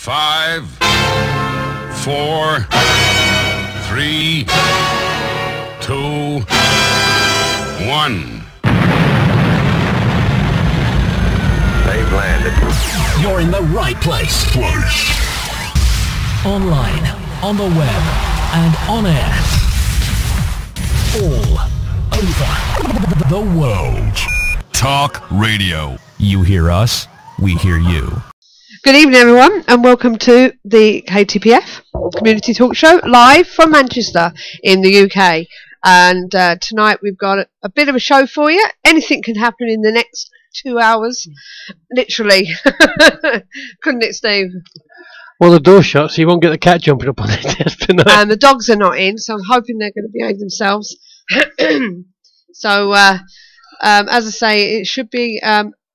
5, 4, 3, 2, 1. They've landed. You're in the right place. Online, on the web, and on air. All over the world. Talk radio. You hear us, we hear you. Good evening, everyone, and welcome to the KTPF Community Talk Show, live from Manchester in the UK. And tonight we've got a bit of a show for you. Anything can happen in the next 2 hours, literally. Couldn't it, Steve? Well, the door's shut, so you won't get the cat jumping up on their desk tonight. And the dogs are not in, so I'm hoping they're going to behave themselves. So, as I say, it should be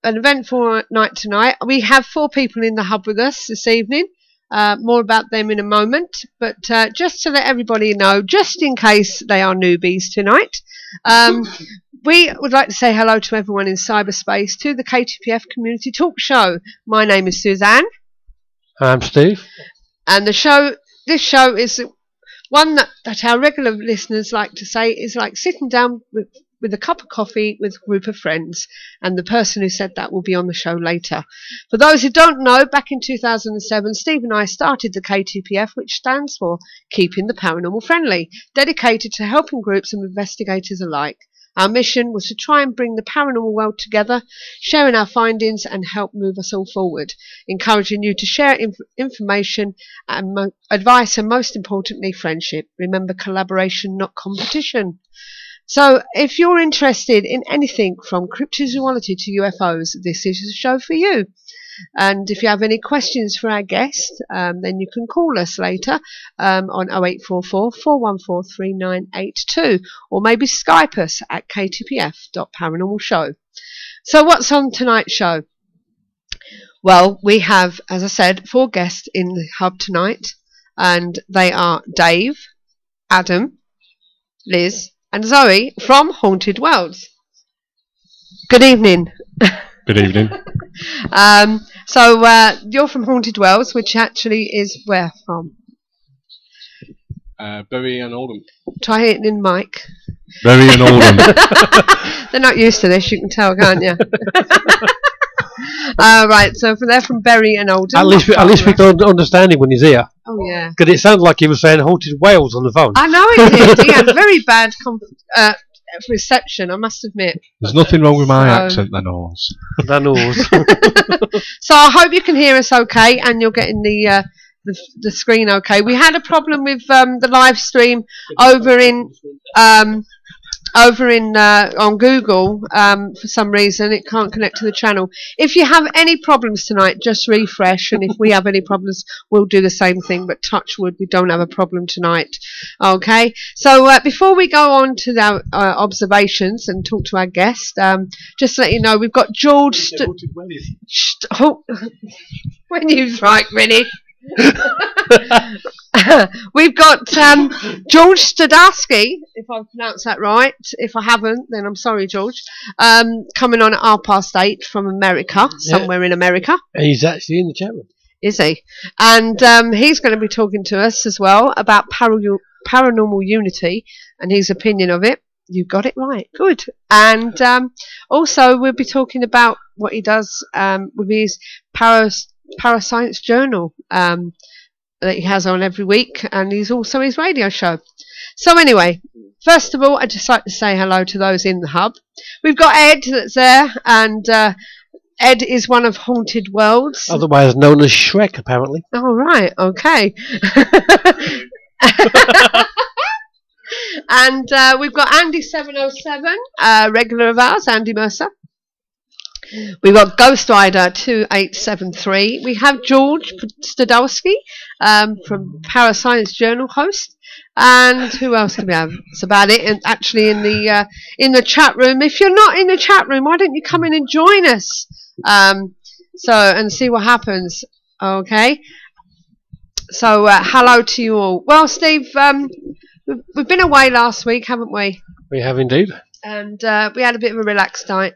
an eventful night tonight. We have 4 people in the hub with us this evening. More about them in a moment. But just to let everybody know, just in case they are newbies tonight, we would like to say hello to everyone in cyberspace, to the KTPF Community Talk Show. My name is Suzanne. I'm Steve. And this show is one that our regular listeners like to say is like sitting down with a cup of coffee with a group of friends, and the person who said that will be on the show later. For those who don't know, back in 2007, Steve and I started the KTPF, which stands for Keeping the Paranormal Friendly, dedicated to helping groups and investigators alike. Our mission was to try and bring the paranormal world together, sharing our findings and help move us all forward, encouraging you to share information and advice, and most importantly, friendship. Remember, collaboration, not competition. So if you're interested in anything from cryptozoology to UFOs, this is the show for you. And if you have any questions for our guest, then you can call us later on 0844 414 3982, or maybe Skype us at ktpf.paranormalshow. So what's on tonight's show? Well, we have, as I said, 4 guests in the hub tonight, and they are Dave, Adam, Liz, and Zoe from Haunted Worlds. Good evening. Good evening. So you're from Haunted Worlds, which actually is where from? Bury and Oldham. Try hitting in mic. Bury and Oldham. They're not used to this, you can tell, can't you? Right, so they're from Bury and Oldham. At least we can understand him when he's here. Oh, yeah. Because it sounded like he was saying Haunted Wales on the phone. I know it did. He had very bad reception, I must admit. There's nothing wrong with my accent, then, Oars. So I hope you can hear us okay, and you're getting the screen okay. We had a problem with the live stream over in on Google. For some reason it can't connect to the channel. If you have any problems tonight, just refresh, and if we have any problems, we'll do the same thing, but touch wood, we don't have a problem tonight. Okay, so before we go on to our observations and talk to our guest, just to let you know, we've got George when you right, really. We've got George Stadalski, if I've pronounced that right. If I haven't, then I'm sorry, George. Coming on at 8:30 from America, somewhere in America. And he's actually in the chat room. Is he? And he's going to be talking to us as well about paranormal unity and his opinion of it. You got it right. Good. And also we'll be talking about what he does with his Parascience Journal that he has on every week, and he's also his radio show. So anyway, first of all, I'd just like to say hello to those in the hub. We've got Ed that's there, and Ed is one of Haunted Worlds, otherwise known as Shrek, apparently. Oh, right, okay. And we've got Andy 707, regular of ours, Andy Mercer. We've got Ghost Rider 2873. We have George Stadalski from Parascience Journal, host. And who else do we have? That's about it. And actually in the chat room. If you're not in the chat room, why don't you come in and join us? And see what happens. Okay. So hello to you all. Well, Steve, we've been away last week, haven't we? We have indeed. And we had a bit of a relaxed night,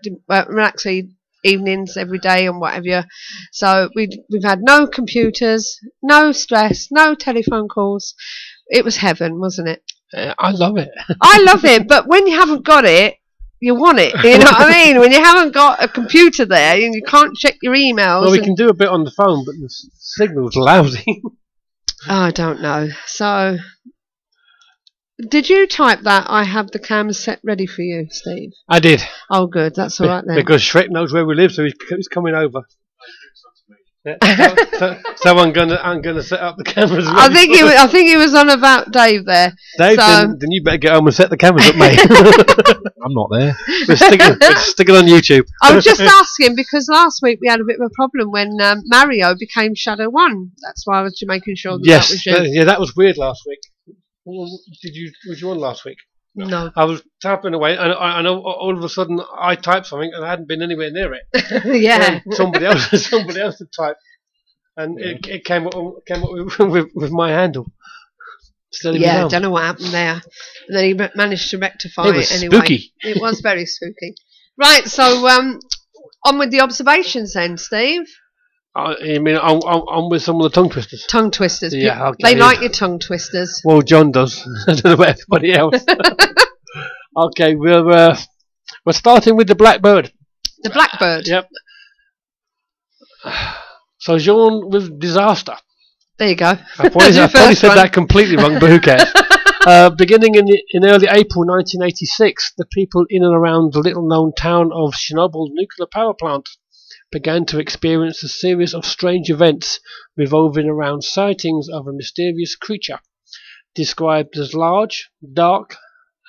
evenings every day and whatever. So we've had no computers, no stress, no telephone calls. It was heaven, wasn't it? I love it. I love it, but when you haven't got it, you want it. You know what I mean? When you haven't got a computer there and you can't check your emails. Well, we can do a bit on the phone, but the signal's lousy. I don't know. So, did you type that? I have the cameras set ready for you, Steve. I did. Oh, good. That's all right then. Because Shrek knows where we live, so he's coming over. Yeah, so I'm gonna set up the cameras. I think he was on about Dave there. Dave, so, then you better get home and set the cameras up, mate. I'm not there. We're sticking on YouTube. I was just asking because last week we had a bit of a problem when Mario became Shadow 1. That's why I was making sure that was you. That was weird last week. Was you on last week? No. I was typing away, and I know all of a sudden I typed something, and I hadn't been anywhere near it. Yeah. Somebody else had typed, and it came up with my handle. I don't know what happened there, and then he managed to rectify it anyway. Spooky. It was very spooky. Right, so on with the observations then, Steve. I mean, I'm with some of the tongue twisters. Tongue twisters. Yeah, okay. They like your tongue twisters. Well, John does. I don't know about everybody else. Okay, we're starting with the blackbird. The blackbird. Yep. So Jean with disaster. There you go. I probably said that completely wrong, but who cares? Beginning in early April 1986, the people in and around the little-known town of Chernobyl nuclear power plant began to experience a series of strange events revolving around sightings of a mysterious creature, described as large, dark,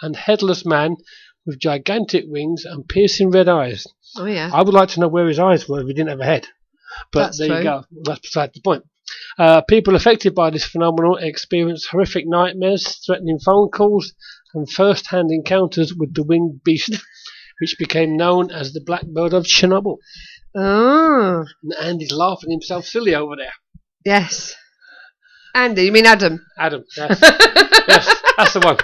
and headless man with gigantic wings and piercing red eyes. Oh yeah. I would like to know where his eyes were if he didn't have a head. But That's there true. you go. That's beside the point. People affected by this phenomenon experienced horrific nightmares, threatening phone calls, and first-hand encounters with the winged beast, which became known as the Blackbird of Chernobyl. Oh. And Andy's laughing himself silly over there. Yes. Andy, you mean Adam? Adam, yes. Yes, that's the one.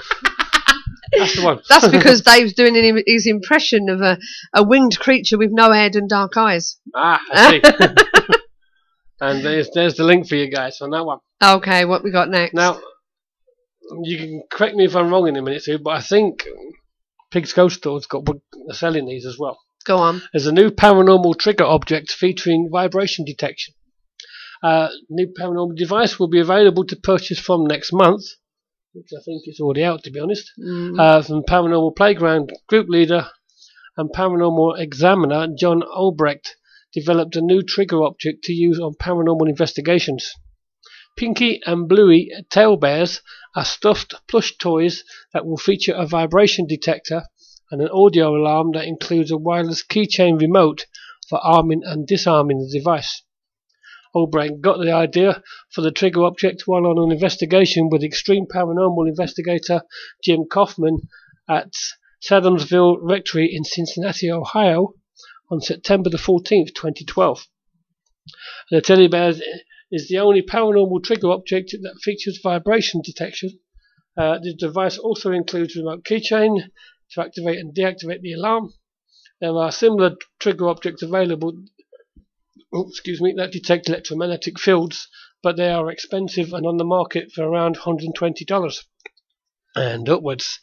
That's the one. That's because Dave's doing his impression of a winged creature with no head and dark eyes. Ah, I see. And there's the link for you guys on that one. Okay, what we got next? Now, you can correct me if I'm wrong in a minute too, but I think Pig's Ghost Store's got selling these as well. Go on. There's a new paranormal trigger object featuring vibration detection. New paranormal device will be available to purchase from next month, which I think is already out, to be honest. From Paranormal Playground group leader and paranormal examiner John Albrecht developed a new trigger object to use on paranormal investigations. Pinky and Bluey tail bears are stuffed plush toys that will feature a vibration detector and an audio alarm that includes a wireless keychain remote for arming and disarming the device. Albrecht got the idea for the trigger object while on an investigation with extreme paranormal investigator Jim Kaufman at Sadamsville Rectory in Cincinnati, Ohio, on September the 14th, 2012. The teddy bear is the only paranormal trigger object that features vibration detection. The device also includes a remote keychain to activate and deactivate the alarm. There are similar trigger objects available that detect electromagnetic fields, but they are expensive and on the market for around $120 and upwards.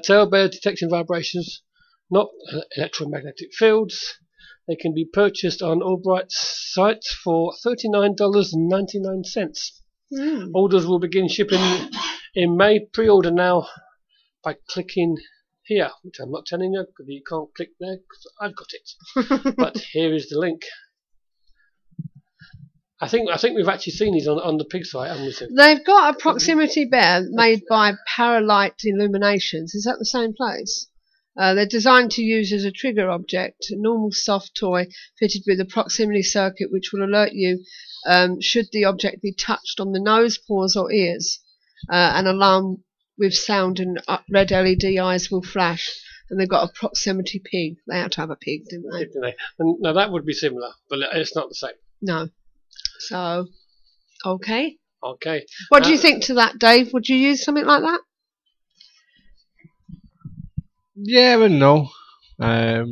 Tail bear detecting vibrations, not electromagnetic fields. They can be purchased on Albright's site for $39.99. Orders will begin shipping in May. Pre-order now by clicking here, which I'm not telling you because you can't click there because I've got it. But here is the link. I think we've actually seen these on the pig site, haven't we? They've got a proximity bear made by Paralight Illuminations. Is that the same place? They're designed to use as a trigger object, a normal soft toy fitted with a proximity circuit which will alert you should the object be touched on the nose, paws or ears. An alarm with sound and red LED eyes will flash. And they've got a proximity pig. They had to have a pig, didn't they? No, that would be similar, but it's not the same. No. So, okay. Okay. What do you think to that, Dave? Would you use something like that? Yeah and no. I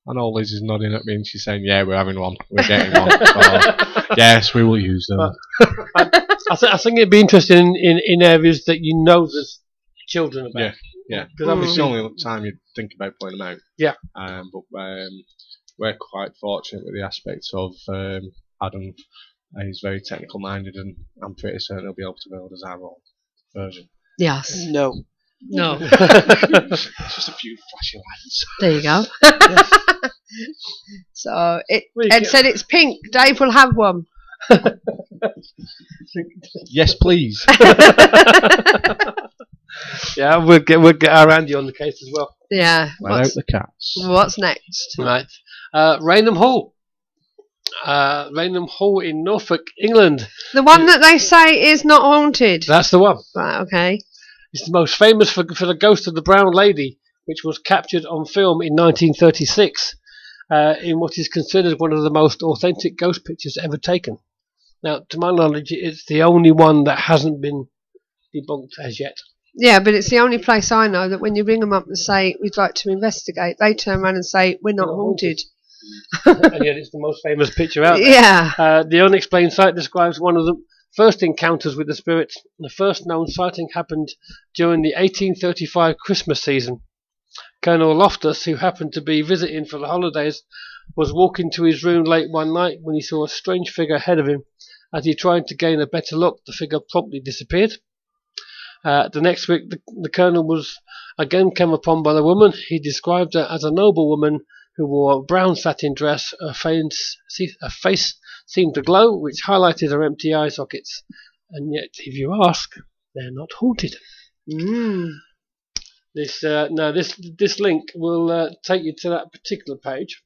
I know Liz is nodding at me and she's saying, yeah, we're having one. We're getting one. Yes, we will use them. I think it'd be interesting in areas that you know there's children about. Yeah. Because obviously It's the only time you think about putting them out. Yeah. But we're quite fortunate with the aspects of Adam. He's very technical minded, and I'm pretty certain he'll be able to build us our own version. Yes. No. It's just a few flashing lights. There you go. So Ed said it's pink. Dave will have one. Yes, please. Yeah, we'll get our Andy on the case as well. Yeah. Let out the cats. What's next? Right. Raynham Hall. Raynham Hall in Norfolk, England. The one that they say is not haunted. That's the one. Right, okay. It's the most famous for the ghost of the Brown Lady, which was captured on film in 1936 in what is considered one of the most authentic ghost pictures ever taken. Now, to my knowledge, it's the only one that hasn't been debunked as yet. Yeah, but it's the only place I know that when you ring them up and say, we'd like to investigate, they turn around and say, we're not haunted. And yet it's the most famous picture out there. Yeah. The unexplained site describes one of the first encounters with the spirits. The first known sighting happened during the 1835 Christmas season. Colonel Loftus, who happened to be visiting for the holidays, was walking to his room late one night when he saw a strange figure ahead of him. As he tried to gain a better look, the figure promptly disappeared. The next week, the colonel was again come upon by the woman. He described her as a noble woman who wore a brown satin dress. Her face seemed to glow, which highlighted her empty eye sockets. And yet, if you ask, they're not haunted. This link will take you to that particular page,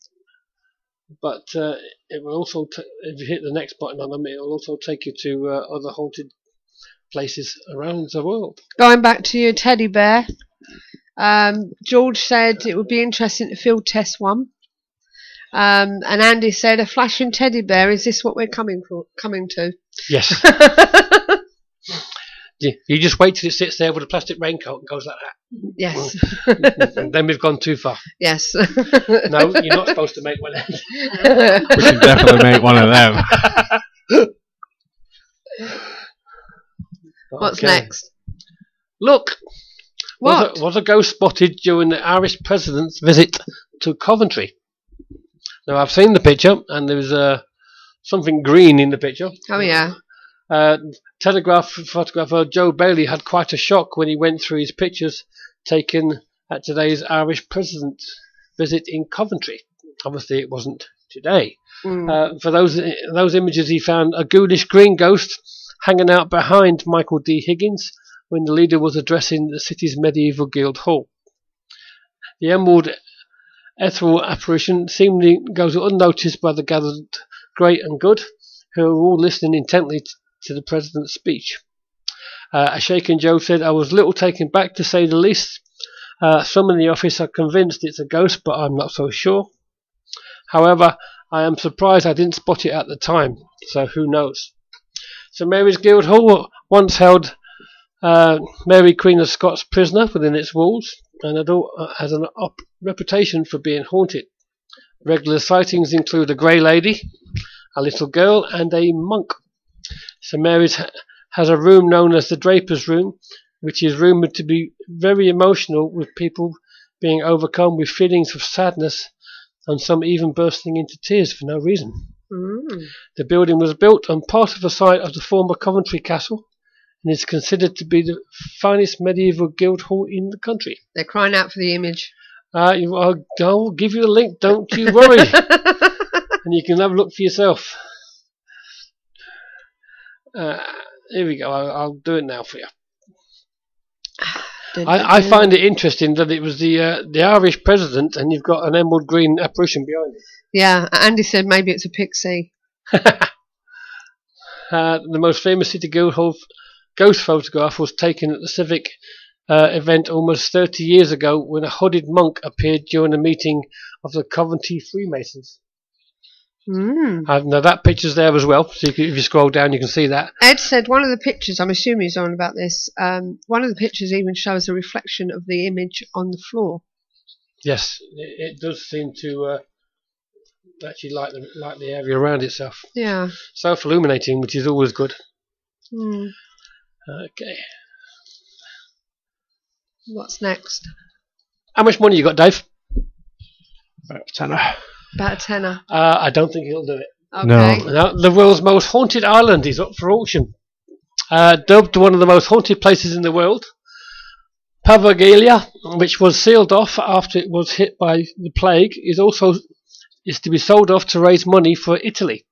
but it will also, if you hit the next button on them, it will also take you to other haunted places around the world. Going back to your teddy bear, George said it would be interesting to field test one. And Andy said, a flashing teddy bear, is this what we're coming to? Yes. You just wait till it sits there with a plastic raincoat and goes like that. Yes. And then we've gone too far. Yes. No, you're not supposed to make one. We should definitely make one of them. What's next? Look. What? Was a ghost spotted during the Irish president's visit to Coventry? Now, I've seen the picture, and there's something green in the picture. Oh, yeah. Telegraph photographer Joe Bailey had quite a shock when he went through his pictures taken at today's Irish president's visit in Coventry. Obviously, it wasn't today. For those images, he found a ghoulish green ghost hanging out behind Michael D. Higgins when the leader was addressing the city's medieval guild hall. The emerald ethereal apparition seemingly goes unnoticed by the gathered great and good, who are all listening intently to the president's speech. A shaken Joe said, I was a little taken back, to say the least. Some in the office are convinced it's a ghost, but I'm not so sure. However, I am surprised I didn't spot it at the time, so who knows. St Mary's Guildhall once held Mary Queen of Scots prisoner within its walls, and has a reputation for being haunted. Regular sightings include a grey lady, a little girl, and a monk. St Mary's has a room known as the Draper's Room, which is rumoured to be very emotional, with people being overcome with feelings of sadness and some even bursting into tears for no reason. The building was built on part of the site of the former Coventry Castle and is considered to be the finest medieval guild hall in the country. They're crying out for the image. I'll give you a link, don't you worry. And you can have a look for yourself. Here we go, I'll do it now for you. I find it interesting that it was the Irish president and you've got an emerald green apparition behind it. Yeah, Andy said maybe it's a pixie. The most famous City Guildhall ghost photograph was taken at the civic event almost 30 years ago when a hooded monk appeared during a meeting of the Coventry Freemasons. Now that picture's there as well, so if you scroll down you can see that. Ed said one of the pictures, I'm assuming he's on about this, one of the pictures even shows a reflection of the image on the floor. Yes, it does seem to actually like the area around itself. Yeah. Self-illuminating, which is always good. Mm. Okay. What's next? How much money you got, Dave? About a tenner. About a tenner. I don't think he'll do it. Okay. Now, the world's most haunted island is up for auction. Dubbed one of the most haunted places in the world, Pavaglia, which was sealed off after it was hit by the plague, is to be sold off to raise money for Italy.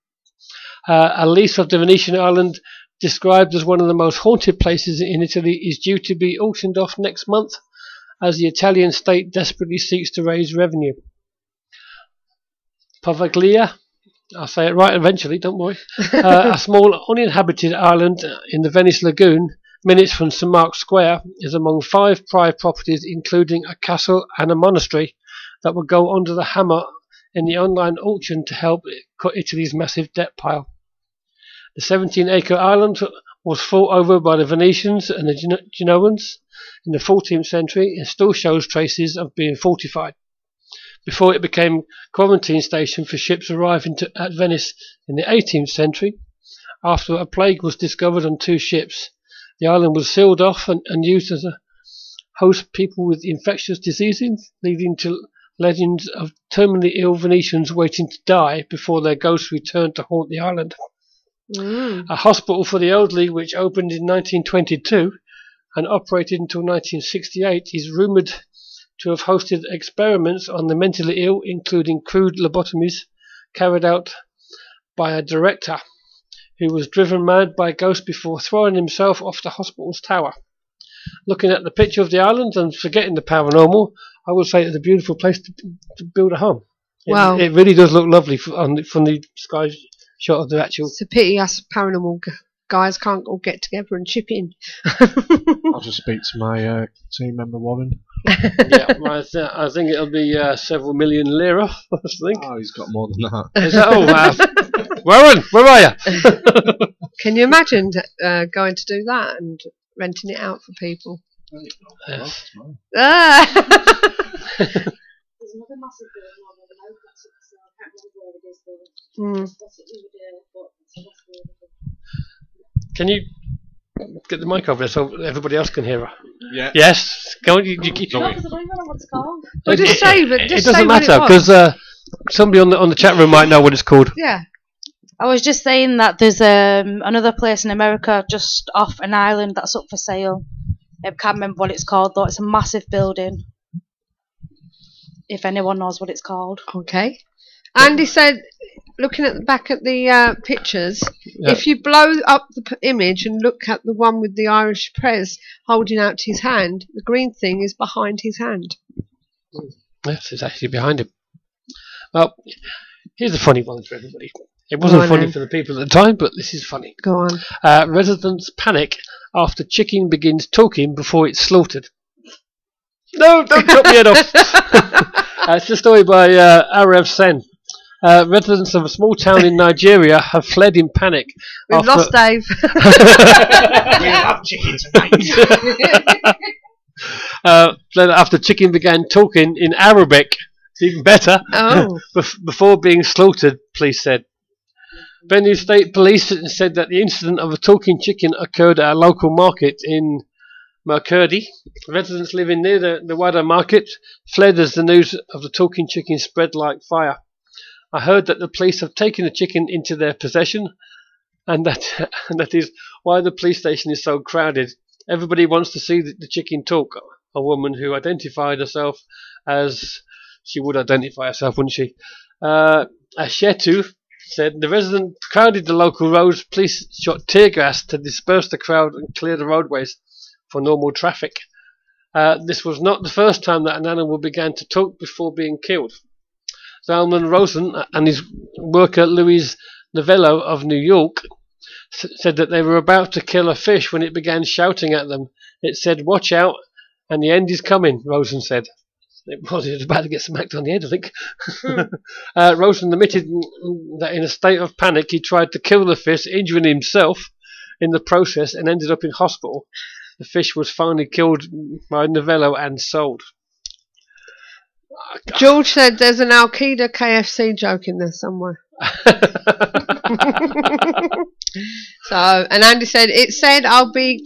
A lease of the Venetian island, described as one of the most haunted places in Italy, is due to be auctioned off next month as the Italian state desperately seeks to raise revenue. Pavaglia, I'll say it right eventually, don't worry. A small uninhabited island in the Venice Lagoon, minutes from St Mark's Square, is among 5 private properties, including a castle and a monastery, that will go under the hammer in the online auction to help cut Italy's massive debt pile. The 17-acre island was fought over by the Venetians and the Genoans in the 14th century and still shows traces of being fortified, before it became quarantine station for ships arriving at Venice in the 18th century. After a plague was discovered on 2 ships, the island was sealed off and used as a host people with infectious diseases, leading to legends of terminally ill Venetians waiting to die before their ghosts returned to haunt the island. A hospital for the elderly, which opened in 1922 and operated until 1968, is rumoured to have hosted experiments on the mentally ill, including crude lobotomies carried out by a director who was driven mad by ghosts before throwing himself off the hospital's tower. Looking at the picture of the island and forgetting the paranormal, I would say it's a beautiful place to build a home. Wow. It really does look lovely from the sky shot of the actual... It's a pity us paranormal guys can't all get together and chip in. I'll just speak to my team member Warren. Yeah, well, I think it'll be several million lira, I think. Oh, he's got more than that. Is that Warren, where are you? Can you imagine going to do that and renting it out for people? Yes. Ah. There's another massive building on the road that's up for sale. I can't remember where it is, but that's it the other day, but it's a massive building. Can you get the mic over there so everybody else can hear her? Yeah. Yes. Go on. No, because I don't even know what it's called. Well, just say, but just it say doesn't what matter it was. because somebody on the chat room might know what it's called. Yeah. I was just saying that there's another place in America just off an island that's up for sale. I can't remember what it's called though. It's a massive building. If anyone knows what it's called. Okay. Andy said, looking at the back at the pictures, if you blow up the image and look at the one with the Irish press holding out his hand, the green thing is behind his hand. Yes, it's actually behind him. Well, here's a funny one for everybody. It wasn't funny for the people at the time, but this is funny. Go on. Residents panic after chicken begins talking before it's slaughtered. No, don't chop me head off. It's a story by Arav Sen. Residents of a small town in Nigeria have fled in panic. We've lost Dave. We love chicken tonight. Fled after chicken began talking in Arabic. It's even better. Oh. Before being slaughtered, police said. Benue State Police said that the incident of a talking chicken occurred at a local market in Makurdi. Residents living near the Wada market fled as the news of the talking chicken spread like fire. I heard that the police have taken the chicken into their possession, and that is why the police station is so crowded. Everybody wants to see the chicken talk. A woman who identified herself as she would identify herself, wouldn't she? Ashetu said the resident crowded the local roads. Police shot tear gas to disperse the crowd and clear the roadways for normal traffic. This was not the first time that an animal began to talk before being killed. Zalman Rosen and his worker Louise Novello of New York said that they were about to kill a fish when it began shouting at them. It said, "Watch out, and the end is coming," Rosen said. It was about to get smacked on the head, I think. Rosen admitted that in a state of panic he tried to kill the fish, injuring himself in the process, and ended up in hospital. The fish was finally killed by Novello and sold. George said there's an Al Qaeda KFC joke in there somewhere. So, and Andy said, it said I'll be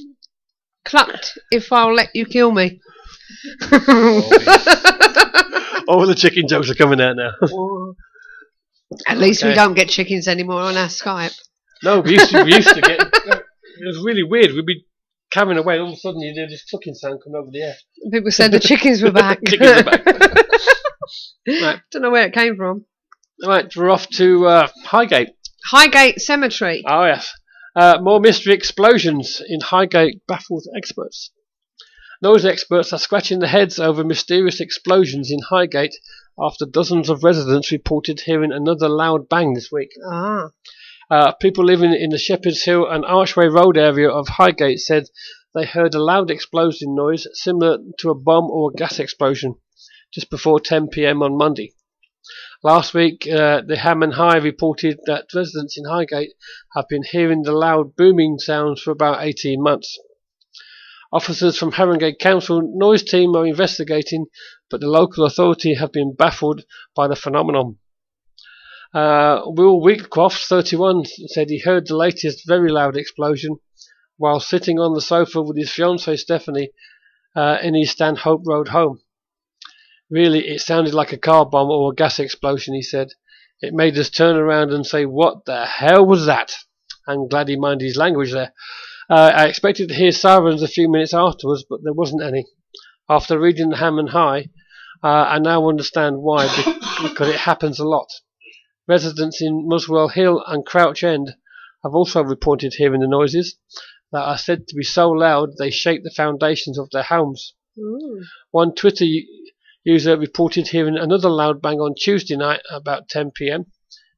clucked if I'll let you kill me. All the chicken jokes are coming out now. At least we don't get chickens anymore on our Skype. No, we used to get. It was really weird. We'd be carrying away, and all of a sudden you'd hear this clucking sound come over the air. People said the chickens were back. Chickens are back. Right. Don't know where it came from. Right, we're off to Highgate. Highgate Cemetery. Oh, yes. More mystery explosions in Highgate baffles experts. Those experts are scratching their heads over mysterious explosions in Highgate after dozens of residents reported hearing another loud bang this week. People living in the Shepherd's Hill and Archway Road area of Highgate said they heard a loud explosion noise similar to a bomb or a gas explosion just before 10 p.m. on Monday. Last week, the Ham and High reported that residents in Highgate have been hearing the loud booming sounds for about 18 months. Officers from Harringay Council noise team are investigating, but the local authority have been baffled by the phenomenon. Will Wheatcroft, 31, said he heard the latest very loud explosion while sitting on the sofa with his fiancée Stephanie in his Stanhope Road home. Really, it sounded like a car bomb or a gas explosion, he said. It made us turn around and say, what the hell was that? I'm glad he minded his language there. I expected to hear sirens a few minutes afterwards, but there wasn't any. After reading the Ham and High, I now understand why, because it happens a lot. Residents in Muswell Hill and Crouch End have also reported hearing the noises that are said to be so loud they shake the foundations of their homes. One Twitter user reported hearing another loud bang on Tuesday night at about 10 p.m.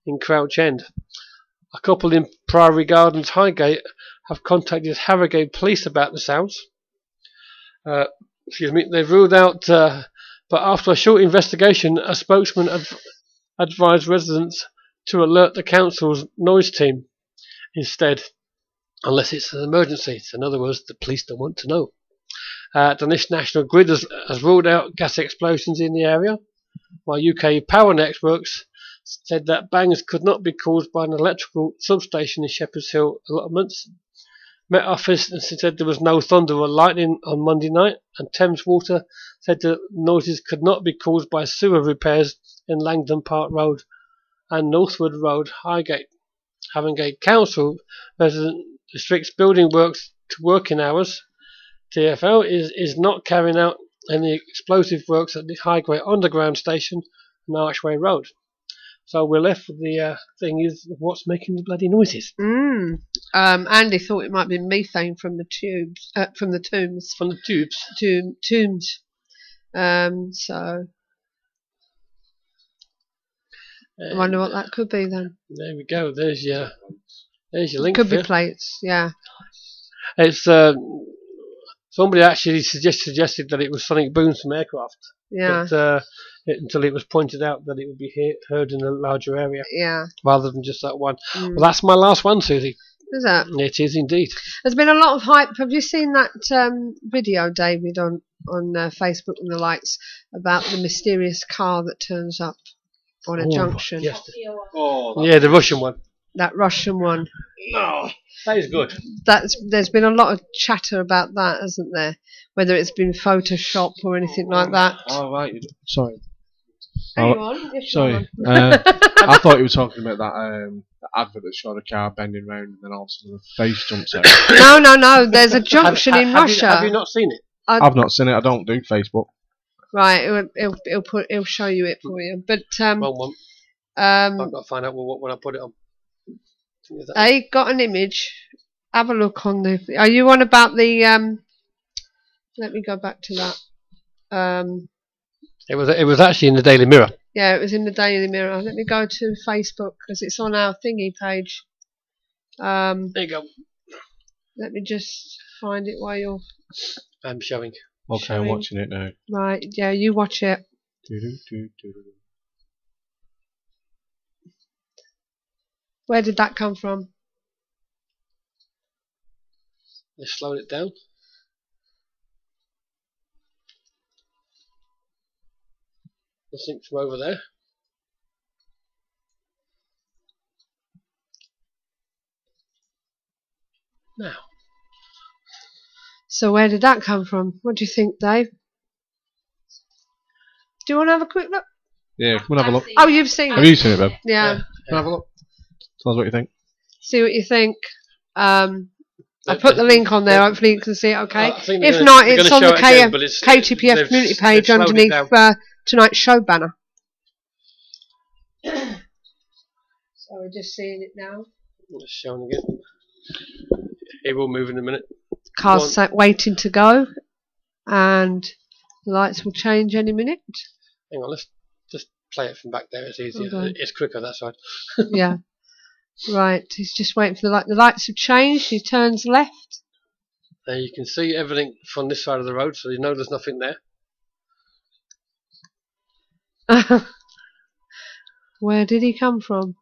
in Crouch End. A couple in Priory Gardens, Highgate, have contacted Harrogate Police about the sounds. They've ruled out, but after a short investigation, a spokesman advised residents to alert the council's noise team instead, unless it's an emergency. So in other words, the police don't want to know. Danish National Grid has ruled out gas explosions in the area, while UK Power Networks said that bangs could not be caused by an electrical substation in Shepherd's Hill allotments. Met Office said there was no thunder or lightning on Monday night, and Thames Water said the noises could not be caused by sewer repairs in Langdon Park Road and Northwood Road, Highgate. Harringay Council restricts building works to working hours. TfL is not carrying out any explosive works at the Highgate Underground Station and Archway Road. So we're left with the thing is what's making the bloody noises. Andy thought it might be methane from the tubes, from the tombs. From the tubes. Tombs. So I wonder what that could be then. There we go. There's your link. Could be plates. Yeah. It's somebody actually suggested that it was sonic booms from aircraft. Yeah. But, until it was pointed out that it would be heard in a larger area. Yeah. Rather than just that one. Well, that's my last one, Susie. Is that? It is indeed. There's been a lot of hype. Have you seen that video, David, on Facebook and the likes about the mysterious car that turns up on a junction? Yes. Yeah, the Russian one. That Russian one. No, that is good. There's been a lot of chatter about that, hasn't there? Whether it's been Photoshop or anything like that. Oh, right. Sorry. Sorry. I thought you were talking about that advert that showed a car bending round and then all of a sudden a face jumps out. No. There's a junction in Russia. Have you not seen it? I've not seen it. I don't do Facebook. Right. It'll show you it for you. But I've got to find out when I put it on. I got an image. Have a look on the. Are you on about the? Let me go back to that. It was actually in the Daily Mirror. Yeah, it was in the Daily Mirror. Let me go to Facebook because it's on our thingy page. There you go. Let me just find it while you're. I'm showing. Okay, I'm watching it now. Right, yeah, you watch it. Where did that come from? They slowed it down. Nothing from over there. Now. So where did that come from? What do you think, Dave? Do you want to have a quick look? Yeah, come and have a look. Oh, you've seen it? Have you seen it, Ben? Yeah. Come and have a look. Tell us what you think. See what you think. I'll put the link on there. Hopefully you can see it okay. If gonna, not, it's on the again, but it's, KTPF Community page underneath tonight's show banner. So we're just seeing it now. It's showing again. It will move in a minute. Car's waiting to go. And the lights will change any minute. Hang on, let's just play it from back there. It's easier. Okay. It's quicker that side. Yeah. Right, he's just waiting for the light. The lights have changed. He turns left. There you can see everything from this side of the road, so you know there's nothing there. Where did he come from?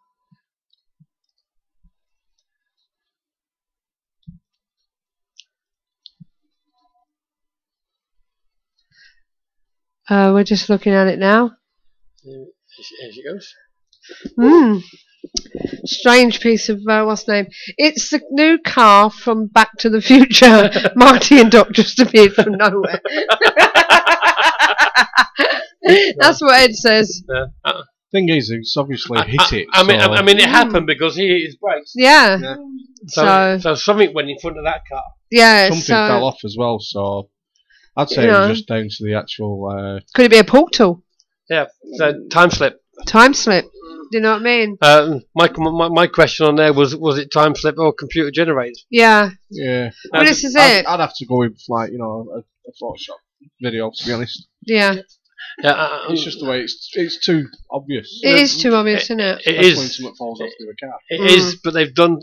We're just looking at it now. Here she goes. Strange piece of what's the name? It's the new car from Back to the Future. Marty and Doc just appeared from nowhere. That's what Ed says. Thing is, it's obviously hit it. I mean, it happened because he hit his brakes. Yeah. So something went in front of that car. Yeah. Something fell off as well. So I'd say it was just down to the actual. Could it be a portal? Yeah. So time slip. Time slip. Do you know what I mean? My question on there was it time slip or computer generated? Yeah. Yeah. Well, this is it. I'd have to go with like a Photoshop video, to be honest. Yeah. Yeah. It's just the way it's too obvious. It is too obvious, isn't it? It is. When something falls off the car. It is, but they've done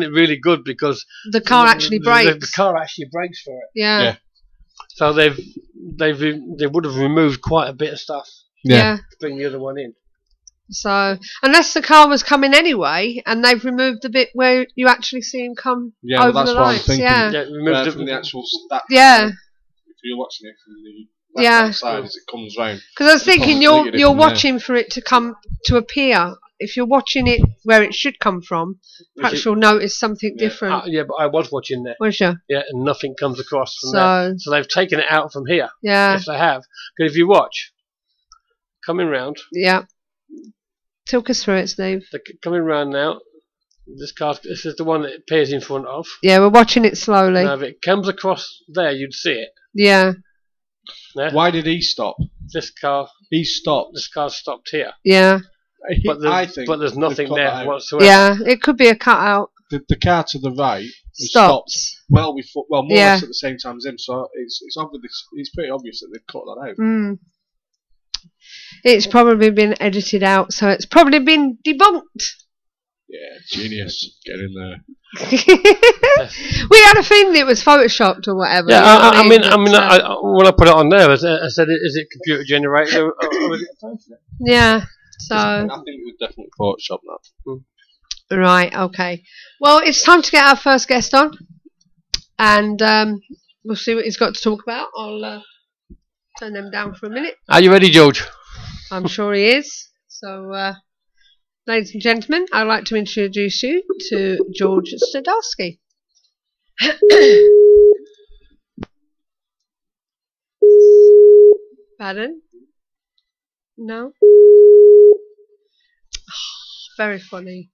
it really good because the car actually brakes. The car actually brakes for it. Yeah. So they would have removed quite a bit of stuff. Yeah. To bring the other one in. So unless the car was coming anyway, and they've removed the bit where you actually see him come over that's the what lights. I'm thinking. Yeah. Removed from the actual. Yeah. If you're watching it from the left-hand side as it comes round. Because I was thinking you're watching for it to come to appear. If you're watching it where it should come from, perhaps you'll notice something different. Yeah, but I was watching there. Was you? Yeah, and nothing comes across from there. So they've taken it out from here. Yeah. Yes, they have. Because if you watch, coming round. Yeah. Talk us through it, Steve. They're coming round now. This is the one that it appears in front of. Yeah, we're watching it slowly. Now, if it comes across there, you'd see it. Yeah. Yeah. Why did he stop? This car. He stopped. This car stopped here. Yeah. But there's nothing there whatsoever. Yeah, it could be a cutout. The car to the right stops well before, more or less at the same time as him. So it's pretty obvious that they've cut that out. Mm. It's probably been edited out, so it's probably been debunked. Yeah, genius. Get in there. We had a feeling it was photoshopped or whatever. Yeah, I mean, when I put it on there, I said, "Is it computer generated or is it a time slip?" Yeah. So I think it was definitely Photoshop that. Right. Okay. Well, it's time to get our first guest on, and we'll see what he's got to talk about. I'll turn them down for a minute. Are you ready, George? I'm sure he is. So, ladies and gentlemen, I'd like to introduce you to George Stadalski. Pardon? No? Very funny.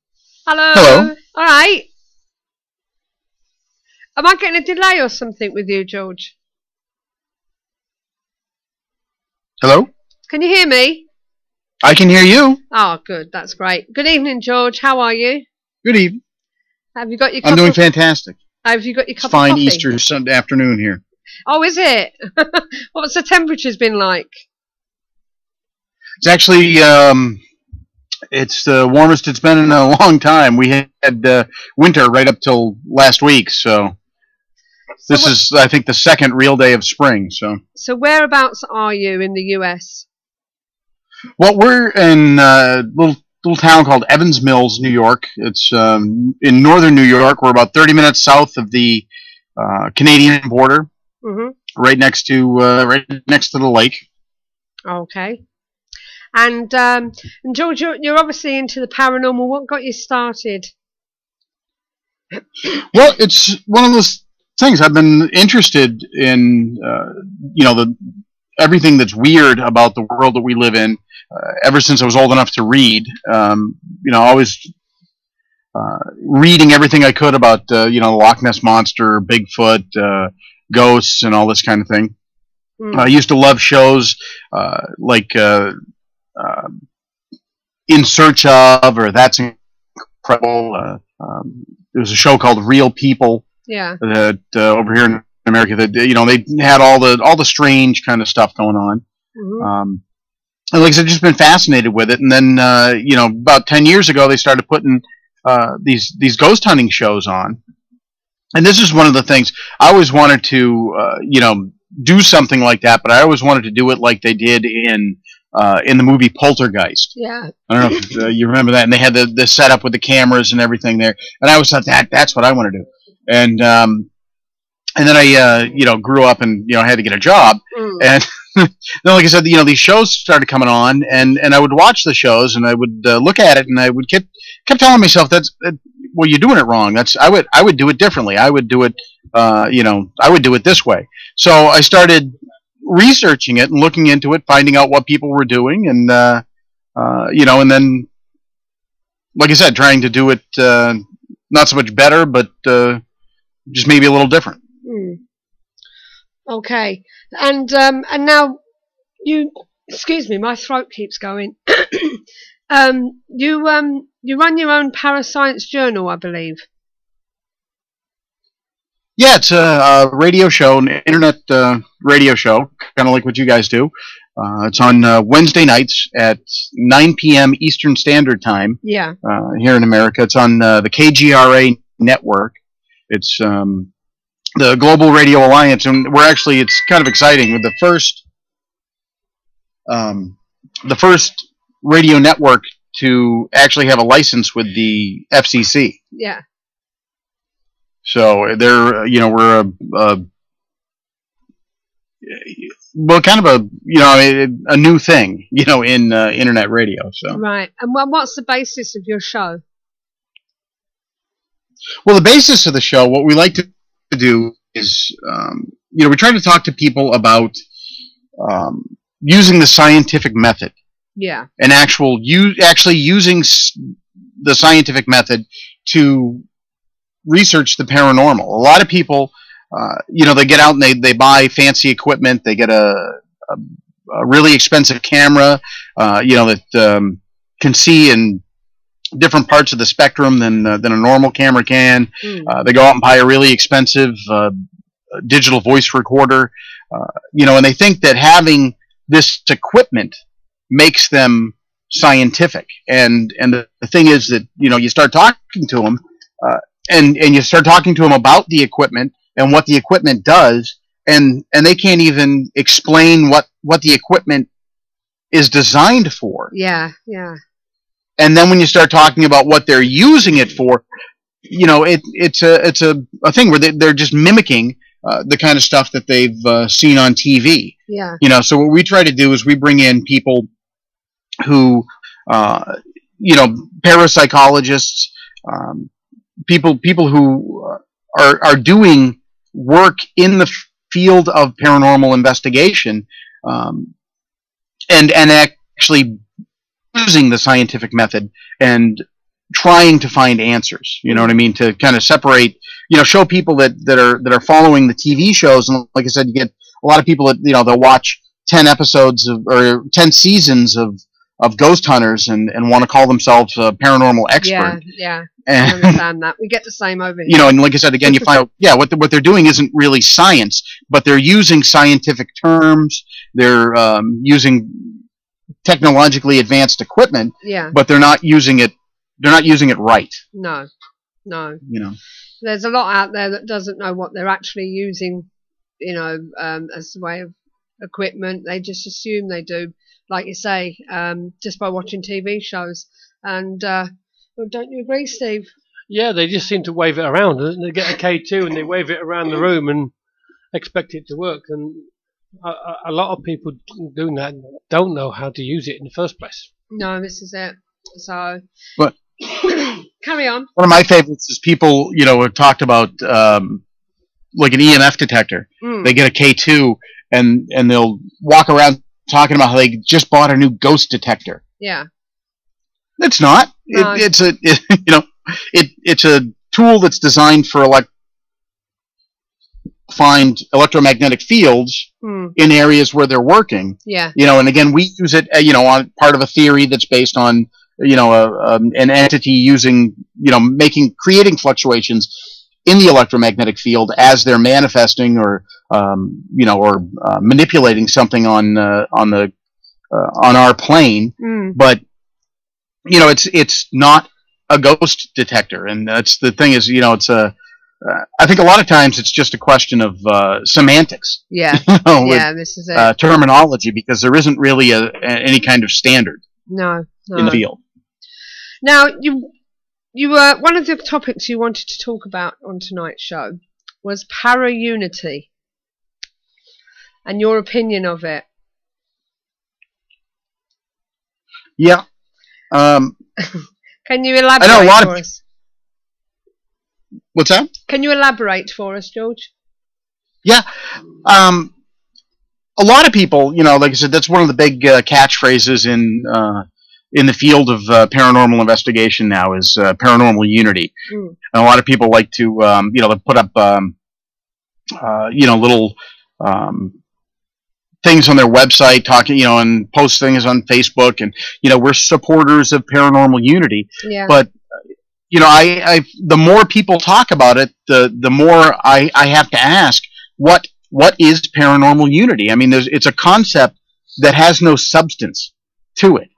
Hello. Hello. All right. Am I getting a delay or something with you, George? Hello? Can you hear me? I can hear you. Oh, good. That's great. Good evening, George. How are you? Good evening. Have you got your cup I'm doing fantastic. Have you got your cup It's fine of coffee? Easter Sunday afternoon here. Oh, is it? What's the temperature's been like? It's actually, it's the warmest it's been in a long time. We had winter right up till last week, so this is, I think, the second real day of spring. So whereabouts are you in the US? Well, we're in a little town called Evans Mills, New York. It's in northern New York. We're about 30 minutes south of the Canadian border, right next to the lake. Okay. And George, you're obviously into the paranormal. What got you started? Well, it's one of those things. I've been interested in, everything that's weird about the world that we live in ever since I was old enough to read. Always reading everything I could about, the Loch Ness Monster, Bigfoot, ghosts, and all this kind of thing. I used to love shows like In Search of, or That's Incredible. There was a show called Real People that over here in America that they had all the strange kind of stuff going on. And like I said, just been fascinated with it. And then about 10 years ago, they started putting these ghost hunting shows on. And this is one of the things I always wanted to do something like that, but I always wanted to do it like they did in the movie Poltergeist. Yeah. I don't know if you remember that. And they had the setup with the cameras and everything there. And I always thought that's what I want to do. And then I grew up and had to get a job. And then, like I said, these shows started coming on, and I would watch the shows, and I would look at it, and I would kept telling myself well, you're doing it wrong. I would do it differently. I would do it I would do it this way. So I started researching it and looking into it, finding out what people were doing, and and then, like I said, trying to do it not so much better, but just maybe a little different. Okay, and now excuse me, my throat keeps going. You run your own Parascience Journal, I believe. Yeah, it's a radio show, an internet radio show, kind of like what you guys do. It's on Wednesday nights at 9 p.m. Eastern Standard Time. Yeah. Here in America, it's on the KGRA network. It's the Global Radio Alliance, and it's kind of exciting with the first radio network to actually have a license with the FCC. Yeah. So we're kind of a new thing, in internet radio. So right. And what's the basis of your show? Well, the basis of the show, what we like to do is, we try to talk to people about using the scientific method. Yeah. And actually using the scientific method to research the paranormal. A lot of people, they get out and they buy fancy equipment. They get a really expensive camera, that can see in different parts of the spectrum than a normal camera can. They go out and buy a really expensive digital voice recorder, and they think that having this equipment makes them scientific. And the thing is that you start talking to them, and you start talking to them about the equipment and what the equipment does, and they can't even explain what the equipment is designed for. Yeah, yeah. And then when you start talking about what they're using it for, it's a thing where they're just mimicking the kind of stuff that they've seen on TV. Yeah. So what we try to do is we bring in people who, parapsychologists, people who are doing work in the field of paranormal investigation, and actually using the scientific method and trying to find answers. You know what I mean? To kind of separate, show people that are following the TV shows. And like I said, you get a lot of people that, they'll watch 10 episodes or 10 seasons of Ghost Hunters and want to call themselves a paranormal expert. Yeah. I understand that. We get the same over here. And like I said, again, you find out, what they're doing isn't really science, but they're using scientific terms. They're using technologically advanced equipment, but they're not using it right. No. There's a lot out there that doesn't know what they're actually using, as a way of equipment. They just assume they do, like you say, just by watching TV shows. And don't you agree, Steve? Yeah, they just seem to wave it around. They get a K2 and they wave it around the room and expect it to work. And a lot of people doing that don't know how to use it in the first place. No, this is it. So, But carry on. one of my favorites is people, have talked about like an EMF detector. They get a K2 and they'll walk around talking about how they just bought a new ghost detector. Yeah. It's not. No. It's a tool that's designed for find electromagnetic fields in areas where they're working. Yeah. And again, we use it, on part of a theory that's based on, an entity using, creating fluctuations in the electromagnetic field as they're manifesting or manipulating something on our plane. But it's not a ghost detector, and that's the thing is, it's I think a lot of times it's just a question of semantics. Yeah. With, this is it. Terminology, because there isn't really any kind of standard No. in the field. Now, you were one of the topics you wanted to talk about on tonight's show was para-unity and your opinion of it. Yeah. Can you elaborate I know a lot for of us? What's that? Can you elaborate for us, George? Yeah. A lot of people, like I said, that's one of the big catchphrases in the field of paranormal investigation now is paranormal unity. And a lot of people like to, they put up, little things on their website, talking, and post things on Facebook, and we're supporters of paranormal unity. Yeah. But I the more people talk about it, the more I have to ask what is paranormal unity. I mean, it's a concept that has no substance to it.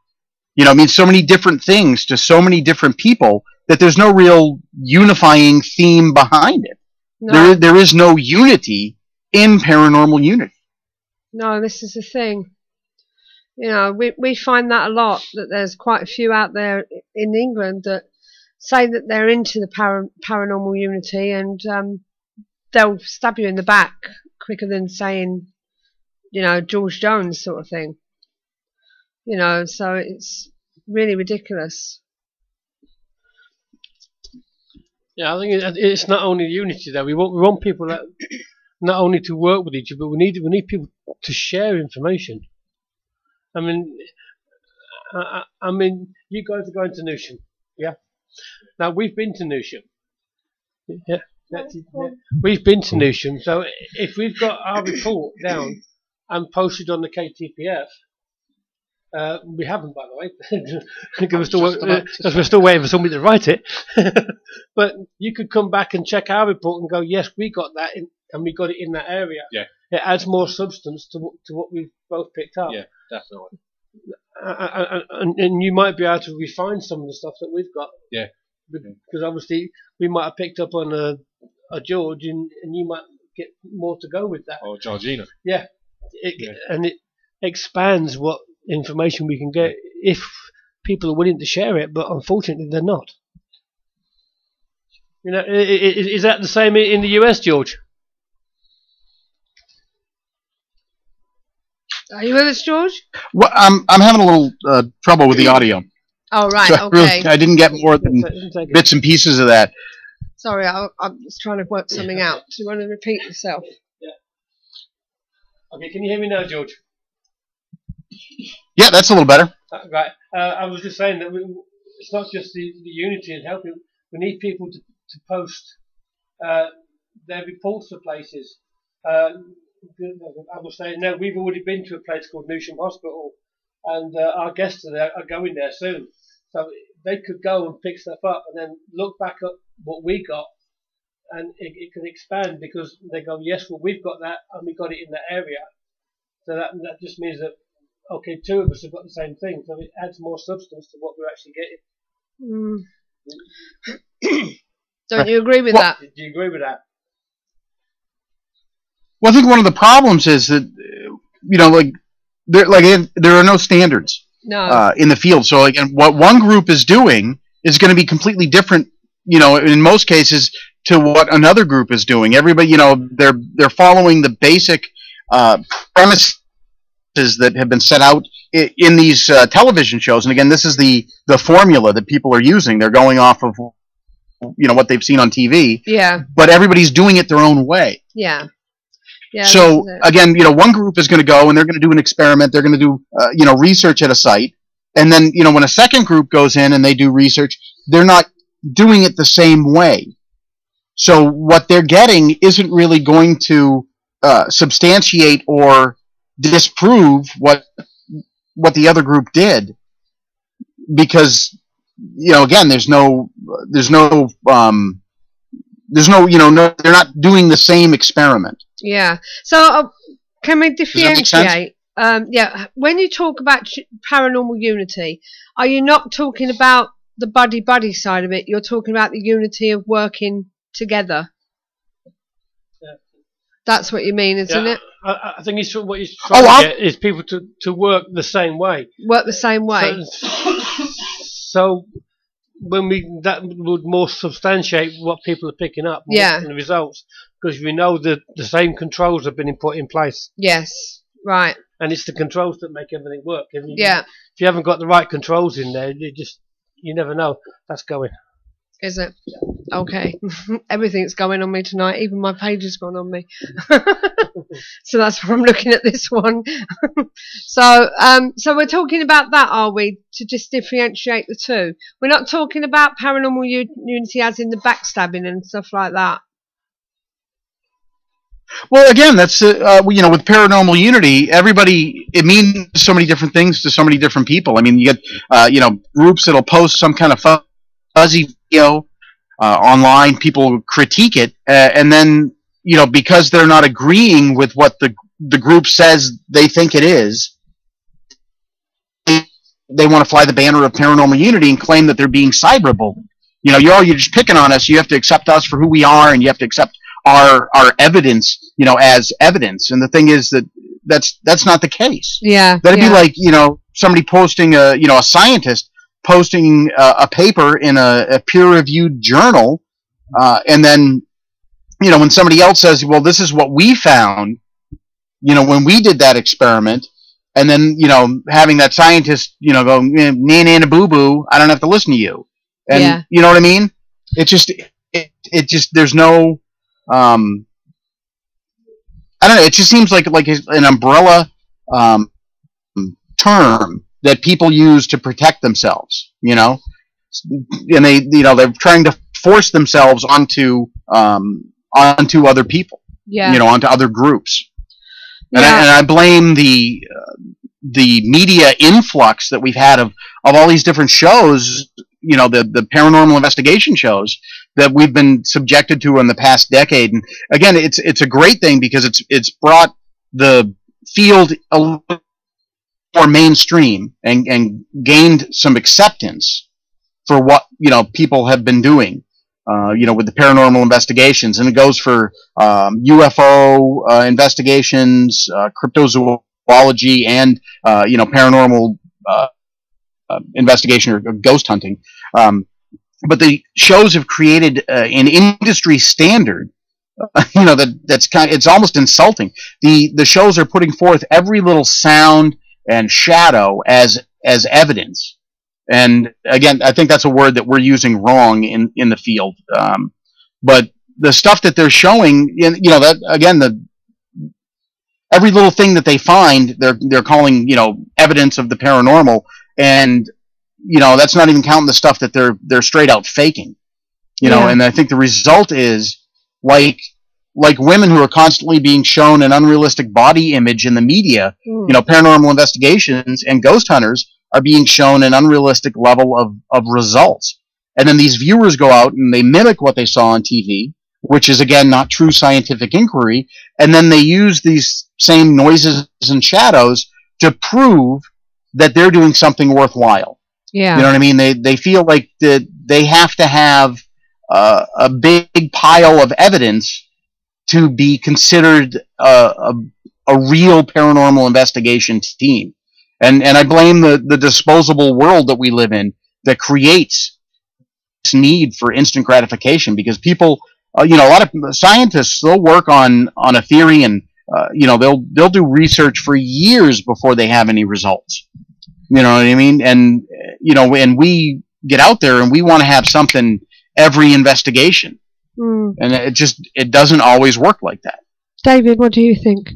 It means so many different things to so many different people that there's no real unifying theme behind it. No. There is no unity in paranormal unity. No, this is the thing. We find that a lot, that there's quite a few out there in England that say that they're into the paranormal unity, and they'll stab you in the back quicker than saying, George Jones sort of thing. So it's really ridiculous. Yeah, I think it's not only unity though. We want people that not only to work with each other, but we need people to share information. I mean, you guys are going to Newsham, yeah? Now we've been to Newsham. Yeah. We've been to Newsham, so if we've got our report down and posted on the KTPF, we haven't, by the way, because we're still waiting for somebody to write it. But you could come back and check our report and go, yes, we got that, and we got it in that area. Yeah. It adds more substance to what we've both picked up. Yeah, definitely. And you might be able to refine some of the stuff that we've got. Yeah. Because obviously we might have picked up on a George, and you might get more to go with that. Or Georgina. Yeah. And it expands what information we can get if people are willing to share it, but unfortunately they're not. Is that the same in the US, George? Are you with us, George? Well, I'm having a little trouble with the audio. Oh, right, so okay. I didn't get more than bits and pieces of that. Sorry, I was trying to work something out. Do you want to repeat yourself? Yeah. Okay, can you hear me now, George? Yeah, that's a little better. Right. I was just saying that it's not just the unity and helping. We need people to post their reports for places. I was saying, no, we've already been to a place called Newsham Hospital, and our guests are going there soon. So they could go and pick stuff up and then look back at what we got, and it can expand because they go, yes, well, we've got that, and we got it in that area. So that just means that, okay, two of us have got the same thing, so it adds more substance to what we're actually getting. Don't you agree with that? Do you agree with that? Well, I think one of the problems is that, there are no standards in the field. So, again, what one group is doing is going to be completely different, in most cases, to what another group is doing. Everybody, they're following the basic premises that have been set out in these television shows. And again, this is the formula that people are using. They're going off of what they've seen on TV. Yeah. But everybody's doing it their own way. Yeah. Yeah. So again, one group is going to go and they're going to do an experiment. They're going to do research at a site, and then when a second group goes in and they do research, they're not doing it the same way. So what they're getting isn't really going to substantiate or disprove what the other group did, because again, they're not doing the same experiment. Yeah. So can we differentiate? Yeah. When you talk about paranormal unity, are you not talking about the buddy side of it? You're talking about the unity of working together. Yeah. That's what you mean, isn't it? I think what he's trying to get is people to work the same way. Work the same way. So when that would more substantiate what people are picking up in the results, because we know that the same controls have been put in place. Yes, right. And it's the controls that make everything work. If you haven't got the right controls in there, you never know that's going. Is it? Okay. Everything's going on me tonight. Even my page has gone on me. So that's why I'm looking at this one. So we're talking about that, are we? To just differentiate the two. We're not talking about paranormal unity as in the backstabbing and stuff like that. Well, again, that's with paranormal unity, it means so many different things to so many different people. I mean, you get groups that'll post some kind of fuzzy video online. People critique it, and then because they're not agreeing with what the group says they think it is, they want to fly the banner of paranormal unity and claim that they're being cyberbullied. You're just picking on us. You have to accept us for who we are, and you have to accept our evidence, as evidence. And the thing is that's not the case. Yeah. That'd be like, somebody posting a scientist posting a paper in a peer-reviewed journal, and then, when somebody else says, well, this is what we found, when we did that experiment, and then, having that scientist, go, na boo boo, I don't have to listen to you. And you know what I mean? It just, there's no, I don't know. It just seems like an umbrella term that people use to protect themselves, and they're trying to force themselves onto other people, onto other groups. And I blame the media influx that we've had of all these different shows, the paranormal investigation shows that we've been subjected to in the past decade. And again, it's a great thing because it's brought the field a little more mainstream and gained some acceptance for what people have been doing with the paranormal investigations. And it goes for UFO investigations, cryptozoology, and paranormal investigation or ghost hunting. But the shows have created an industry standard, it's almost insulting. The shows are putting forth every little sound and shadow as evidence. And again, I think that's a word that we're using wrong in the field. But the stuff that they're showing, that again, every little thing that they find, they're calling, evidence of the paranormal. And that's not even counting the stuff that they're straight out faking, and I think the result is like women who are constantly being shown an unrealistic body image in the media, paranormal investigations and ghost hunters are being shown an unrealistic level of results. And then these viewers go out and they mimic what they saw on TV, which is again not true scientific inquiry. And then they use these same noises and shadows to prove that they're doing something worthwhile. Yeah. You know what I mean? They feel like they have to have a big pile of evidence to be considered a real paranormal investigation team. And I blame the disposable world that we live in that creates this need for instant gratification, because people, a lot of scientists, they'll work on a theory and they'll do research for years before they have any results. You know what I mean? And and we get out there and we want to have something every investigation, and it doesn't always work like that. David, what do you think?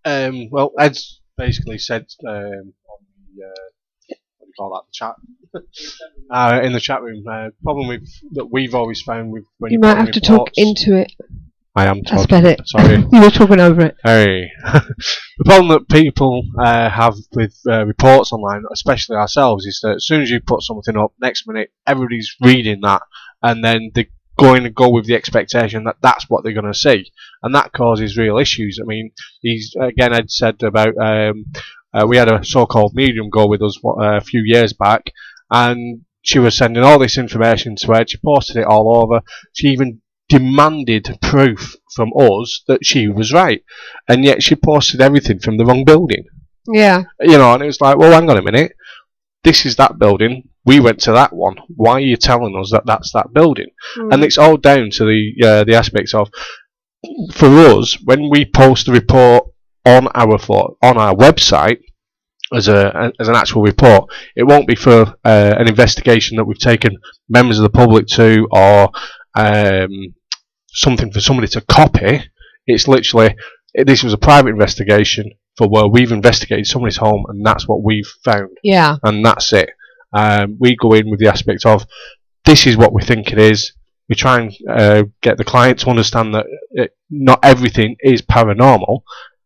Well, Ed's basically said on the what do you call that, the chat in the chat room. Problem that we've always found with when You might have to talk into it. I am That's talking. better. Sorry. You were talking over it. Hey. The problem that people have with reports online, especially ourselves, is that as soon as you put something up, next minute everybody's reading that, and then they're going to go with the expectation that that's what they're going to see, and that causes real issues. I mean, Ed said about we had a so-called medium go with us a few years back, and she was sending all this information to Ed. She posted it all over. She even demanded proof from us that she was right, and yet she posted everything from the wrong building. Yeah. And it was like, well, hang on a minute, this is that building, we went to that one, why are you telling us that that's that building? And it's all down to the aspects of, for us, when we post a report on our website as an actual report, it won't be for an investigation that we've taken members of the public to, or something for somebody to copy. It's literally, this was a private investigation for where we've investigated somebody's home, and that's what we've found. Yeah. And that's it. We go in with the aspect of, this is what we think it is. We try and get the client to understand that not everything is paranormal.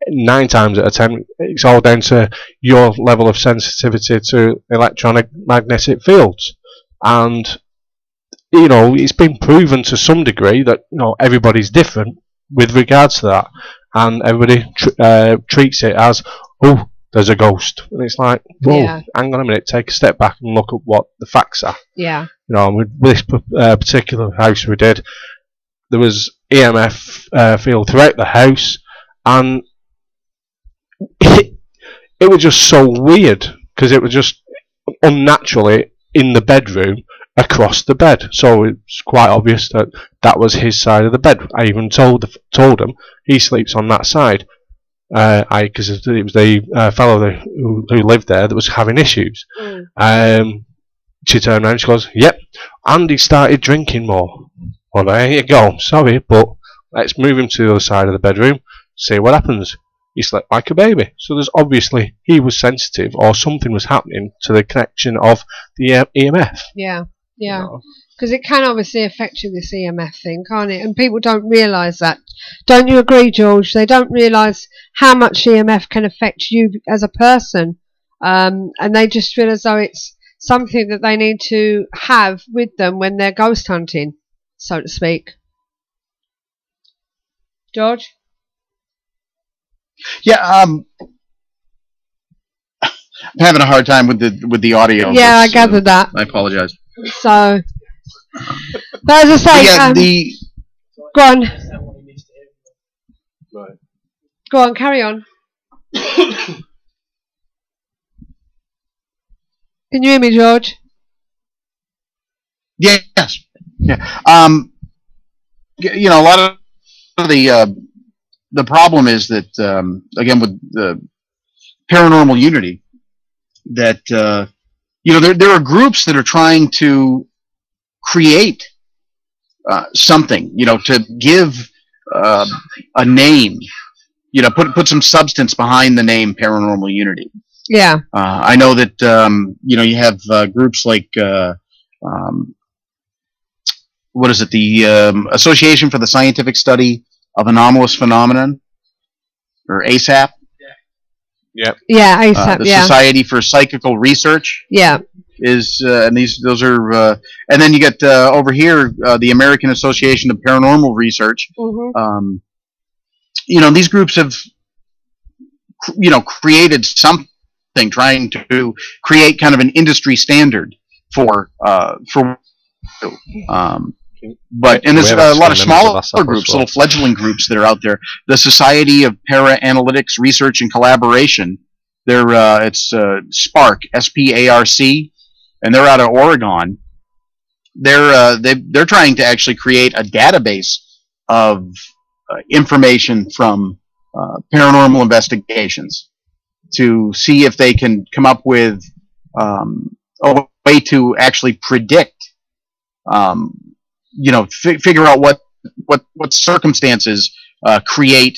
9 times out of 10, it's all down to your level of sensitivity to electronic magnetic fields. And it's been proven to some degree that everybody's different with regards to that, and everybody treats it as, oh, there's a ghost, and it's like, whoa, hang on a minute, take a step back and look at what the facts are. Yeah. With this particular house we did, there was EMF field throughout the house, and it was just so weird because it was just unnaturally in the bedroom across the bed, so it's quite obvious that that was his side of the bed. I even told him he sleeps on that side, because it was the fellow who lived there that was having issues. She turned around and she goes, yep, Andy started drinking more. Well, there you go, sorry, but let's move him to the other side of the bedroom, see what happens. He slept like a baby. So there's obviously, he was sensitive, or something was happening to the connection of the EMF. Yeah. Yeah, because it can obviously affect you, this EMF thing, can't it? And people don't realise that. Don't you agree, George? They don't realise how much EMF can affect you as a person, and they just feel as though it's something that they need to have with them when they're ghost hunting, so to speak. George? Yeah, I'm having a hard time with the audio. Yeah, I gathered that. I apologize. So, but as I say, go on. Right. Go on, carry on. Can you hear me, George? Yes. Yeah. A lot of the problem is that again with the paranormal unity, that there are groups that are trying to create something, to give a name, put some substance behind the name Paranormal Unity. Yeah. I know that you have groups like what is it? The Association for the Scientific Study of Anomalous Phenomenon, or ASAP. Yep. Yeah, ASAP. The Society for Psychical Research. Yeah. Is and those are and then you get over here the American Association of Paranormal Research. Mm-hmm. These groups have created something, trying to create kind of an industry standard for but and there's a lot of smaller groups, little fledgling groups that are out there. The Society of Para-Analytics Research and Collaboration. It's SPARC, SPARC, and they're out of Oregon. They're trying to actually create a database of information from paranormal investigations to see if they can come up with a way to actually predict, figure out what circumstances create,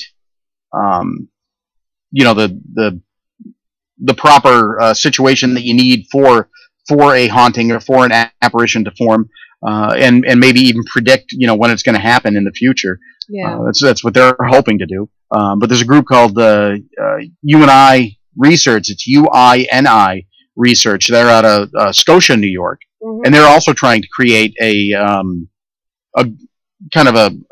the proper situation that you need for a haunting or for an apparition to form, and maybe even predict, when it's going to happen in the future. Yeah. That's what they're hoping to do. But there's a group called UNI Research. It's UINI Research. They're out of Scotia, New York, and they're also trying to create a kind of an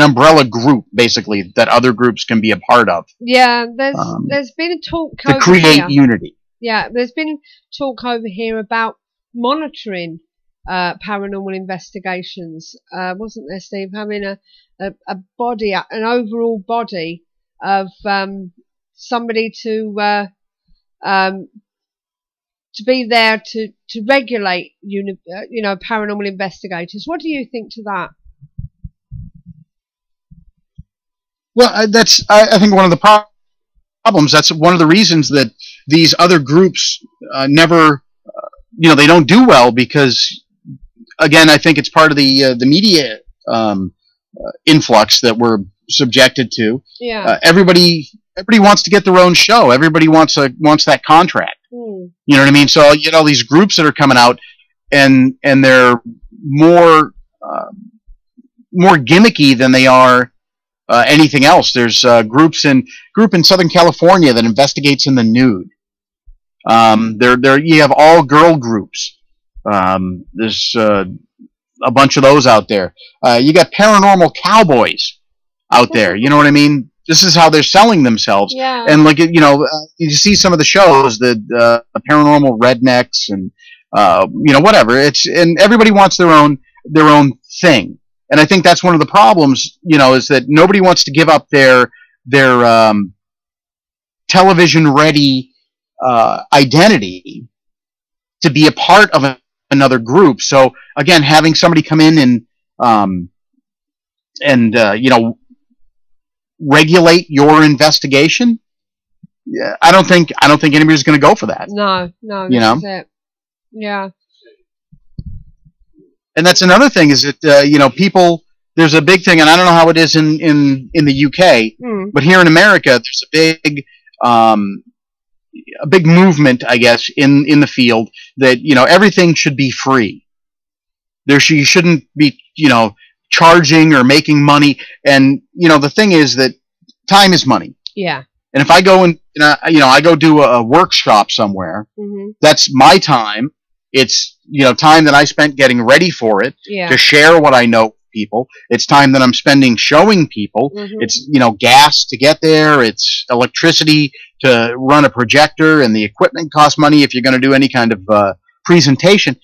umbrella group, basically, that other groups can be a part of. Yeah, there's been a talk to over create here. unity. Yeah, there's been talk over here about monitoring paranormal investigations, wasn't there, Steve? Having a body, an overall body of somebody to be there to regulate, paranormal investigators. What do you think to that? Well, I think one of the problems. That's one of the reasons that these other groups never, they don't do well, because, again, I think it's part of the media influx that we're subjected to. Yeah. Everybody wants to get their own show. Everybody wants that contract. You know what I mean? So you get all these groups that are coming out, and they're more gimmicky than they are anything else. There's a group in Southern California that investigates in the nude. You have all girl groups. There's a bunch of those out there. You got paranormal cowboys out there. You know what I mean? This is how they're selling themselves. Yeah. And you see some of the shows, the paranormal rednecks and whatever. And everybody wants their own thing. And I think that's one of the problems, is that nobody wants to give up their television ready identity to be a part of another group. So again, having somebody come in and regulate your investigation, I don't think anybody's going to go for that. No, this is it. Yeah. And that's another thing, is that people. There's a big thing, and I don't know how it is in the UK, but here in America, there's a big movement, I guess, in the field that everything should be free. You shouldn't be charging or making money, and the thing is that time is money. Yeah. And if I go and I go do a workshop somewhere, that's my time. It's time that I spent getting ready for it, to share what I know with people. It's time that I'm spending showing people. It's gas to get there. It's electricity to run a projector, and the equipment costs money if you're going to do any kind of presentation.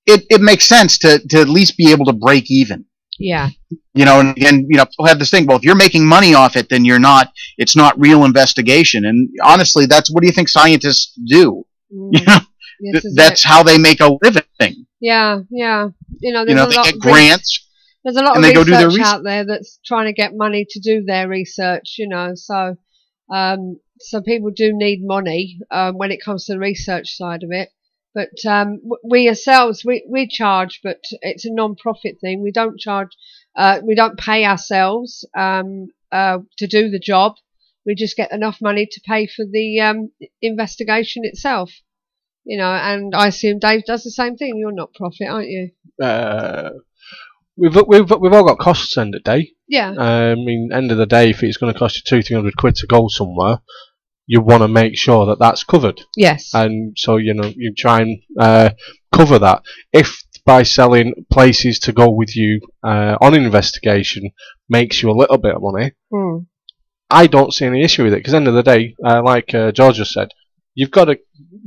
It makes sense to at least be able to break even. Yeah. And again, people have this thing. Well, if you're making money off it, then it's not real investigation. And honestly, what do you think scientists do? That's how they make a living. Yeah. They get grants. There's a lot of research out there that's trying to get money to do their research. So people do need money when it comes to the research side of it. But we ourselves, we charge, but it's a non-profit thing. We don't charge. We don't pay ourselves to do the job. We just get enough money to pay for the investigation itself. And I assume Dave does the same thing. You're not profit, aren't you? We've all got costs end of the day. Yeah. End of the day, if it's going to cost you £200-300 to go somewhere, you want to make sure that that's covered. Yes. And so you try and cover that. If by selling places to go with you on an investigation makes you a little bit of money, I don't see any issue with it, because at the end of the day, like George just said, you've got to.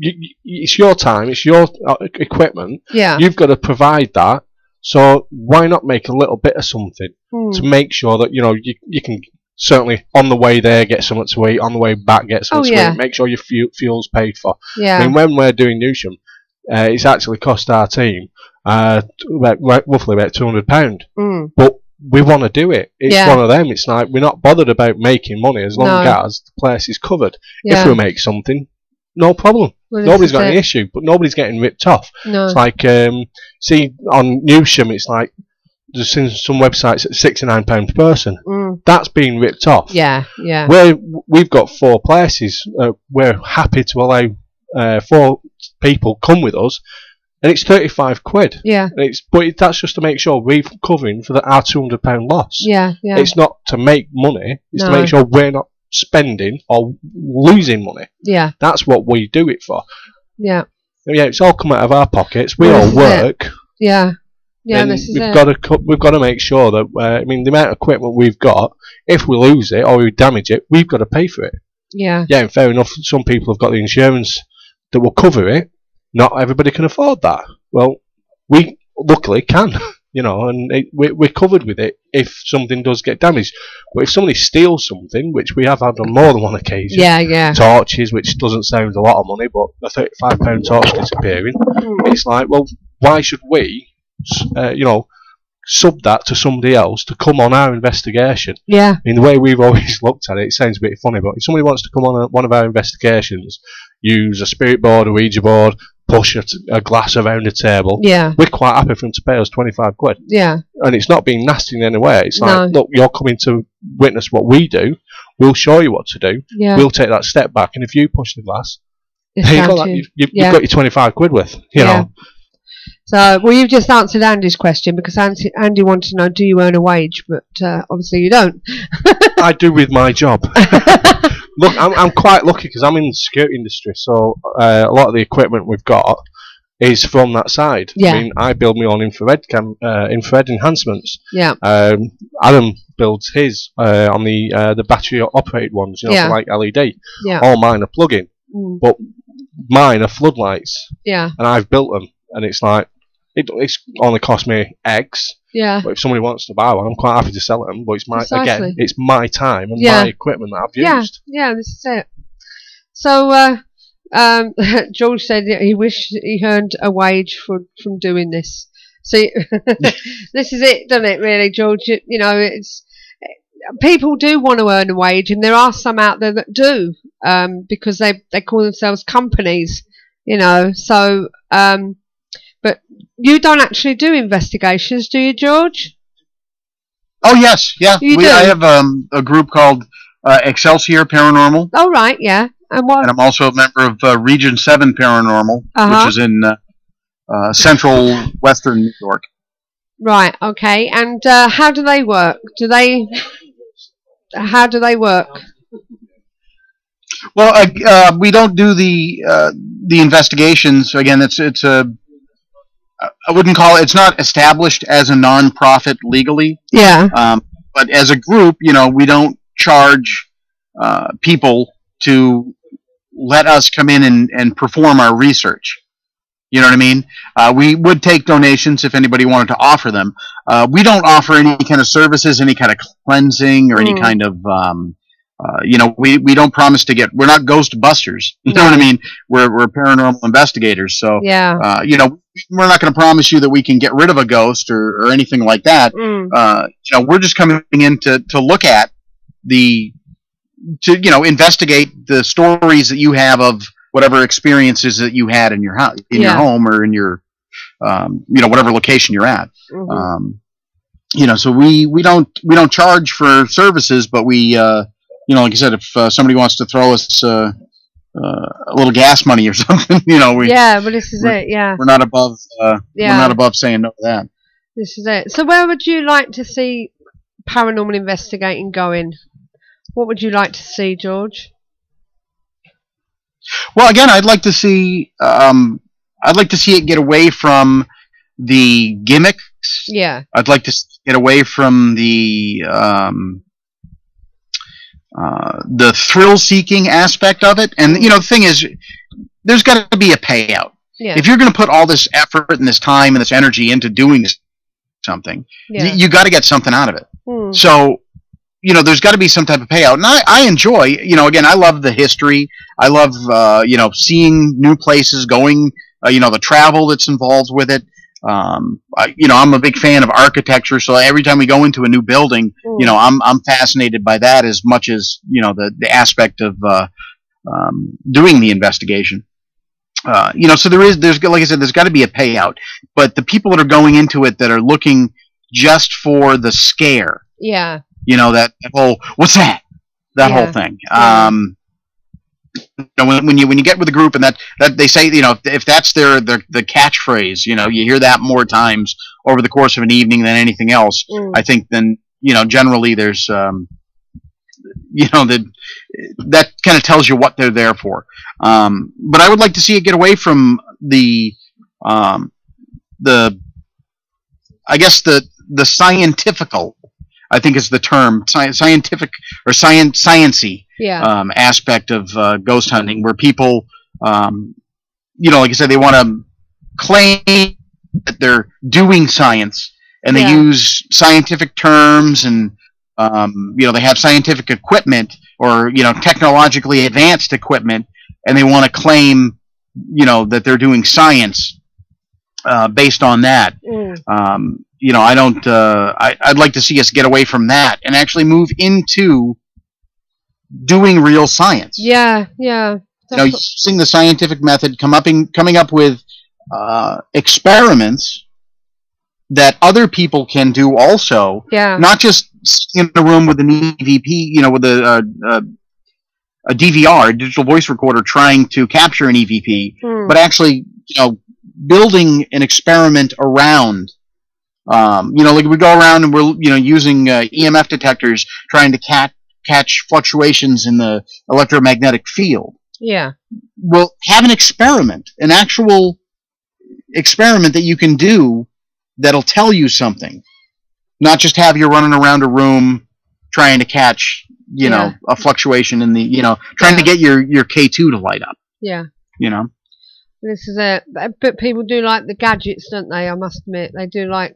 It's your time, it's your equipment. Yeah. You've got to provide that. So why not make a little bit of something to make sure that you can certainly on the way there get something to eat, on the way back get something to eat. Make sure your fuel's paid for. Yeah. When we're doing Newsham, it's actually cost our team roughly about £200. But we want to do it. It's one of them. It's like we're not bothered about making money as long as the place is covered. If we make something, no problem. Well, nobody's got any issue, but nobody's getting ripped off. No. It's like, see, on Newsham, it's like, there's some websites at £69 per person. That's being ripped off. Yeah. We've got 4 places. We're happy to allow 4 people come with us, and it's £35. Yeah. But that's just to make sure we're covering for our £200 loss. Yeah. It's not to make money. It's to make sure we're not spending or losing money. Yeah. That's what we do it for. Yeah. It's all come out of our pockets. We all work. Yeah. Yeah, and this is we've got to make sure that the amount of equipment we've got, if we lose it or we damage it, we've got to pay for it. Yeah. Yeah, and fair enough. Some people have got the insurance that will cover it. Not everybody can afford that. Well, we luckily can, and we're covered with it if something does get damaged. But if somebody steals something, which we have had on more than one occasion, torches, which doesn't sound a lot of money, but a £35 torch disappearing, it's like, well, why should we? Sub that to somebody else to come on our investigation. Yeah. The way we've always looked at it sounds a bit funny, but if somebody wants to come on one of our investigations, use a spirit board, a Ouija board, push a glass around a table, we're quite happy for them to pay us £25. Yeah. And it's not being nasty in any way. It's like, look, you're coming to witness what we do. We'll show you what to do. Yeah. We'll take that step back, and if you push the glass, you've got your £25 worth. You know. So, well, you've just answered Andy's question, because Andy wanted to know, do you earn a wage? But obviously you don't. I do with my job. Look, I'm quite lucky because I'm in the security industry, so a lot of the equipment we've got is from that side. Yeah. I mean, I build my own infrared enhancements. Yeah. Adam builds his on the battery operated ones, for like LED. Yeah. All mine are plug-in, but mine are floodlights. Yeah. And I've built them, and it's like it's only cost me X. Yeah. But if somebody wants to buy one, I'm quite happy to sell it them. But it's my time and my equipment that I've used. Yeah, this is it. So George said he wished he earned a wage from doing this. See, this is it, doesn't it? Really, George. It's people do want to earn a wage, and there are some out there that do, because they call themselves companies. So. But you don't actually do investigations, do you, George? Oh, yes. Yeah. I have a group called Excelsior Paranormal. Oh, right, yeah. And I'm also a member of Region 7 Paranormal, which is in central western New York. Right, okay. And how do they work? How do they work? Well, we don't do the investigations. Again, it's a... I wouldn't call it. It's not established as a non-profit legally. Yeah. But as a group, we don't charge people to let us come in and perform our research. You know what I mean? We would take donations if anybody wanted to offer them. We don't offer any kind of services, any kind of cleansing, or any kind of we don't promise to get. We're not ghost busters. You know what I mean? We're paranormal investigators. So we're not going to promise you that we can get rid of a ghost or anything like that. We're just coming in to look at investigate the stories that you have of whatever experiences that you had in your house, your home, or in your whatever location you're at. So we don't charge for services, but we like I said, if somebody wants to throw us a little gas money or something, well, this is it. Yeah, we're not above. We're not above saying no to that. This is it. So, where would you like to see paranormal investigating going? What would you like to see, George? Well, again, I'd like to see. I'd like to see it get away from the gimmicks. Yeah. I'd like to get away from the thrill-seeking aspect of it. And, the thing is, there's got to be a payout. Yeah. If you're going to put all this effort and this time and this energy into doing something, you got to get something out of it. So, there's got to be some type of payout. And I enjoy, again, I love the history. I love, seeing new places, going, the travel that's involved with it. I'm a big fan of architecture, so every time we go into a new building, I'm fascinated by that as much as the aspect of doing the investigation. So there's like I said, there's got to be a payout, but the people that are going into it that are looking just for the scare, that whole what's that whole thing. When you get with a group and that they say, if that's their the catchphrase, you hear that more times over the course of an evening than anything else. I think then generally there's that kind of tells you what they're there for. But I would like to see it get away from the scientifical, I think is the term, scientific or science-y aspect of ghost hunting, where people, like I said, they want to claim that they're doing science, and they use scientific terms, and they have scientific equipment or technologically advanced equipment, and they want to claim that they're doing science based on that. I don't. I'd like to see us get away from that and actually move into doing real science. Yeah. Using the scientific method, coming up with experiments that other people can do also. Yeah. Not just sitting in a room with an EVP, with a DVR, a digital voice recorder, trying to capture an EVP, but actually, building an experiment around. Like we go around and we're using EMF detectors trying to catch fluctuations in the electromagnetic field. Yeah. Well, have an experiment, an actual experiment that you can do that'll tell you something, not just have you running around a room trying to catch a fluctuation in the trying to get your K2 to light up. Yeah. This is it. But people do like the gadgets, don't they? I must admit, they do like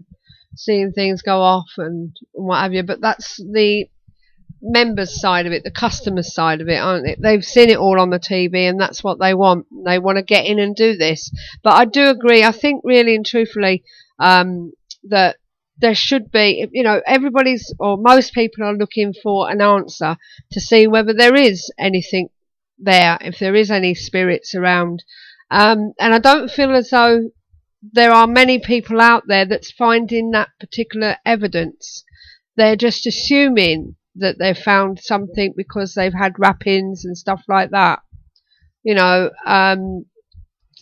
seeing things go off and what have you. But that's the members' side of it, the customers' side of it, aren't it? They've seen it all on the TV, and that's what they want. They want to get in and do this. But I do agree. I think really and truthfully that there should be, everybody's or most people are looking for an answer to see whether there is anything there, if there is any spirits around. And I don't feel as though there are many people out there that's finding that particular evidence. They're just assuming that they've found something because they've had rap-ins and stuff like that.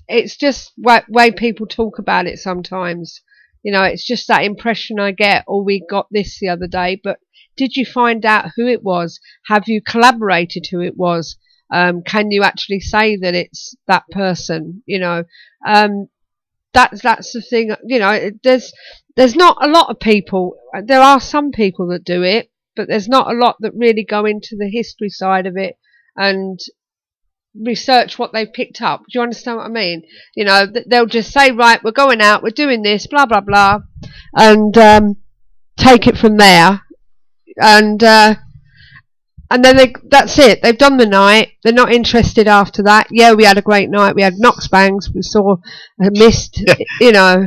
It's just way people talk about it sometimes. It's just that impression I get, or we got this the other day, but did you find out who it was? Have you collaborated who it was? Can you actually say that it's that person? That's the thing. There's not a lot of people. There are some people that do it, but there's not a lot that really go into the history side of it and research what they've picked up. Do you understand what I mean? They'll just say, right, we're going out, we're doing this, blah blah blah, and take it from there. And then that's it. They've done the night. They're not interested after that. Yeah, we had a great night. We had Knox bangs. We saw a mist. Yeah.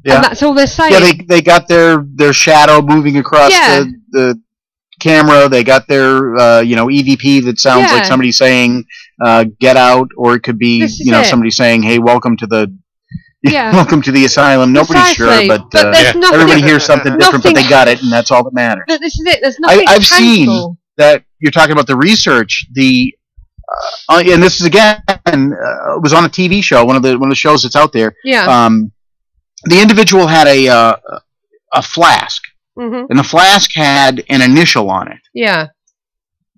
And that's all they're saying. Yeah, they got their shadow moving across the camera. They got their EVP that sounds like somebody saying "get out," or it could be somebody saying, "Hey, welcome to the welcome to the asylum." Nobody's sure, but everybody hears something different. But they got it, and that's all that matters. But this is it. There's nothing. I've seen that you're talking about the research. And this is again it was on a TV show, one of the shows that's out there. Yeah. The individual had a flask, and the flask had an initial on it. Yeah.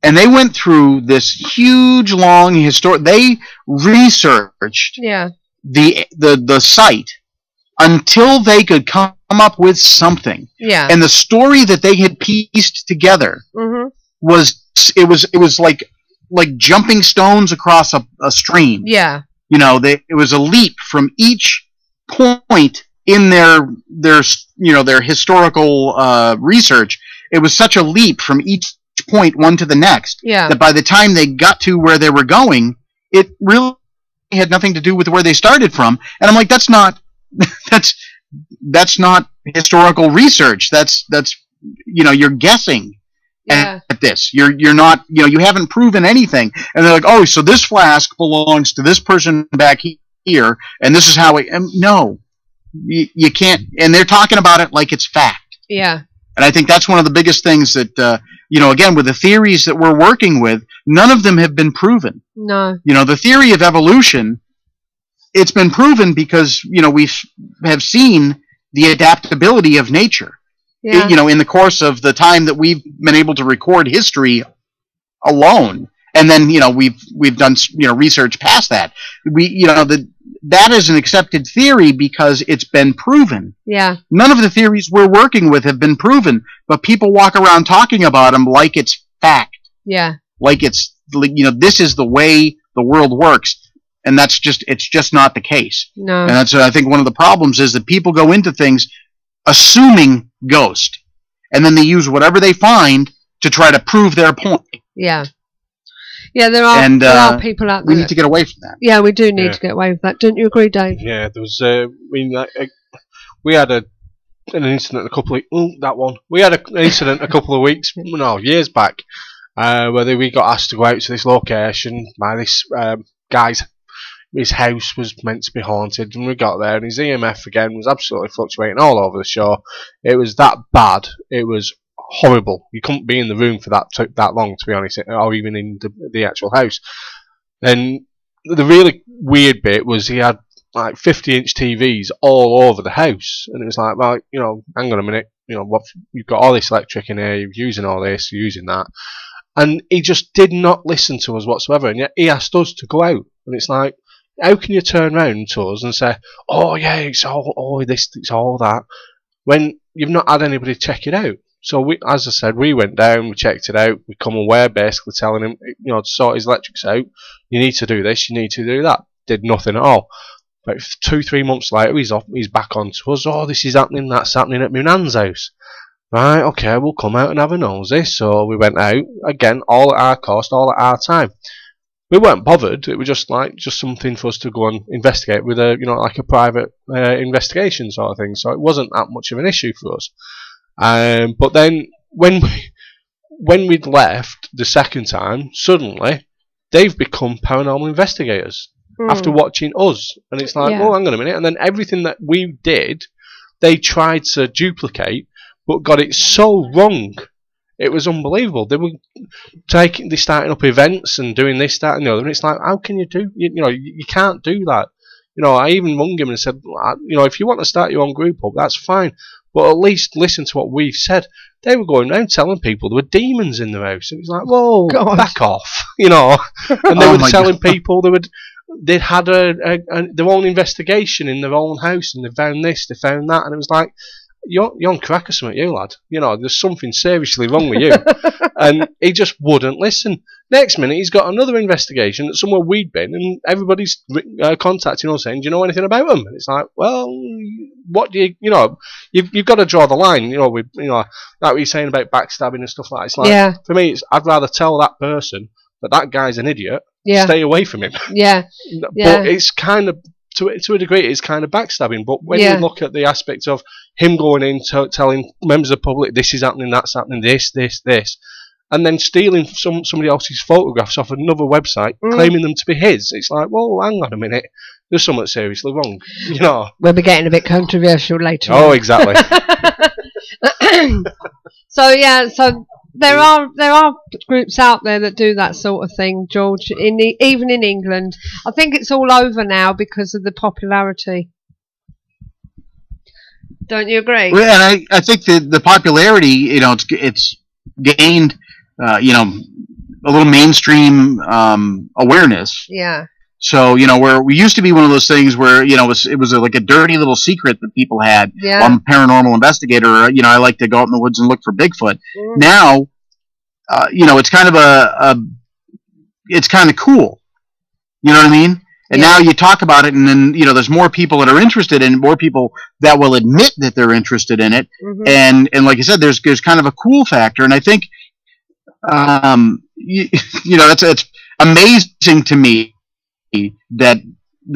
And they went through this huge, long They researched the site until they could come up with something. Yeah. And the story that they had pieced together was like jumping stones across a stream. Yeah. It was a leap from each point in their historical research. It was such a leap from each point one to the next that by the time they got to where they were going, it really had nothing to do with where they started from. And I'm like, that's that's not historical research. That's you're guessing at this. You're not, you haven't proven anything. And they're like, oh, so this flask belongs to this person back here, and this is how we. No, you can't. And they're talking about it like it's fact. Yeah. And I think that's one of the biggest things that, again, with the theories that we're working with, none of them have been proven. No. The theory of evolution, it's been proven because, we have seen the adaptability of nature. Yeah. In the course of the time that we've been able to record history alone. And then, we've done, research past that. That is an accepted theory because it's been proven. Yeah. None of the theories we're working with have been proven, but people walk around talking about them like it's fact. Yeah. Like it's, this is the way the world works. And it's just not the case. No. And that's, I think, one of the problems is that people go into things assuming ghost. And then they use whatever they find to try to prove their point. Yeah. Yeah, there are people out there. We need to get away from that. Yeah, we do need to get away with that. Don't you agree, Dave? Yeah, there was. We had an incident We had an incident a couple of years back, where we got asked to go out to this location by this guy's. His house was meant to be haunted, and we got there, and his EMF again was absolutely fluctuating all over the show. It was that bad. It was horrible. You couldn't be in the room for that long, to be honest, or even in the actual house. And the really weird bit was he had like 50-inch TVs all over the house, and it was like, well, hang on a minute, you've got all this electric in here, you're using all this, you're using that, and he just did not listen to us whatsoever. And yet he asked us to go out, and it's like, how can you turn around to us and say, oh yeah, it's all this, it's all that, when you've not had anybody check it out? So as I said, we went down, we checked it out, we come aware, basically telling him, to sort his electrics out, you need to do this, you need to do that. Did nothing at all. But 2-3 months later, he's back on to us, oh, this is happening, that's happening at my nan's house. Right, okay, we'll come out and have a nosy. So we went out, again, all at our cost, all at our time. We weren't bothered. It was just something for us to go and investigate with a private investigation sort of thing. So it wasn't that much of an issue for us. But then when we'd left the second time, suddenly they've become paranormal investigators after watching us, and it's like, well, hang on a minute. And then everything that we did, they tried to duplicate, but got it so wrong. It was unbelievable. They were starting up events and doing this, that, and the other. And it's like, how can you do? You can't do that. I even rung him and said, if you want to start your own group up, that's fine, but at least listen to what we've said. They were going around telling people there were demons in their house. And it's like, whoa, back off, And they were telling people they'd had their own investigation in their own house, and they found this, they found that, and it was like, you're on crack or something, you lad. There's something seriously wrong with you. And he just wouldn't listen. Next minute, he's got another investigation at somewhere we'd been, and everybody's contacting us saying, do you know anything about them? And it's like, well, what do you've got to draw the line, like what you're saying about backstabbing and stuff like that. It's like, for me, I'd rather tell that person that guy's an idiot, stay away from him. Yeah. But it's kind of, to a degree, it's kind of backstabbing. But when you look at the aspect of him going in, telling members of the public, this is happening, that's happening, this, and then stealing somebody else's photographs off another website, claiming them to be his, it's like, well, hang on a minute, there's something seriously wrong. We'll be getting a bit controversial later on. Oh, exactly. So there are groups out there that do that sort of thing, George. Even in England, I think it's all over now because of the popularity. Don't you agree? Well, and I think the popularity, it's gained, a little mainstream awareness. Yeah. So, where we used to be one of those things where, it was like a dirty little secret that people had. Yeah. I'm a paranormal investigator. I like to go out in the woods and look for Bigfoot. Now, it's kind of it's kind of cool. You know what I mean? And now you talk about it, and then, there's more people that are interested in it, more people that will admit that they're interested in it. And like I said, there's kind of a cool factor. And I think, it's amazing to me that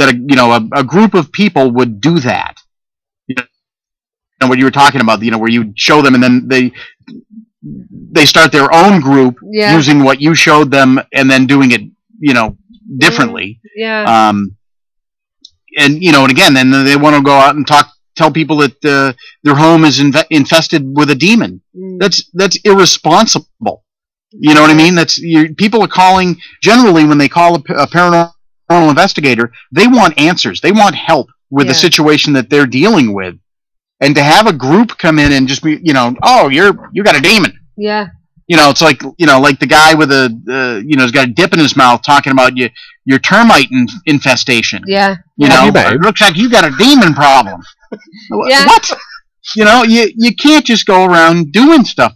a group of people would do that. what you were talking about, where you show them and then they start their own group using what you showed them and then doing it, differently. Yeah. And again, then they want to go out and tell people that their home is infested with a demon. That's irresponsible. You know what I mean? People are calling, generally when they call a paranormal investigator, they want answers. They want help with the situation that they're dealing with. And to have a group come in and just be, oh, you got a demon. Yeah. It's like, like the guy with he's got a dip in his mouth talking about your termite infestation. Yeah. It looks like you got a demon problem. Yeah. What? You can't just go around doing stuff.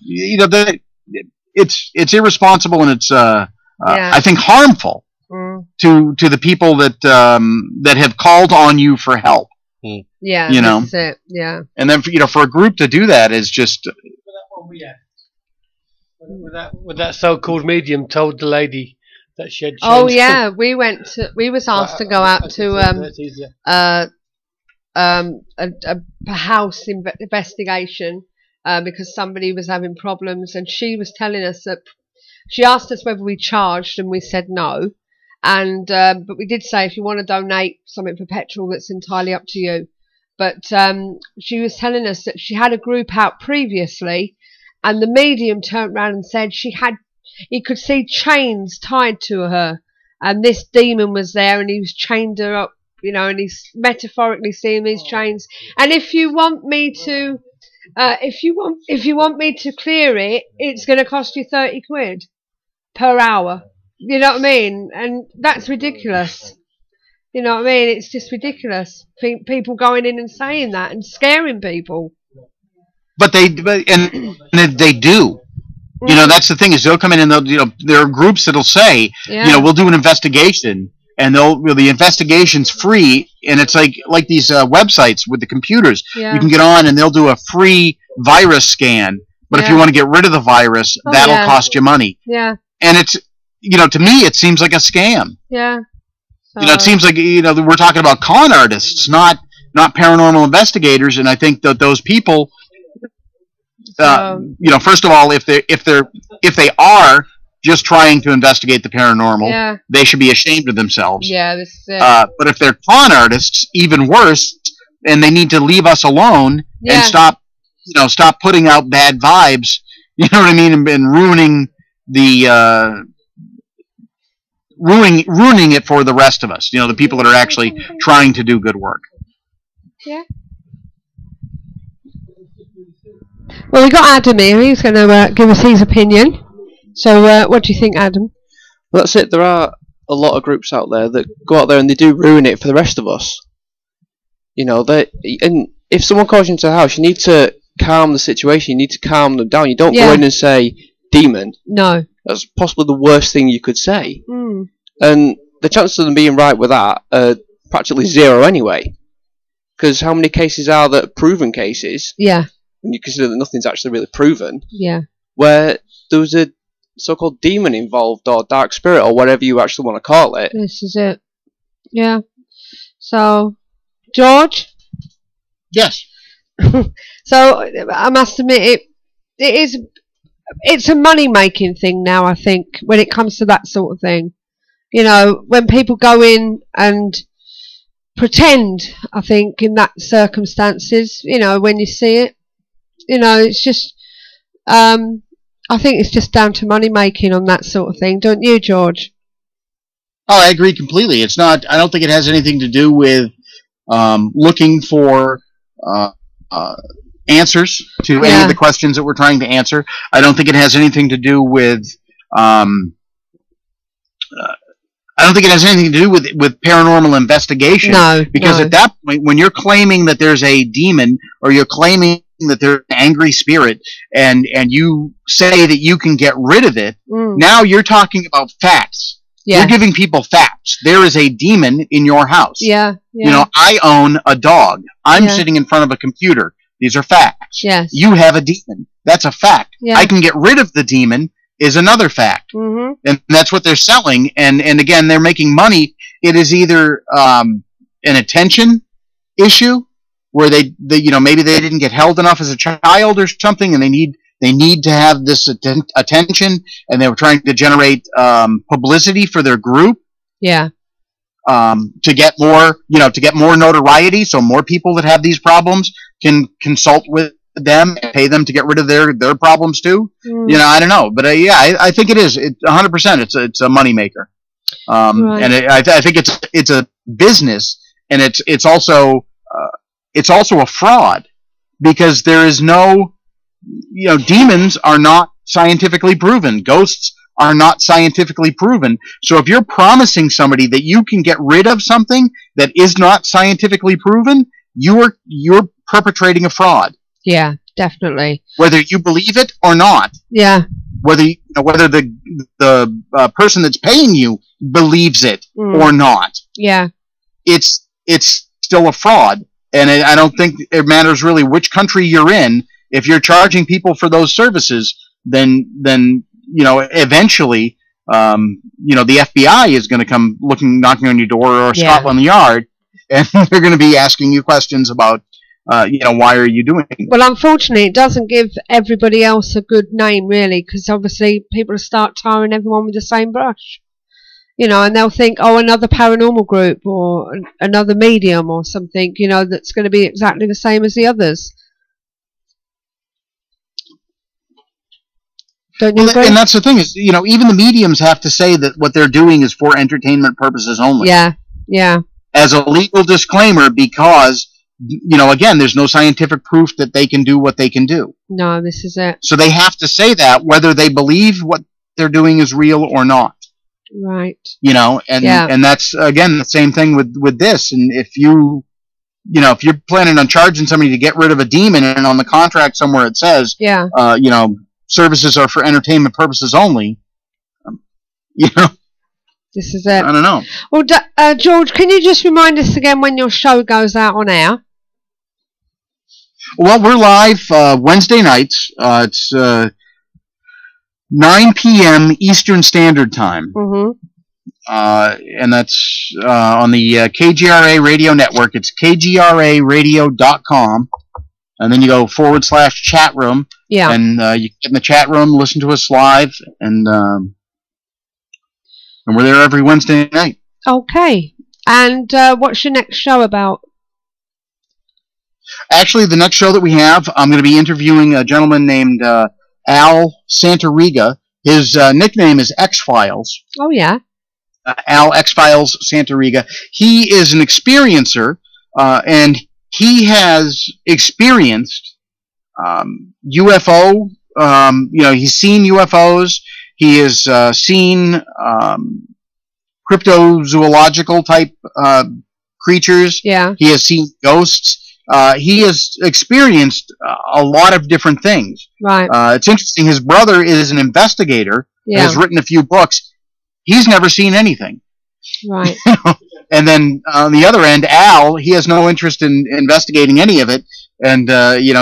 It's irresponsible and it's I think harmful to the people that have called on you for help. Yeah. That's it. Yeah. And then for a group to do that is just. With that so-called medium told the lady that she had changed. Oh yeah, we was asked to go out to a house investigation because somebody was having problems, and she was telling us that she asked us whether we charged, and we said no, and but we did say if you want to donate something for petrol, that's entirely up to you. But she was telling us that she had a group out previously. And the medium turned around and said he could see chains tied to her, and this demon was there, and he was chained her up, and he's metaphorically seeing these chains. And if you want me to, if you want me to clear it, it's going to cost you 30 quid per hour. You know what I mean? And that's ridiculous. You know what I mean? It's just ridiculous. People going in and saying that and scaring people. But they do. That's the thing is they'll come in and they'll, there are groups that'll say, we'll do an investigation, and the investigation's free, and it's like these websites with the computers. Yeah. You can get on and they'll do a free virus scan, but if you want to get rid of the virus, that'll cost you money. Yeah. And it's, to me, it seems like a scam. Yeah. It seems like, we're talking about con artists, not paranormal investigators, and I think that those people. First of all, if they are just trying to investigate the paranormal, they should be ashamed of themselves. Yeah, this is it. But if they're con artists, even worse, and they need to leave us alone and stop putting out bad vibes. You know what I mean? And ruining ruining it for the rest of us. The people that are actually trying to do good work. Yeah. Well, we got Adam here. He's going to give us his opinion. So, what do you think, Adam? Well, that's it. There are a lot of groups out there that go out there and they do ruin it for the rest of us. And if someone calls you into the house, you need to calm the situation. You need to calm them down. You don't go in and say demon. No. That's possibly the worst thing you could say. Mm. And the chances of them being right with that are practically zero anyway. Because how many cases are there, proven cases? Yeah. When you consider that nothing's actually really proven. Yeah. Where there was a so-called demon involved, or dark spirit, or whatever you actually want to call it. This is it. Yeah. So, George? Yes. So, I must admit, it's a money-making thing now, I think, when it comes to that sort of thing. When people go in and pretend, I think, in that circumstances, when you see it, it's just, I think it's just down to money making on that sort of thing, don't you, George? Oh, I agree completely. It's not. I don't think it has anything to do with looking for answers to any of the questions that we're trying to answer. I don't think it has anything to do with. I don't think it has anything to do with paranormal investigation. No, because at that point, when you're claiming that there's a demon or you're claiming that there's an angry spirit, and you say that you can get rid of it, now you're talking about facts. Yeah. You're giving people facts. There is a demon in your house. Yeah. I own a dog. I'm sitting in front of a computer. These are facts. Yes. You have a demon. That's a fact. Yeah. I can get rid of the demon is another fact. Mm-hmm. And that's what they're selling. And again, they're making money. It is either an attention issue, where they maybe they didn't get held enough as a child or something, and they need to have this attention, and they were trying to generate publicity for their group. Yeah. To get more notoriety, so more people that have these problems can consult with them and pay them to get rid of their problems too. I don't know, but I think it is. It's 100%. It's a moneymaker, right. And I think it's a business, and it's also a fraud, because there is no, demons are not scientifically proven. Ghosts are not scientifically proven. So if you're promising somebody that you can get rid of something that is not scientifically proven, you're perpetrating a fraud. Yeah, definitely. Whether you believe it or not. Yeah. Whether the person that's paying you believes it or not. Yeah. It's still a fraud, and I don't think it matters really which country you're in. If you're charging people for those services, then eventually, the FBI is going to come knocking on your door, or Scotland Yard, and they're going to be asking you questions about, why are you doing it? Well, unfortunately, it doesn't give everybody else a good name, really, because obviously people start tarring everyone with the same brush. And they'll think, oh, another paranormal group or another medium or something, that's going to be exactly the same as the others. Don't you agree? And that's the thing is, even the mediums have to say that what they're doing is for entertainment purposes only. Yeah, yeah. As a legal disclaimer, because, again, there's no scientific proof that they can do what they can do. No, this is it. So they have to say that, whether they believe what they're doing is real or not. Right. And that's, again, the same thing with this. And if you're planning on charging somebody to get rid of a demon, and on the contract somewhere it says, services are for entertainment purposes only, this is it. I don't know. Well, George, can you just remind us again when your show goes out on air? Well, we're live Wednesday nights. It's 9 p.m. Eastern Standard Time. Mm-hmm. And that's on the KGRA Radio Network. It's kgraradio.com. And then you go /chat room. Yeah. And you get in the chat room, listen to us live, and we're there every Wednesday night. Okay. And what's your next show about? Actually, the next show that we have, I'm going to be interviewing a gentleman named Al Santariga. His nickname is X-Files. Oh, yeah. Al X-Files Santariga. He is an experiencer, and he has experienced UFO. He's seen UFOs. He has seen cryptozoological type creatures. Yeah. He has seen ghosts. He has experienced a lot of different things. Right. It's interesting. His brother is an investigator. Yeah. Has written a few books. He's never seen anything. Right. And then on the other end, Al, he has no interest in investigating any of it, and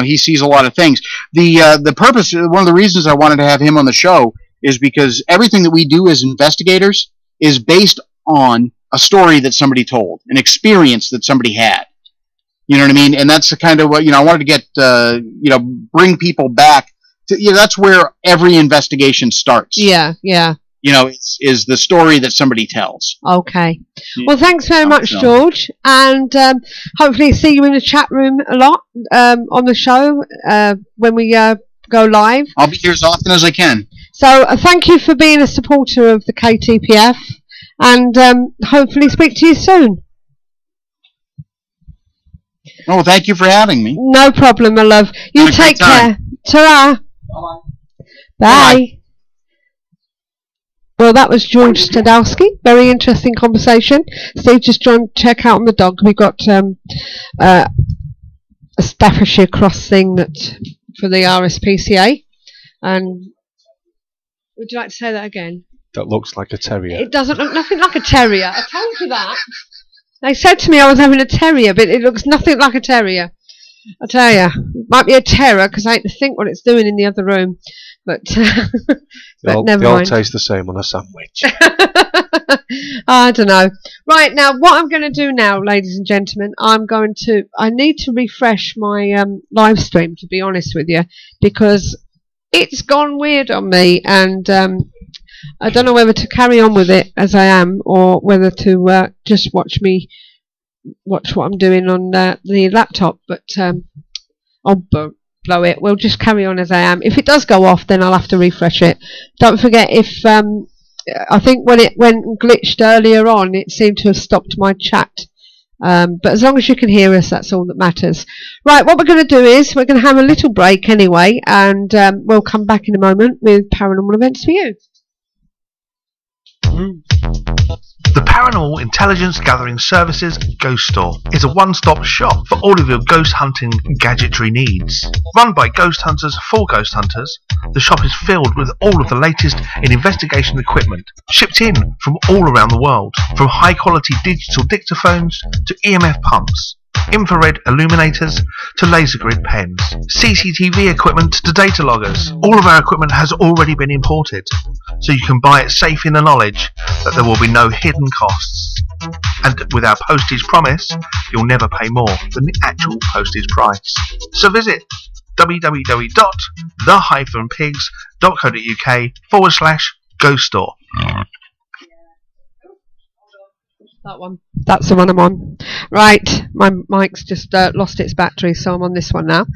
he sees a lot of things. The purpose, one of the reasons I wanted to have him on the show, is because everything that we do as investigators is based on a story that somebody told, an experience that somebody had. You know what I mean? And that's the kind of what I wanted to get. Bring people back to. That's where every investigation starts. Yeah. Yeah. Is the story that somebody tells. Okay. Well, thanks very much, George, and hopefully see you in the chat room a lot on the show when we go live. I'll be here as often as I can. So thank you for being a supporter of the KTPF, and hopefully speak to you soon. Oh, well, thank you for having me. No problem, my love. You take care. Ta-ra. Bye. Bye. Well, that was George Stadalski. Very interesting conversation. Steve, just trying to check out on the dog. We've got a Staffordshire cross thing for the RSPCA. And would you like to say that again? That looks like a terrier. It doesn't look nothing like a terrier. I told you that. They said to me I was having a terrier, but it looks nothing like a terrier. I tell you, it might be a terror because I hate to think what it's doing in the other room. But, but never they all mind. taste the same on a sandwich. I don't know. Right, now, what I'm going to do now, ladies and gentlemen, I need to refresh my live stream, to be honest with you, because it's gone weird on me, and I don't know whether to carry on with it as I am, or whether to just watch what I'm doing on the laptop, but I'll blow it. We'll just carry on as I am. If it does go off, then I'll have to refresh it. Don't forget, if I think when it went glitched earlier on, it seemed to have stopped my chat. But as long as you can hear us, that's all that matters. Right, what we're going to do is we're going to have a little break anyway, and we'll come back in a moment with Paranormal Events for You. The Paranormal Intelligence Gathering Services Ghost Store is a one-stop shop for all of your ghost hunting gadgetry needs. Run by ghost hunters for ghost hunters, the shop is filled with all of the latest in investigation equipment, shipped in from all around the world, from high-quality digital dictaphones to EMF pumps, infrared illuminators to laser grid pens, CCTV equipment to data loggers. All of our equipment has already been imported, so you can buy it safe in the knowledge that there will be no hidden costs. And with our postage promise, you'll never pay more than the actual postage price. So visit www.the-pigs.co.uk/ghost store. That one. That's the one I'm on. Right, my mic's just lost its battery, so I'm on this one now.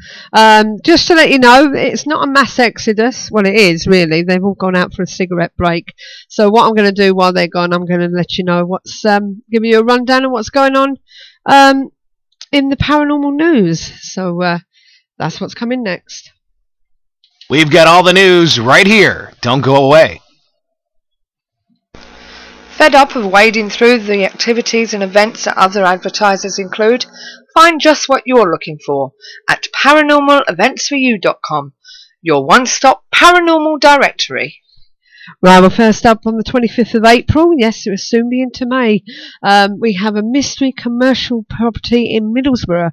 Just to let you know, it's not a mass exodus. Well, it is, really. They've all gone out for a cigarette break. So what I'm going to do while they're gone, I'm going to let you know what's... give you a rundown of what's going on in the paranormal news. So that's what's coming next. We've got all the news right here. Don't go away. Fed up of wading through the activities and events that other advertisers include? Find just what you're looking for at paranormaleventsforyou.com, your one-stop paranormal directory. Right, well, first up on the 25th of April, yes, it will soon be into May, we have a mystery commercial property in Middlesbrough.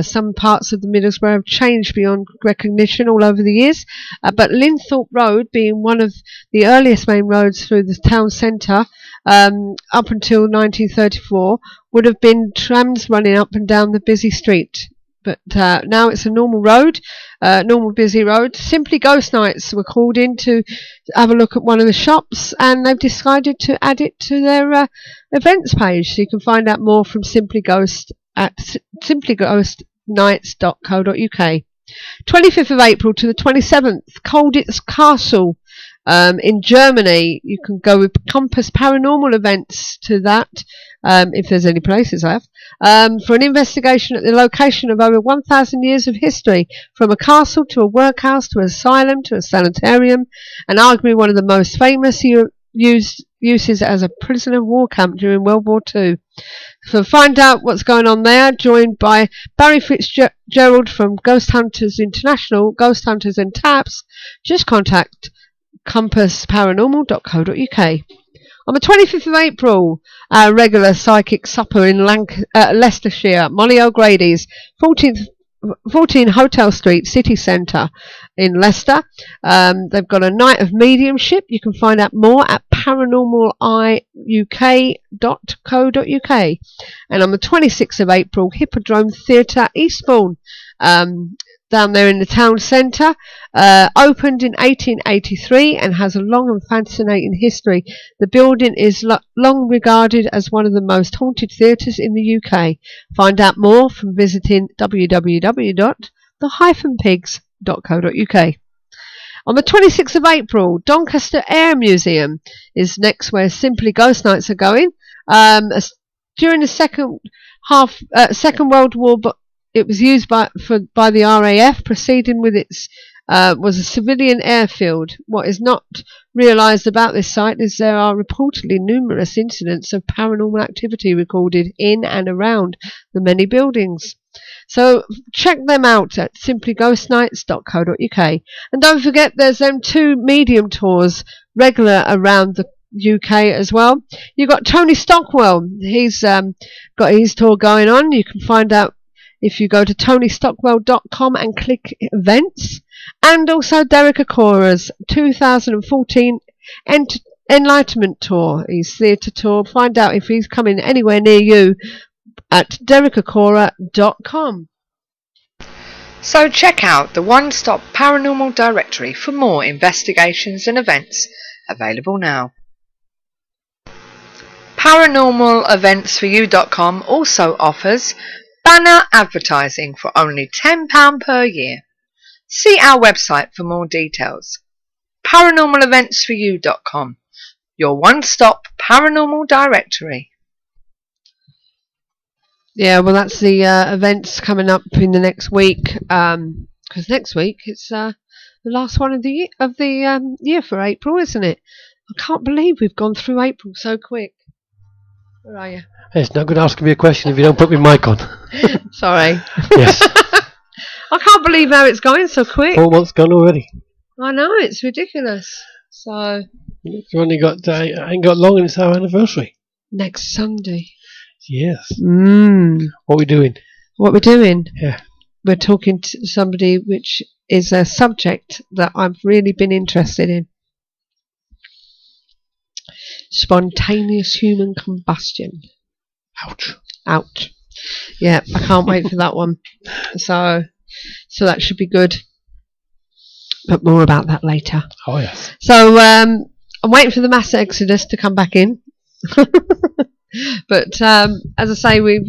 Some parts of the Middlesbrough have changed beyond recognition all over the years, but Linthorpe Road, being one of the earliest main roads through the town centre, up until 1934, would have been trams running up and down the busy street. But now it's a normal road, normal busy road. Simply Ghost Nights were called in to have a look at one of the shops, and they've decided to add it to their events page. So you can find out more from Simply Ghost at simplyghostnights.co.uk. 25th of April to the 27th, Colditz Castle in Germany. You can go with Compass Paranormal Events to that, if there's any places left, for an investigation at the location of over 1,000 years of history, from a castle to a workhouse to an asylum to a sanitarium, and arguably one of the most famous uses as a prisoner of war camp during World War II. So find out what's going on there, joined by Barry Fitzgerald from Ghost Hunters International, Ghost Hunters and Taps. Just contact compassparanormal.co.uk. On the 25th of April, our regular psychic supper in Leicestershire, Molly O'Grady's 14 Hotel Street City Centre in Leicester. They've got a night of mediumship. You can find out more at paranormaliuk.co.uk. And on the 26th of April, Hippodrome Theatre, Eastbourne, down there in the town centre, opened in 1883 and has a long and fascinating history. The building is long regarded as one of the most haunted theatres in the UK. Find out more from visiting www.the-pigs.co.uk. On the 26th of April, Doncaster Air Museum is next, where Simply Ghost Nights are going. During the Second World War, it was used by the RAF, proceeding with its was a civilian airfield. What is not realised about this site is there are reportedly numerous incidents of paranormal activity recorded in and around the many buildings. So check them out at simplyghostnights.co.uk. And don't forget, there's them 2 medium tours regular around the UK as well. You've got Tony Stockwell. He's got his tour going on. You can find out if you go to tonystockwell.com and click events, and also Derek Akora's 2014 Enlightenment Tour, his theatre tour. Find out if he's coming anywhere near you at derekakora.com. So check out the one-stop paranormal directory for more investigations and events, available now. ParanormalEventsForYou.com also offers banner advertising for only £10 per year. See our website for more details. ParanormalEventsForYou.com, your one-stop paranormal directory. Yeah, well, that's the events coming up in the next week. Because next week it's the last one of the year for April, isn't it? I can't believe we've gone through April so quick. Where are you? It's no good asking me a question if you don't put my mic on. Sorry. Yes. I can't believe how it's going so quick. 4 months gone already. I know, it's ridiculous. So You've only got ain't got long, and it's our anniversary next Sunday. Yes. What we doing? What we're doing? Yeah. We're talking to somebody which is a subject that I've really been interested in. Spontaneous human combustion. Ouch. Ouch. Yeah, I can't wait for that one. So that should be good. But more about that later. Oh yes. So I'm waiting for the mass exodus to come back in. But as I say, we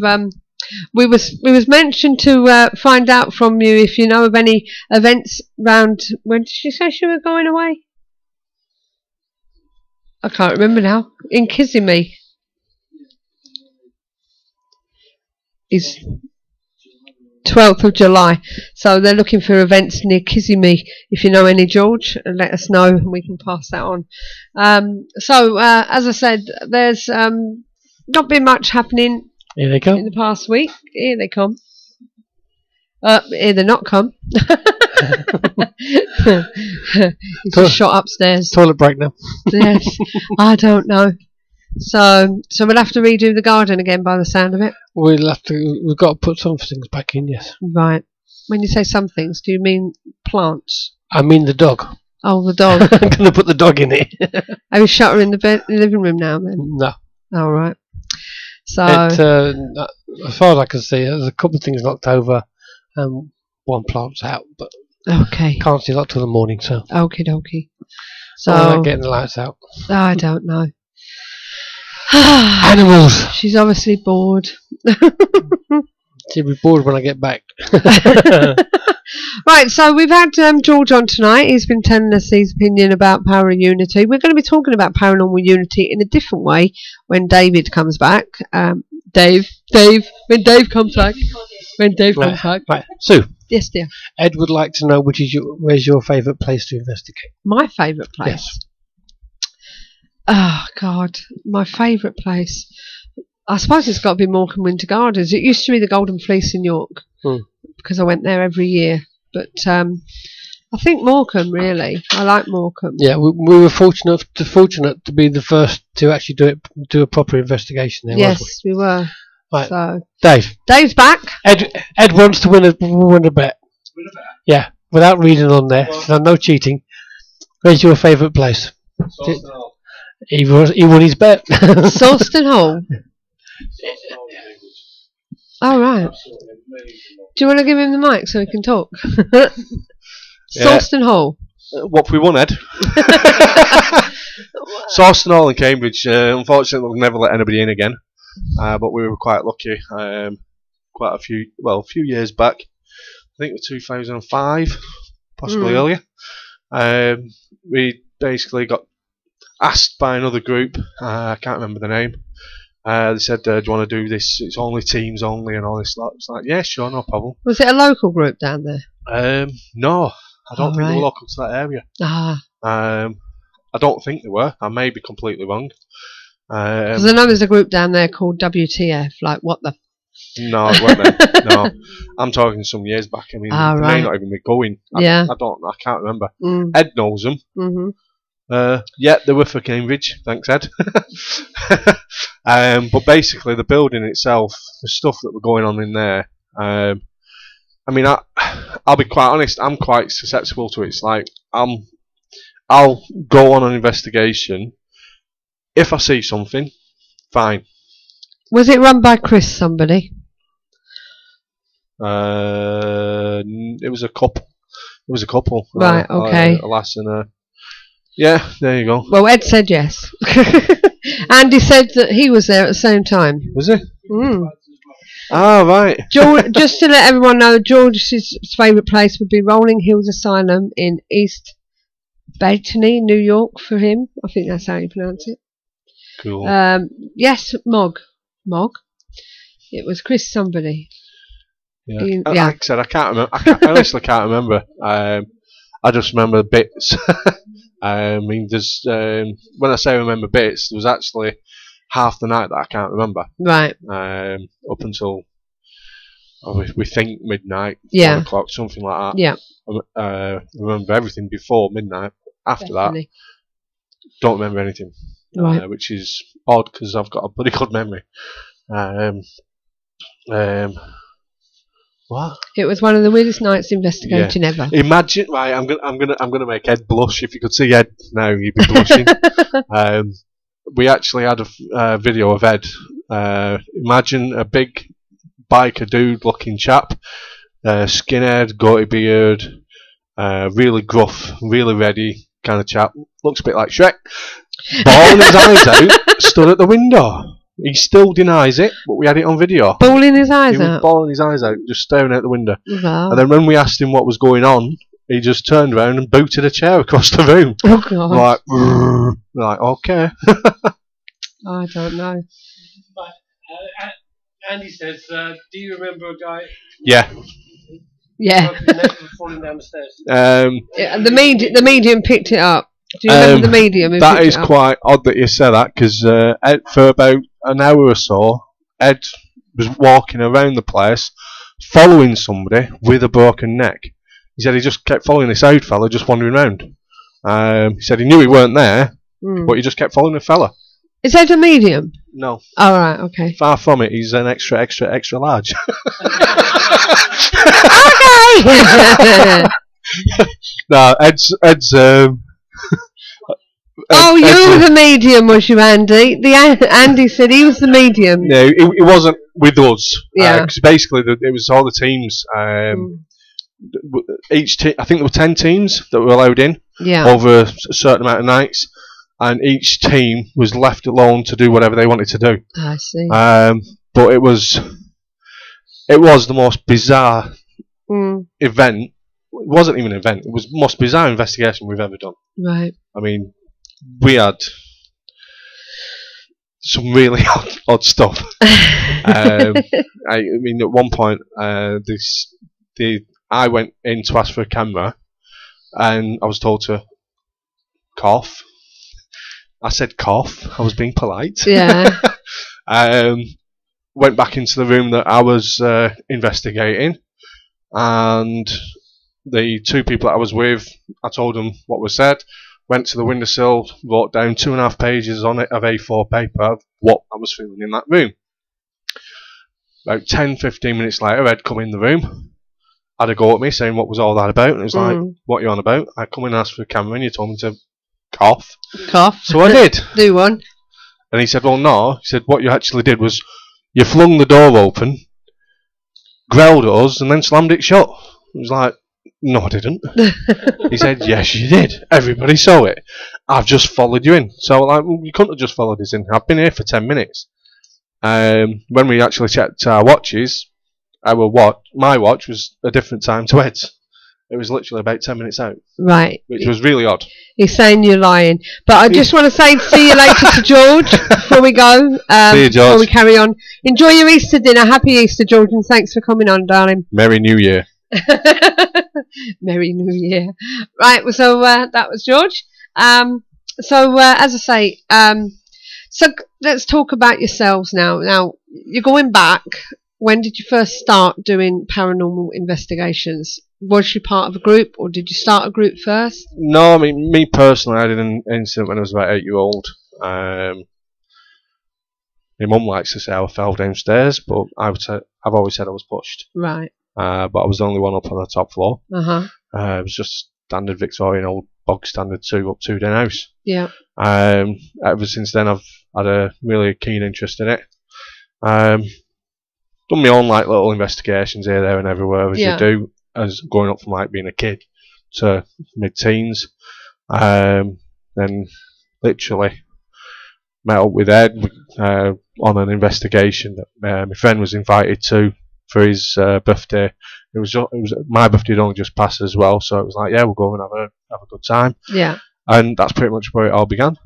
was mentioned to find out from you if you know of any events round. When did she say she was going away? I can't remember now. In Kissimmee. Is 12th of July. So they're looking for events near Kissimmee. If you know any, George, let us know and we can pass that on. So as I said, there's not been much happening. Here they come. In the past week. Here they come. Here they're not come. He's just shot upstairs. Toilet break now. Yes. I don't know. So we'll have to redo the garden again by the sound of it. We've got to put some things back in, yes. Right. When you say some things, do you mean plants? I mean the dog. Oh, the dog. I'm going to put the dog in it. Have you shut her in the living room now then? No. All right. So as far as I can see, there's a couple of things knocked over and one plant's out, but okay. Can't see a lot till the morning, so. Okie dokie. So like getting the lights out. I don't know. Animals. She's obviously bored. She'll be bored when I get back. Right, so we've had George on tonight. He's been telling us his opinion about Power and Unity. We're going to be talking about Paranormal Unity in a different way when David comes back. When Dave comes back. Right, Sue. Yes, dear. Ed would like to know where's your favourite place to investigate? My favourite place? Yes. Oh, God. My favourite place. I suppose it's got to be Morecambe Winter Gardens. It used to be the Golden Fleece in York because I went there every year. But I think Morecambe, really. I like Morecambe. Yeah, we were fortunate to be the first to actually do a proper investigation there, yes, wasn't we were. Right. So Dave's back. Ed wants to win a bet. Win a bet? Yeah, without reading on there. So no cheating. Where's your favourite place? He won his bet. Sawston Hall. Oh, right. Do you want to give him the mic so he can talk? Sawston Hall. What we won, Ed? Sawston Hall in Cambridge. Unfortunately, we'll never let anybody in again. But we were quite lucky. Quite a few years back. I think it was 2005, possibly earlier. We basically got asked by another group. I can't remember the name. They said, do you want to do this? It's only teams only and all this lot. It's like, yeah, sure, no problem. Was it a local group down there? No, I don't think they were local to that area. I don't think they were. I may be completely wrong. Because I know there's a group down there called WTF. Like, what the? No, it weren't them. No, I'm talking some years back. I mean, they may not even be going. I can't remember. Ed knows them. Yeah, they were for Cambridge. Thanks, Ed. But basically, the building itself, the stuff that were going on in there, I mean, I'll be quite honest. I'm quite susceptible to it. It's like I'll go on an investigation if I see something. Fine. Was it run by Chris somebody? It was a couple. Right. Okay. A lass and a. Yeah, there you go. Well, Ed said yes. Andy said that he was there at the same time. Was he? Mm. Ah, right. George, just to let everyone know, George's favourite place would be Rolling Hills Asylum in East Bethany, New York, for him. I think that's how you pronounce it. Cool. Yes, Mog. It was Chris somebody. Yeah. Like I said, I can't remember. I honestly can't remember. I just remember bits. I mean, there's when I say remember bits, there was actually half the night that I can't remember. Right. Up until we think midnight, 1 o'clock, something like that. Yeah. I remember everything before midnight. After that, don't remember anything. Right. Which is odd because I've got a bloody good memory. What? It was one of the weirdest nights investigating ever. Imagine, right? I'm gonna make Ed blush. If you could see Ed now, you'd be blushing. We actually had a video of Ed. Imagine a big biker dude-looking chap, skinhead, goatee beard, really gruff, really ready kind of chap. Looks a bit like Shrek. Bawling his eyes out, stood at the window. He still denies it, but we had it on video. Bawling his eyes He was out? bawling his eyes out, just staring out the window. Wow. And then when we asked him what was going on, he just turned around and booted a chair across the room. Oh, God. Like okay. I don't know. But Andy says, do you remember a guy? Yeah. Yeah. Falling down the stairs. The medium picked it up. Do you remember the medium? Who That picked is it up? quite odd that you say that, because for about an hour or so, Ed was walking around the place, following somebody with a broken neck. He said he just kept following this old fella, just wandering around. He said he knew he weren't there, but he just kept following the fella. Is that a medium? No. Oh, right, okay. Far from it. He's an extra large. Okay! No, Ed's oh, you were the medium, was you, Andy? Andy said he was the medium. No, it wasn't with us. Yeah. Because basically, it was all the teams. Each I think there were 10 teams that were allowed in over a certain amount of nights, and each team was left alone to do whatever they wanted to do. I see. But it was the most bizarre event. It wasn't even an event. It was the most bizarre investigation we've ever done. Right. I mean, we had some really odd stuff. I mean, at one point, I went in to ask for a camera, and I was told to cough. I said cough. I was being polite. Yeah. Went back into the room that I was investigating, and the 2 people that I was with, I told them what was said. Went to the windowsill, wrote down 2.5 pages on it of A4 paper of what I was feeling in that room. About 10-15 minutes later, Ed come in the room, had a go at me, saying what was all that about, and it was like, what are you on about? I come in and asked for a camera, and you told me to cough. Cough. So I did. Do one. And he said, well, no. He said, what you actually did was you flung the door open, growled at us, and then slammed it shut. It was like, no, I didn't. He said, yes, you did. Everybody saw it. I've just followed you in. So, like, you couldn't have just followed us in. I've been here for 10 minutes. When we actually checked our watches, my watch was a different time to Ed's. It was literally about 10 minutes out. Right. Which was really odd. He's saying you're lying. But I just want to say see you later to George before we go. See you, George. Before we carry on. Enjoy your Easter dinner. Happy Easter, George, and thanks for coming on, darling. Merry New Year. Merry New Year. Right, so that was George. As I say, so let's talk about yourselves now. Now, you're going back. When did you first start doing paranormal investigations? Was you part of a group, or did you start a group first? No, I mean, me personally, I did an incident when I was about 8 years old. My mum likes to say I fell downstairs, but I've always said I was pushed. Right. But I was the only one up on the top floor. Uh-huh. It was just standard Victorian old bog standard 2 up 2 down house. Yeah. Ever since then, I've had a really keen interest in it. Done my own like little investigations here, there, and everywhere as you do, as going up from like being a kid to mid-teens. Then literally met up with Ed on an investigation that my friend was invited to for his birthday. It was my birthday had only just passed as well, so it was like, yeah, we'll go and have a good time. Yeah. And that's pretty much where it all began.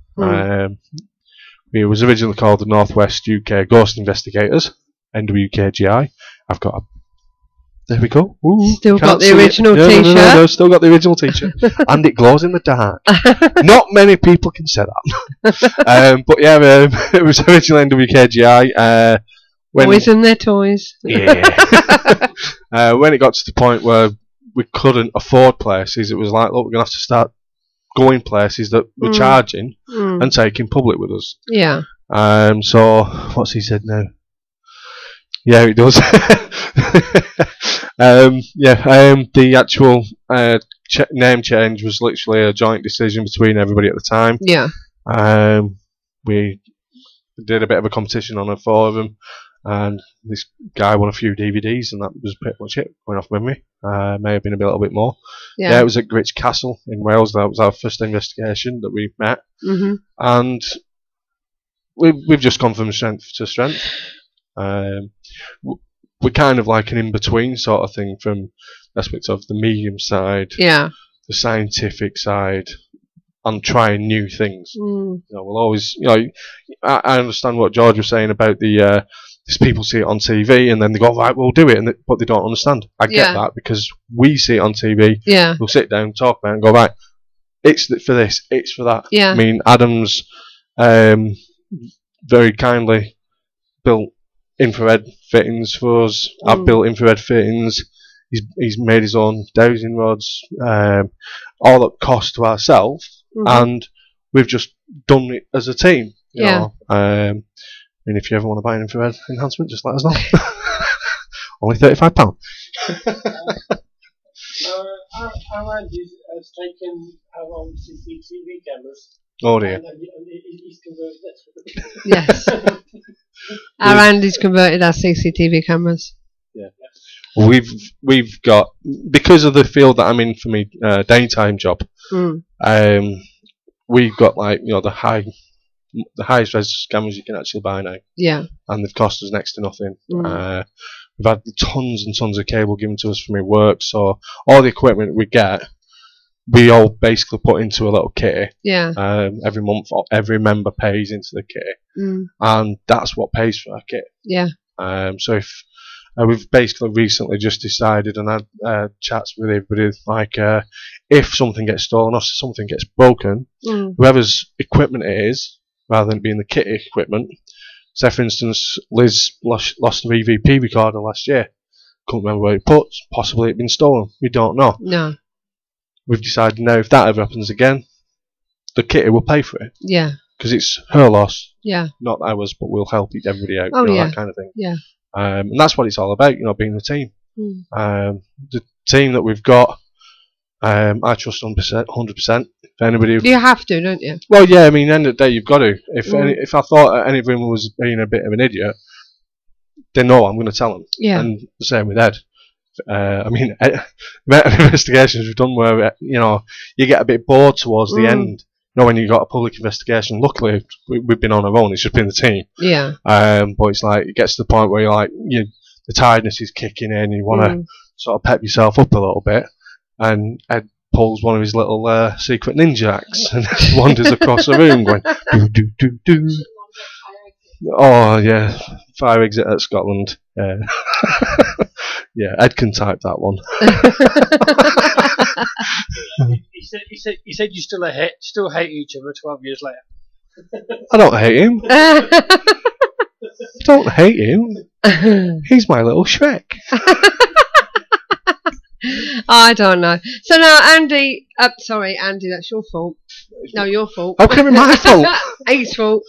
It was originally called the Northwest UK Ghost Investigators, NWKGI. I've got a... There we go. Ooh, still got the original t-shirt. No, still got the original t-shirt. And it glows in the dark. Not many people can say that. But yeah, it was originally NWKGI. Always in their toys. Yeah. When it got to the point where we couldn't afford places, it was like, look, we're going to have to start going places that we're charging and taking public with us. Yeah. So, what's he said now? Yeah, it does. The actual name change was literally a joint decision between everybody at the time. Yeah. We did a bit of a competition on a forum, and this guy won a few DVDs, and that was pretty much it, going off memory. May have been a little bit more. Yeah, it was at Grich Castle in Wales. That was our first investigation that we met. Mm-hmm. And we've just gone from strength to strength. We're kind of like an in-between sort of thing from aspects of the medium side, the scientific side, and trying new things. We'll always, I understand what George was saying about the people see it on TV and then they go, right, we'll do it, but they don't understand. I get that because we see it on TV. Yeah. We'll sit down, talk about it, and go, right, it's for this, it's for that. Yeah. I mean, Adam's very kindly built infrared fittings for us. I've built infrared fittings. He's made his own dowsing rods, all at cost to ourselves, and we've just done it as a team. You know? I mean, if you ever want to buy an infrared enhancement, just let us know. Only £35. Our Andy has taken our own CCTV cameras. Oh dear. And he's converted it. Yes. Our Andy's converted our CCTV cameras. Yeah. We've got, because of the field that I'm in for my daytime job, we've got like, the highest res cameras you can actually buy now. Yeah. And they've cost us next to nothing. We've had tons and tons of cable given to us from my work, so all the equipment we get, we all basically put into a little kitty. Yeah. Every month, every member pays into the kitty, and that's what pays for our kit. Yeah. So if we've basically recently just decided and had chats with everybody, like if something gets stolen or something gets broken, whoever's equipment it is, rather than it being the kitty equipment. Say for instance, Liz lost her EVP recorder last year. Couldn't remember where it put. Possibly it been stolen. We don't know. No. We've decided now if that ever happens again, the kitty will pay for it. Yeah. Because it's her loss. Yeah. Not ours, but we'll help everybody out. Oh, that kind of thing. Yeah. And that's what it's all about, being a team. The team that we've got, I trust 100%. If anybody, you have to, don't you? Well, yeah. I mean, at the end of the day, you've got to. If I thought any of them was being a bit of an idiot, they know I'm going to tell them. Yeah. And the same with Ed. I mean, the amount of investigations we've done where you get a bit bored towards the end. When you got a public investigation. Luckily, we've been on our own. It's just been the team. Yeah. But it's like it gets to the point where you're like, the tiredness is kicking in. You want to sort of pep yourself up a little bit, and Ed pulls one of his little secret ninja acts and wanders across the room going do do do do. Oh yeah, fire exit at Scotland. Yeah, Ed can type that one. He said you still hate each other 12 years later. I don't hate him. I don't hate him. He's my little Shrek. I don't know. So now, Andy, sorry, Andy, that's your fault. No, your fault. How can it be my fault? His fault.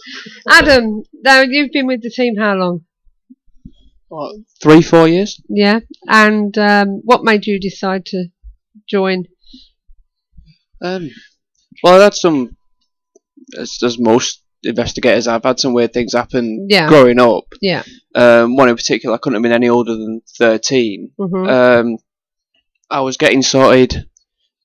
Adam, now you've been with the team how long? What, 3-4 years? Yeah. And what made you decide to join? Well, I had some, as most investigators, I've had some weird things happen growing up. Yeah. One in particular, I couldn't have been any older than 13. Mm-hmm. I was getting sorted,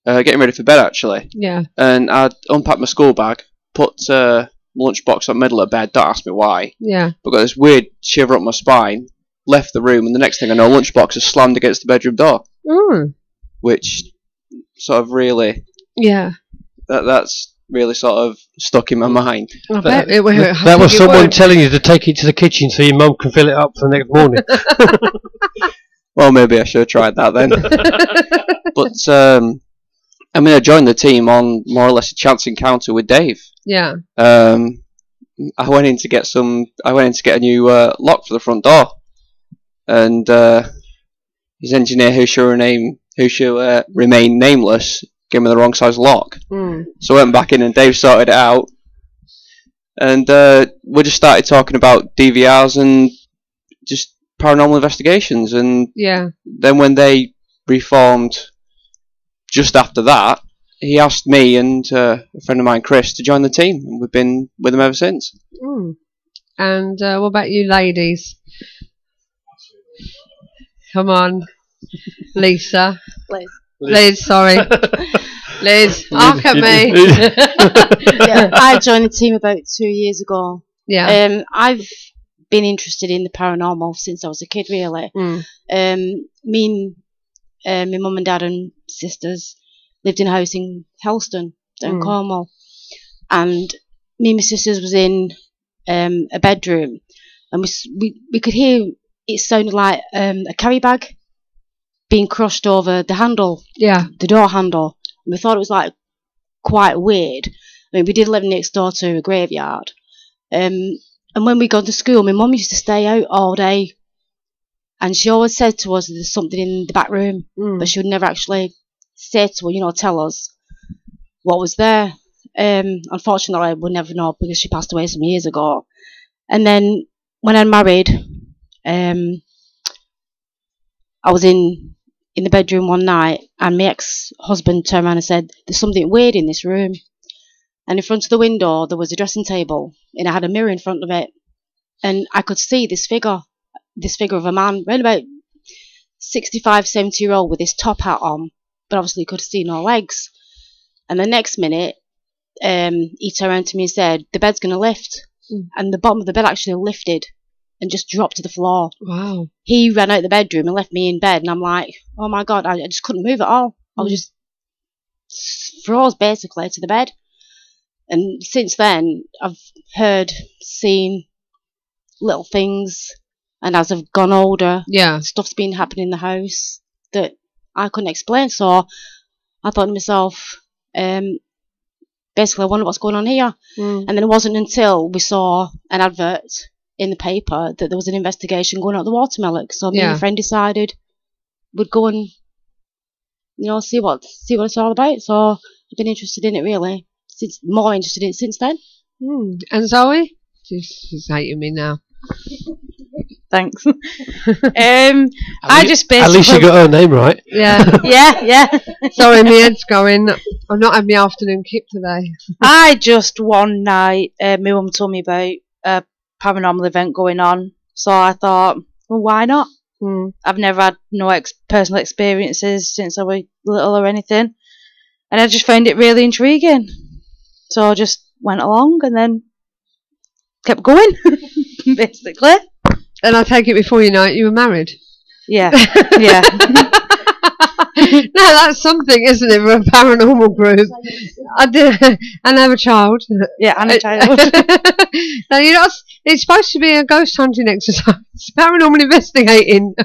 getting ready for bed actually. Yeah. And I'd unpacked my school bag, put lunchbox on the middle of bed, don't ask me why. Yeah. But got this weird shiver up my spine, left the room, and the next thing I know, lunchbox is slammed against the bedroom door. Mm. Which sort of really... Yeah. That's really sort of stuck in my mind. I bet that was someone telling you to take it to the kitchen so your mum can fill it up for the next morning. Well, maybe I should have tried that then. But I mean, I joined the team on more or less a chance encounter with Dave. Yeah. I went in to get a new lock for the front door, and his engineer, who shall remain nameless, gave me the wrong size lock. Mm. So I went back in and Dave sorted it out, and we just started talking about DVRs and just paranormal investigations. And then when they reformed just after that, he asked me and a friend of mine, Chris, to join the team, and we've been with him ever since. Mm. And what about you ladies? Come on, Lisa. Liz, sorry. Liz, look at me. I joined the team about 2 years ago. Yeah. I've been interested in the paranormal since I was a kid, really. Me and my mum and dad and sisters lived in a house in Helston, down Cornwall. And me and my sisters was in a bedroom, and we could hear it sounded like a carry bag being crushed over the handle, the door handle. And we thought it was like quite weird. I mean, we did live next door to a graveyard. And when we got to school, my mum used to stay out all day, and she always said to us there's something in the back room, but she would never actually say to her, tell us what was there. Unfortunately, we'll never know because she passed away some years ago. And then when I married, I was in the bedroom one night, and my ex-husband turned around and said, "There's something weird in this room." And in front of the window there was a dressing table, and it had a mirror in front of it, and I could see this figure of a man, around about 65, 70-year-old, with his top hat on, but obviously could see no legs. And the next minute, he turned around to me and said, "The bed's going to lift." And the bottom of the bed actually lifted and just dropped to the floor. Wow. He ran out the bedroom and left me in bed, and I'm like, oh my God, I just couldn't move at all. I was just froze basically to the bed. And since then, I've seen little things, and as I've gone older, stuff's been happening in the house that I couldn't explain. So I thought to myself, basically, I wonder what's going on here. And then it wasn't until we saw an advert in the paper that there was an investigation going on at the Watermelon. So me and a friend decided we'd go and see what it's all about. So I've been interested in it really. More interested in it since then. And Zoe? She's hating me now. Thanks. I just basically... At least you got her name right. Yeah. yeah. Sorry, my head's going. I've not had my afternoon kip today. I just one night, my mum told me about a paranormal event going on, so I thought, well, why not? I've never had no personal experiences since I was little or anything, and I just found it really intriguing. So I just went along and then kept going, basically. And I take it before you know it, you were married? Yeah, yeah. No, that's something, isn't it, for a paranormal group? I did, and have a child. Yeah, and a child. Now, it's supposed to be a ghost hunting exercise. It's paranormal investigating,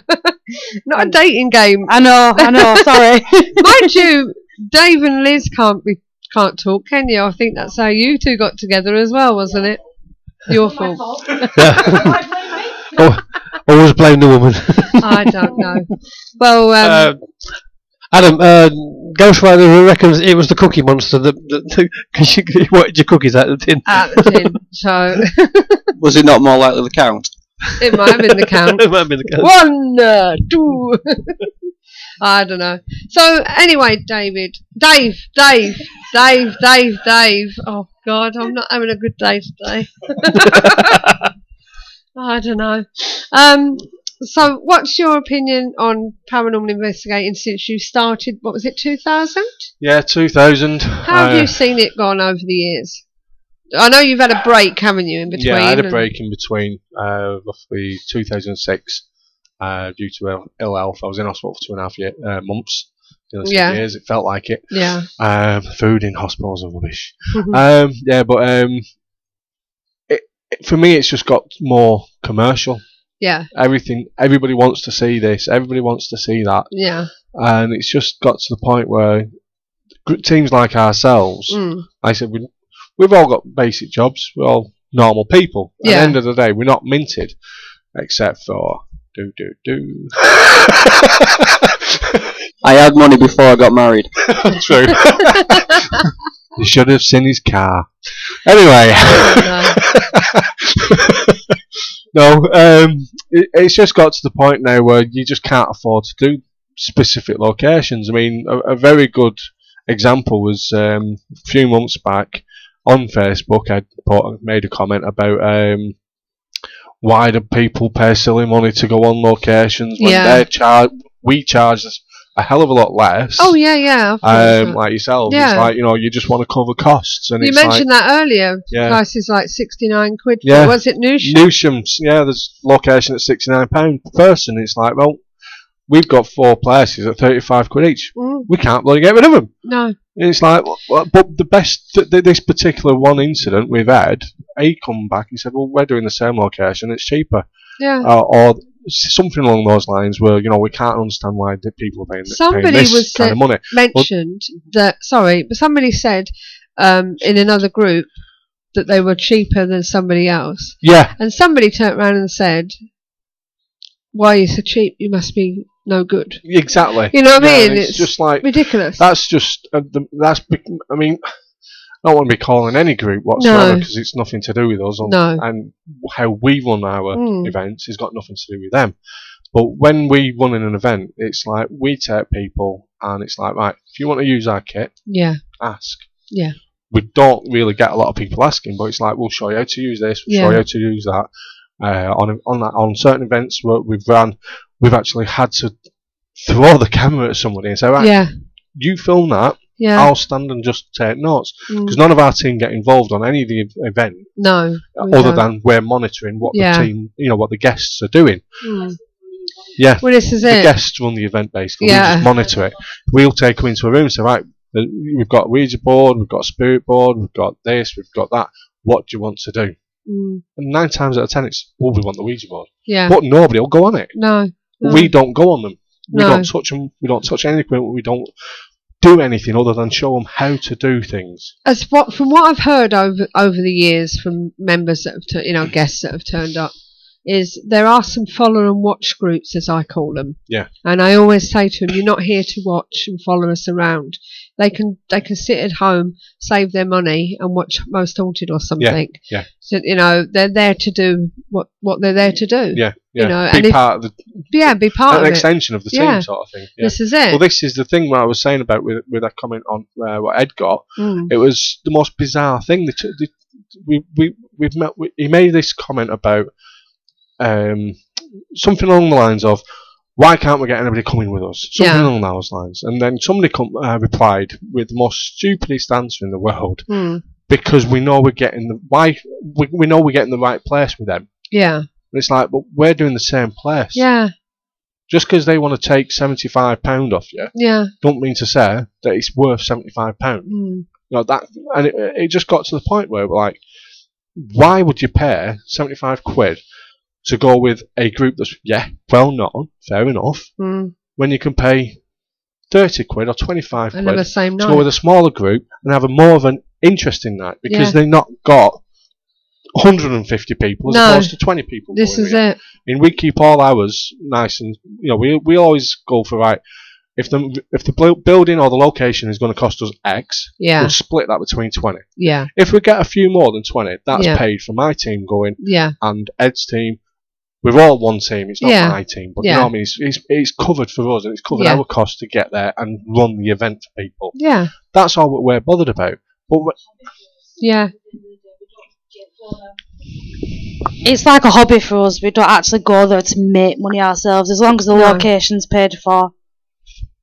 not a dating game. I know, sorry. Mind you, Dave and Liz can't talk, can you? I think that's how you two got together as well, wasn't it? Your fault. Always blame the woman. I don't know. Well, Adam, Ghostwriter reckons it was the Cookie Monster because you wanted your cookies out of the tin. Out of the tin. So was it not more likely the Count? It might have been the Count. It might have been the Count. 1, 2. I don't know. So anyway, Dave. Oh God, I'm not having a good day today. I don't know. So what's your opinion on paranormal investigating since you started? What was it, 2000? Yeah, 2000. How have you seen it gone over the years? I know you've had a break, haven't you, in between? Yeah, I had a break in between, roughly 2006, due to ill health. I was in hospital for 2.5 months. Yeah. Years, it felt like it. Yeah. Food in hospitals are rubbish. For me, it's just got more commercial. Yeah. Everybody wants to see this. Everybody wants to see that. Yeah. And it's just got to the point where teams like ourselves, like I said, we've all got basic jobs. We're all normal people. At the end of the day, we're not minted, except for do. I had money before I got married. True. You should have seen his car. Anyway. No, it's just got to the point now where you just can't afford to do specific locations. I mean, a very good example was a few months back on Facebook. I made a comment about why do people pay silly money to go on locations when we charge a hell of a lot less. Oh yeah. Like yourself, it's like you just want to cover costs. And you mentioned that earlier. Yeah. Prices like £69. Yeah. Was it Newsham? Newsham's, yeah. There's location at £69 per person. It's like, well, we've got 4 places at £35 each. We can't bloody get rid of them. No. It's like, but the best, this particular one incident we've had, he come back and said, well, we're doing the same location. It's cheaper. Yeah. Or something along those lines where we can't understand why people are paying this kind of money. Somebody said in another group that they were cheaper than somebody else. Yeah. And somebody turned around and said, "Why are you so cheap? You must be no good." Exactly. You know what I mean? It's just like ridiculous. That's just I mean, I don't want to be calling any group whatsoever because it's nothing to do with us. And how we run our events has got nothing to do with them. But when we run in an event, it's like we take people and it's like, right, if you want to use our kit, ask. Yeah. We don't really get a lot of people asking, but it's like, we'll show you how to use this, we'll show you how to use that. On certain events where we've run, we've actually had to throw the camera at somebody and say, right, you film that. Yeah. I'll stand and just take notes because none of our team get involved on any of the event. No, other than we're monitoring what the team, what the guests are doing. Yeah, well, this is the guests run the event basically. We just monitor it. We'll take them into a room and say, right, we've got a Ouija board, we've got a spirit board, we've got this, we've got that. What do you want to do? And 9 times out of 10, it's we want the Ouija board. Yeah, but nobody will go on it. No. We don't go on them. We don't touch them. We don't touch any equipment. We don't do anything other than show them how to do things. From what I've heard over the years from members that have guests that have turned up, is there are some follow and watch groups, as I call them. Yeah. And I always say to them, you're not here to watch and follow us around. They can sit at home, save their money, and watch Most Haunted or something. Yeah. So they're there to do what they're there to do. Yeah. Be part of the. Yeah, be part of an it. extension of the team, sort of thing. Yeah. This is it. Well, this is the thing what I was saying about with that comment on what Ed got. It was the most bizarre thing. He made this comment about something along the lines of, why can't we get anybody coming with us? Something along those lines. And then somebody replied with the most stupidest answer in the world, because we know we're getting the right place with them. Yeah. And it's like, but we're doing the same place. Yeah. Just because they want to take £75 off you, don't mean to say that it's worth £75. That, and it just got to the point where we're like, why would you pay £75 to go with a group that's well known, fair enough, when you can pay £30 or £25 to go with a smaller group and have more of an interesting night because they've not got 150 people as opposed to 20 people. This is it. And we keep all ours nice and we always go for if the building or the location is going to cost us X, we'll split that between 20. Yeah. If we get a few more than 20, that's Yeah. paid for my team going. Yeah. And Ed's team. We're all one team. It's not my team, but you know what I mean. It's covered for us, and it's covered our costs to get there and run the event for people. Yeah. That's all we're bothered about. But yeah. It's like a hobby for us. We don't actually go there to make money ourselves. As long as the location's paid for,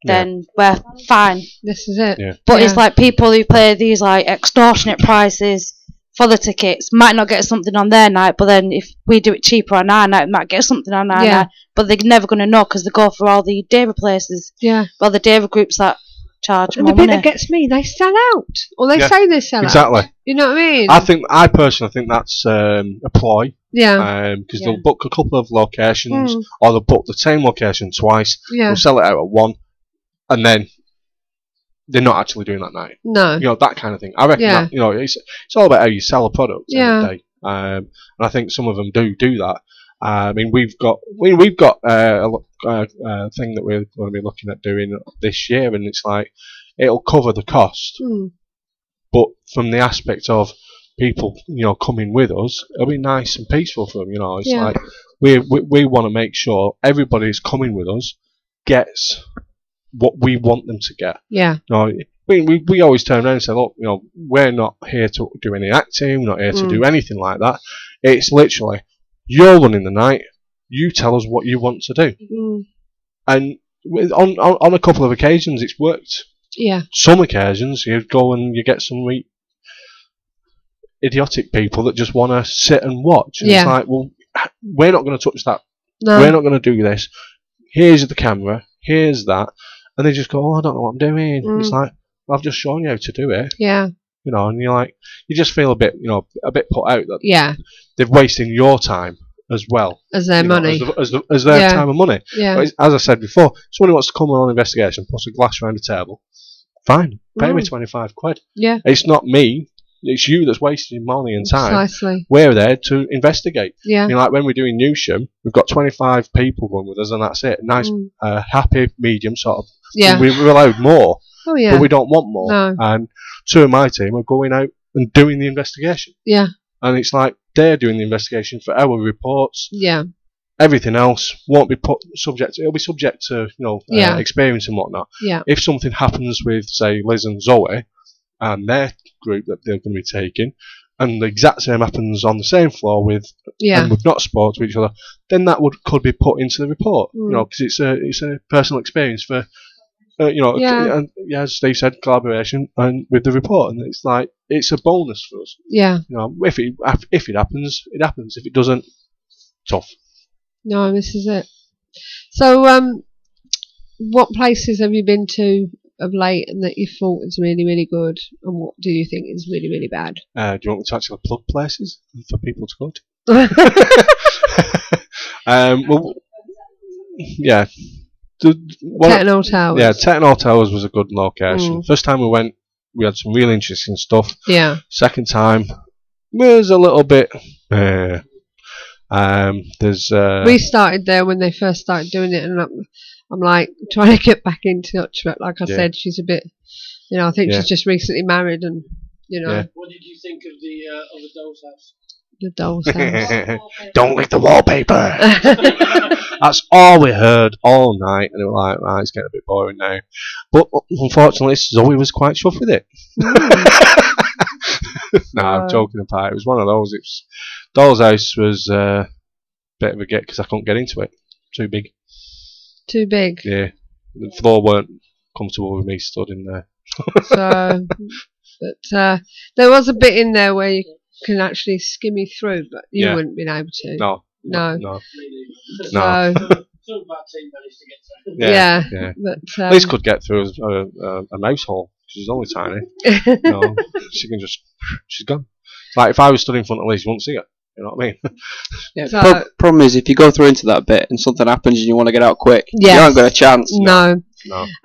then we're fine. This is it. Yeah. But it's like people who pay these like extortionate prices for the tickets might not get something on their night, but then if we do it cheaper on our night, we might get something on our night. But they're never going to know because they go for all the David places. Yeah. Well, the David groups that charge And more the bit money. that gets me, they sell out, or they say they sell out. Exactly. You know what I mean? I personally think that's a ploy. Yeah. Because they'll book a couple of locations, or they'll book the same location twice. Yeah. They'll sell it out at one, and then they're not actually doing that night. No. You know, that kind of thing. I reckon that, you know, it's all about how you sell a product at the end of the day. And I think some of them do that. I mean, we've got a thing that we're going to be looking at doing this year, and it's like it'll cover the cost, but from the aspect of people, you know, coming with us, it'll be nice and peaceful for them. You know, it's like we want to make sure everybody who's coming with us gets what we want them to get. Yeah. No, we always turn around and say, look, you know, we're not here to do any acting, we're not here to do anything like that. It's literally, you're running the night, you tell us what you want to do. And on a couple of occasions it's worked. Yeah. Some occasions you go and you get some idiotic people that just want to sit and watch. And it's like, well, we're not going to touch that. No. We're not going to do this. Here's the camera, here's that. And they just go, oh, I don't know what I'm doing. It's like, well, I've just shown you how to do it. Yeah. You know, and you're like, you just feel a bit put out that they've wasted your time as well as their money, as their time and money. Yeah. But as I said before, someone who wants to come on an investigation, puts a glass around the table, fine, pay me £25. Yeah. It's not me. It's you that's wasting money and time. Precisely. We're there to investigate. Yeah. You know, like when we're doing Newsham, we've got 25 people going with us, and that's it. Nice, happy, medium sort of. Yeah. We're allowed more. Oh yeah. But we don't want more. No. And two of my team are going out and doing the investigation. Yeah. And it's like they're doing the investigation for our reports. Yeah. Everything else won't be subject. It'll be subject to experience and whatnot. Yeah. If something happens with, say, Liz and Zoe and their group that they're going to be taking, and the exact same happens on the same floor with, and we've not spoke to each other, then that could be put into the report. You know, because it's a personal experience for, and as Steve said, collaboration and with the report, and it's like it's a bonus for us. Yeah. You know, if it happens, it happens. If it doesn't, tough. No, this is it. So, what places have you been to of late and that you thought was really, really good, and what do you think is really, really bad? Do you want me to actually plug places for people to go to? Well, yeah. Tettenhall Towers. Yeah, Tettenhall Towers was a good location. First time we went, we had some really interesting stuff. Yeah. Second time was a little bit. We started there when they first started doing it, and I'm like trying to get back in touch, but like I said, she's a bit, I think she's just recently married, and What did you think of the doll's house? The doll's house. Don't lick the wallpaper. That's all we heard all night, and we were like, right, it's getting a bit boring now. But unfortunately, Zoe was quite chuffed with it. No, I'm joking apart. It was one of those. Doll's house was a bit of a get because I couldn't get into it. Too big. Too big. Yeah, the floor weren't comfortable with me stood in there. But there was a bit in there where you can actually skim through, but you wouldn't been able to. No. Yeah. But Liz could get through a mouse hole. She's only tiny. She's gone. Like if I was stood in front of Liz, you wouldn't see her. You know what I mean? Yeah. So, problem is, if you go through into that bit and something happens and you want to get out quick, you haven't got a chance. No.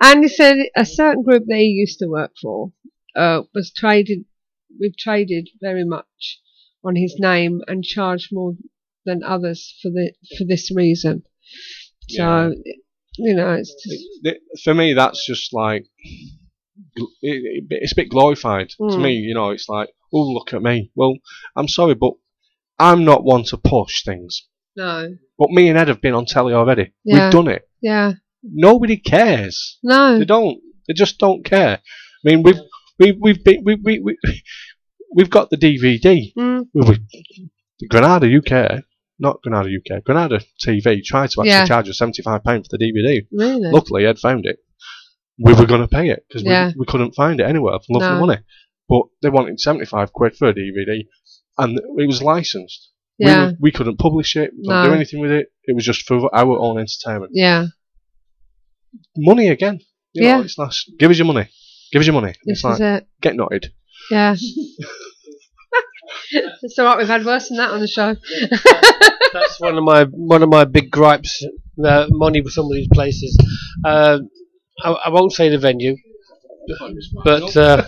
And he said a certain group that he used to work for was traded. We've traded very much on his name and charged more than others for this reason. So You know, it's just, for me, that's just like it's a bit glorified to me. You know, it's like, oh, look at me. Well, I'm sorry, but I'm not one to push things. No. But me and Ed have been on telly already. Yeah. We've done it. Yeah. Nobody cares. No. They don't. They just don't care. I mean, we've got the DVD. The Granada UK, not Granada UK, Granada TV tried to actually charge us £75 for the DVD. Really? Luckily, Ed found it. We were going to pay it because we couldn't find it anywhere for lovely money. But they wanted £75 for a DVD, and it was licensed. Yeah. We couldn't publish it. We couldn't do anything with it. It was just for our own entertainment. Yeah. Money again. You know, it's nice. Give us your money. Give us your money. This it's like, is it. Get knotted. Yeah. It's alright, we've had worse than that on the show. That's one of my big gripes. Money with some of these places. I won't say the venue, but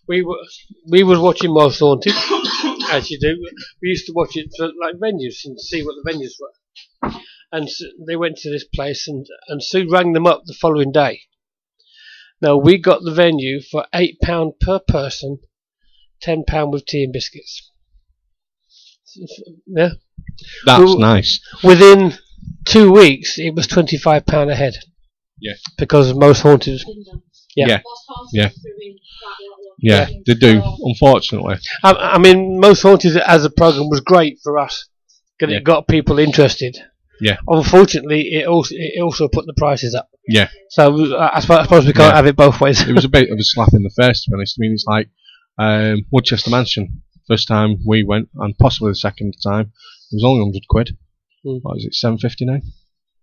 we was watching Most Haunted, as you do. We used to watch it for like venues and see what the venues were. And they went to this place, and Sue rang them up the following day. Now we got the venue for £8 per person, £10 with tea and biscuits. Yeah, that's nice. Within 2 weeks, it was £25 a head. Yeah, because of Most Haunted. Yeah, they do. Unfortunately, I mean, Most Haunted as a program was great for us because it got people interested. Yeah. Unfortunately, it also put the prices up. Yeah. So I suppose we can't have it both ways. It was a bit of a slap in the face, to be honest. I mean, it's like Woodchester Mansion. First time we went, and possibly the second time, it was only £100. What is it, £7.50 now?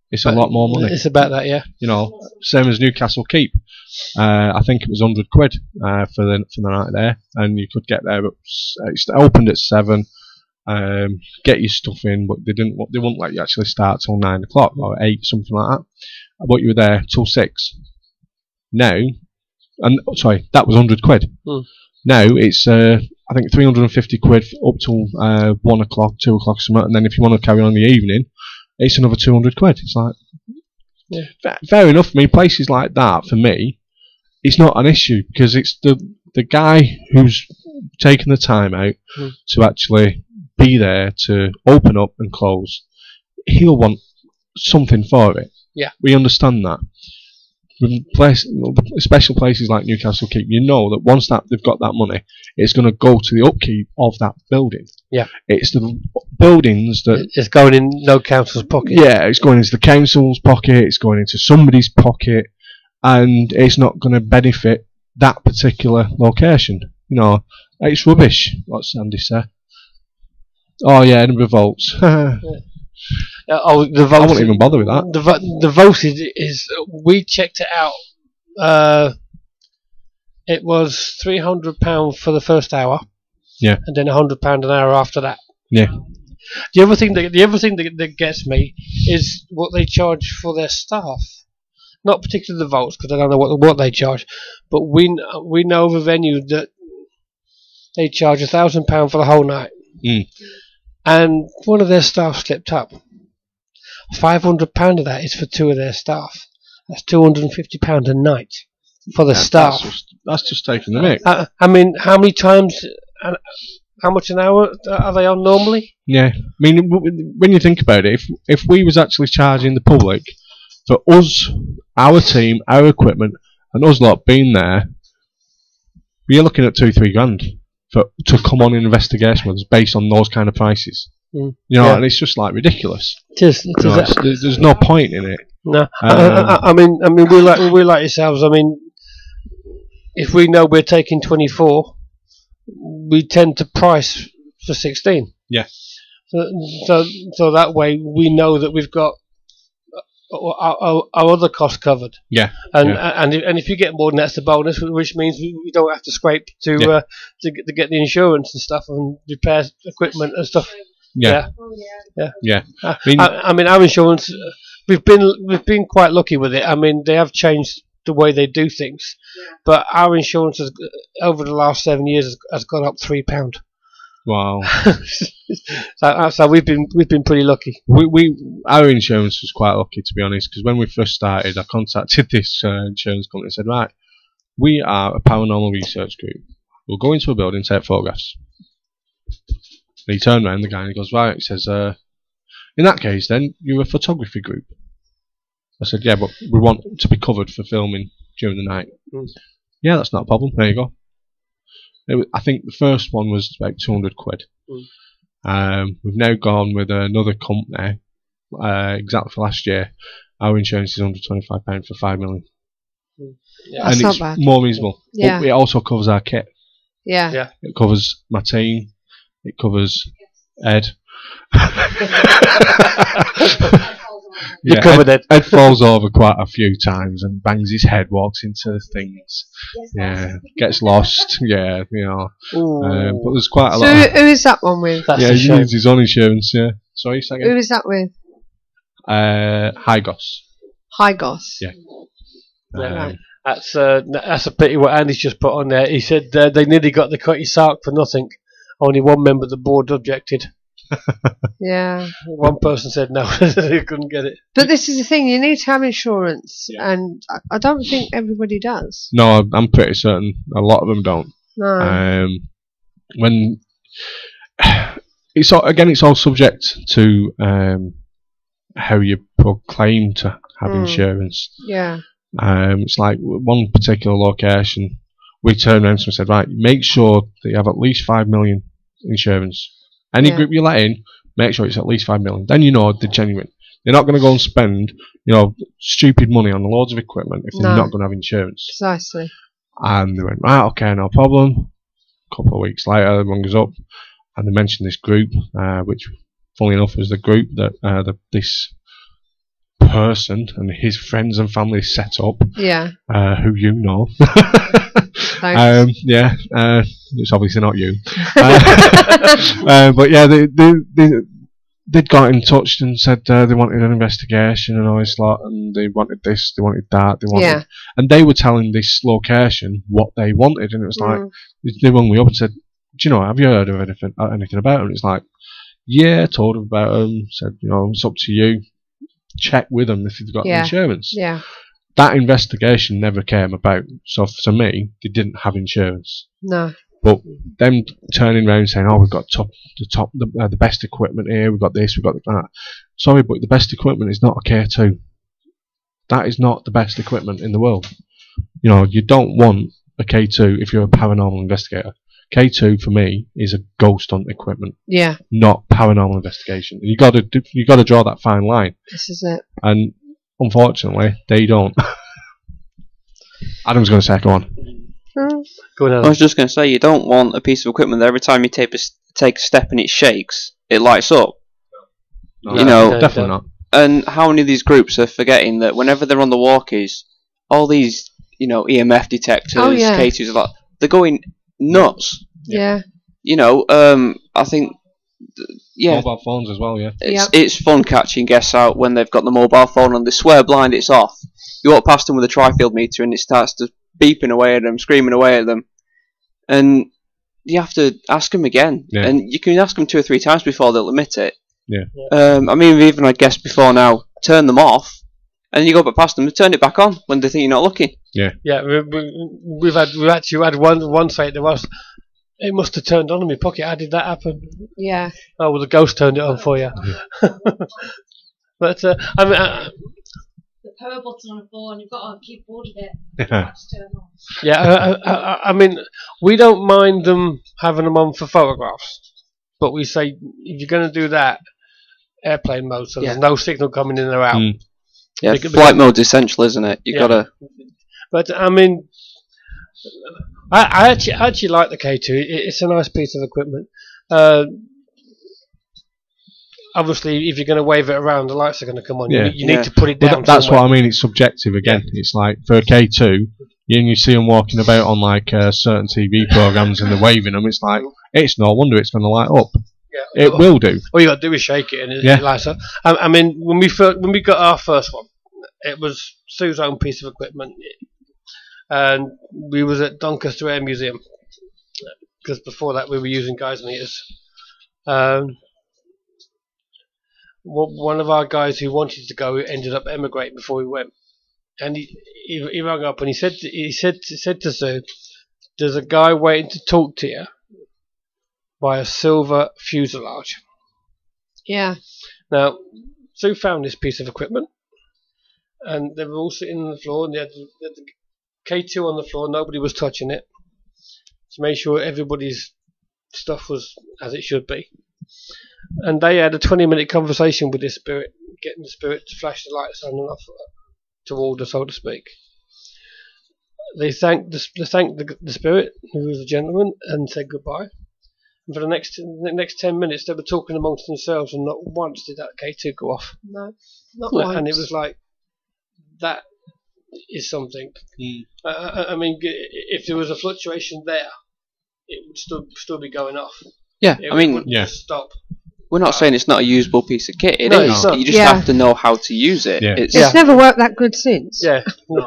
It's a lot more money. It's about that, yeah. You know, same as Newcastle Keep. I think it was £100 for the night there, and you could get there. It opened at 7. Get your stuff in, but they wouldn't let you actually start till 9 o'clock or 8, something like that. But you were there till 6. Now, that was £100. Now it's I think £350 up till 1 o'clock, 2 o'clock, something. And then if you want to carry on in the evening, it's another £200. It's like, fair enough. I mean, places like that for me, it's not an issue because it's the guy who's taken the time out to actually be there to open up and close. He'll want something for it. Yeah, we understand that. Special places like Newcastle Keep, you know that once they've got that money, it's going to go to the upkeep of that building. Yeah, it's the buildings that it's going in no council's pocket. Yeah, it's going into the council's pocket. It's going into somebody's pocket, and it's not going to benefit that particular location. You know, it's rubbish. What's Andy say? Oh yeah, Edinburgh Vaults. The Vault. I won't even bother with that. The Vault is we checked it out. It was £300 for the first hour. Yeah. And then £100 an hour after that. Yeah. The other thing that gets me is what they charge for their staff. Not particularly the Vaults, because I don't know what they charge, but we know of a venue that they charge £1,000 for the whole night. And one of their staff slipped up. £500 of that is for 2 of their staff. That's £250 a night for the staff. That's just taking the mick. I mean, how many times, how much an hour are they on normally? Yeah, I mean, when you think about it, if we was actually charging the public for us, our team, our equipment, and us lot being there, we're looking at £2-3 grand to come on an investigation with us based on those kind of prices. You know, and it's just like ridiculous. There's no point in it. No, I mean, we like yourselves. I mean, if we know we're taking 24, we tend to price for 16. Yeah. So that way we know that we've got our other costs covered. Yeah. And if you get more than that's the bonus, which means we don't have to scrape to get the insurance and stuff and repair equipment and stuff. Yeah. I mean, our insurance, we've been quite lucky with it. I mean, they have changed the way they do things, but our insurance has, over the last 7 years has gone up £3. Wow. so we've been pretty lucky. Our insurance was quite lucky, to be honest, because when we first started, I contacted this insurance company and said, right, we are a paranormal research group. We'll go into a building, take photographs. And he turned around, the guy, and he goes, right, he says, in that case, then, you're a photography group. I said, yeah, but we want to be covered for filming during the night. Yeah, that's not a problem. There you go. I think the first one was about 200 quid. We've now gone with another company, exactly for last year. Our insurance is £125 for 5 million. Yeah. That's and not it's bad. more reasonable. Yeah. But it also covers our kit. Yeah. It covers my team. It covers Ed. You covered Ed. Ed falls over quite a few times and bangs his head, walks into things. Yeah, gets lost. Yeah, you know. But there's quite a lot. So who is that one with? Yeah, he needs his own insurance. Yeah. Sorry, second. Who is that with? Hygos. Hygos. Yeah. Right. That's a pity what Andy's just put on there. He said they nearly got the Cutty Sark for nothing. Only one member of the board objected. Yeah. One person said no, they couldn't get it. But this is the thing, you need to have insurance, and I don't think everybody does. No, I'm pretty certain a lot of them don't. No. When it's all subject to how you proclaim to have insurance. Yeah. It's like one particular location, we turned around and said, right, make sure that you have at least 5 million insurance. Any group you let in, make sure it's at least 5 million. Then you know they're genuine. They're not going to go and spend, stupid money on loads of equipment if they're not going to have insurance. Precisely. And they went, right, okay, no problem. A couple of weeks later, everyone goes up, and they mentioned this group, which, funnily enough, was the group that this person and his friends and family set up. Yeah. Who you know. Thanks. Yeah. It's obviously not you. But yeah, they'd got in touch and said they wanted an investigation and all this lot, and they wanted this, they wanted that, Yeah. And they were telling this location what they wanted, and it was like they rung me up and said, "Do you know? Have you heard of anything about them?" It's like, yeah, told them about them. Said, it's up to you. Check with them if you've got insurance. Yeah. That investigation never came about. So to me, they didn't have insurance. No. But them turning around saying, "Oh, we've got the best equipment here. We've got this. We've got that." Sorry, but the best equipment is not a K2. That is not the best equipment in the world. You don't want a K2 if you're a paranormal investigator. K2 for me is a ghost hunt equipment. Yeah. Not paranormal investigation. You got to draw that fine line. This is it. And unfortunately, they don't. Adam's going to say, go on. Go on, Adam. I was just going to say, you don't want a piece of equipment that every time you take a step and it shakes, it lights up. No, definitely not. And how many of these groups are forgetting that whenever they're on the walkies, all these, EMF detectors, K2s, they're going nuts. Yeah. I think, mobile phones as well, yeah. It's fun catching guests out when they've got the mobile phone and they swear blind it's off. You walk past them with a tri-field meter and it starts to beeping away at them, screaming away at them, and you have to ask them again. Yeah. And you can ask them 2 or 3 times before they'll admit it. Yeah. We've even had guests before now turn them off, and you go back past them and turn it back on when they think you're not looking. Yeah. Yeah, we've actually had one site there was. It must have turned on in my pocket. How did that happen? Yeah. Oh, well, the ghost turned it on for you. But the power button on a phone, you've got to keep hold of it. Yeah, we don't mind them having them on for photographs, but we say if you're going to do that, airplane mode, so there's no signal coming in or out. Yeah, flight mode's essential, isn't it? You gotta. But I actually like the K2. It's a nice piece of equipment. Obviously, if you're going to wave it around, the lights are going to come on. Yeah. You need to put it down. That's what I mean. It's subjective again. Yeah. It's like for a K2, you see them walking about on certain TV programs and they're waving them. It's like it's no wonder it's going to light up. Yeah, it will do. All you got to do is shake it and it lights up. When we got our first one, it was Sue's own piece of equipment, and we was at Doncaster Air Museum. because before that we were using guys meters. One of our guys who wanted to go ended up emigrating before we went, and he rang up and he said to Sue, "There's a guy waiting to talk to you by a silver fuselage." Yeah. Now, Sue found this piece of equipment, and they were all sitting on the floor, and they had the K2 on the floor. Nobody was touching it to make sure everybody's stuff was as it should be. And they had a 20-minute conversation with this spirit, getting the spirit to flash the lights on and off to order, so to speak. They thanked the spirit, who was a gentleman, and said goodbye. And for the next 10 minutes, they were talking amongst themselves, and not once did that K2 go off. No, not once. And it was like, that is something. I mean, if there was a fluctuation there, it would still be going off. Yeah, It I mean, wouldn't just stop. We're not saying it's not a usable piece of kit. It No, is. it's not. You just have to know how to use it. Yeah. It's never worked that good since. Yeah, no.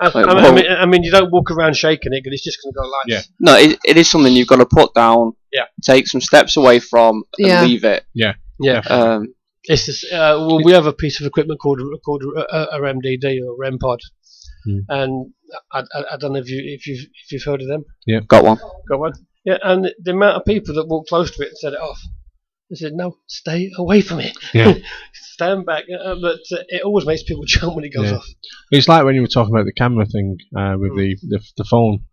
I mean, you don't walk around shaking it, because it's just going to go like. Yeah. No, it is something you've got to put down. Yeah. Take some steps away from and leave it. Yeah. Yeah. It's just, well, we have a piece of equipment called a REMDD or REM pod, and I don't know if you've heard of them. Yeah. Got one. Yeah, and the amount of people that walked close to it and set it off. They said, "No, stay away from it. Yeah. Stand back." But it always makes people jump when it goes off. It's like when you were talking about the camera thing with the phone.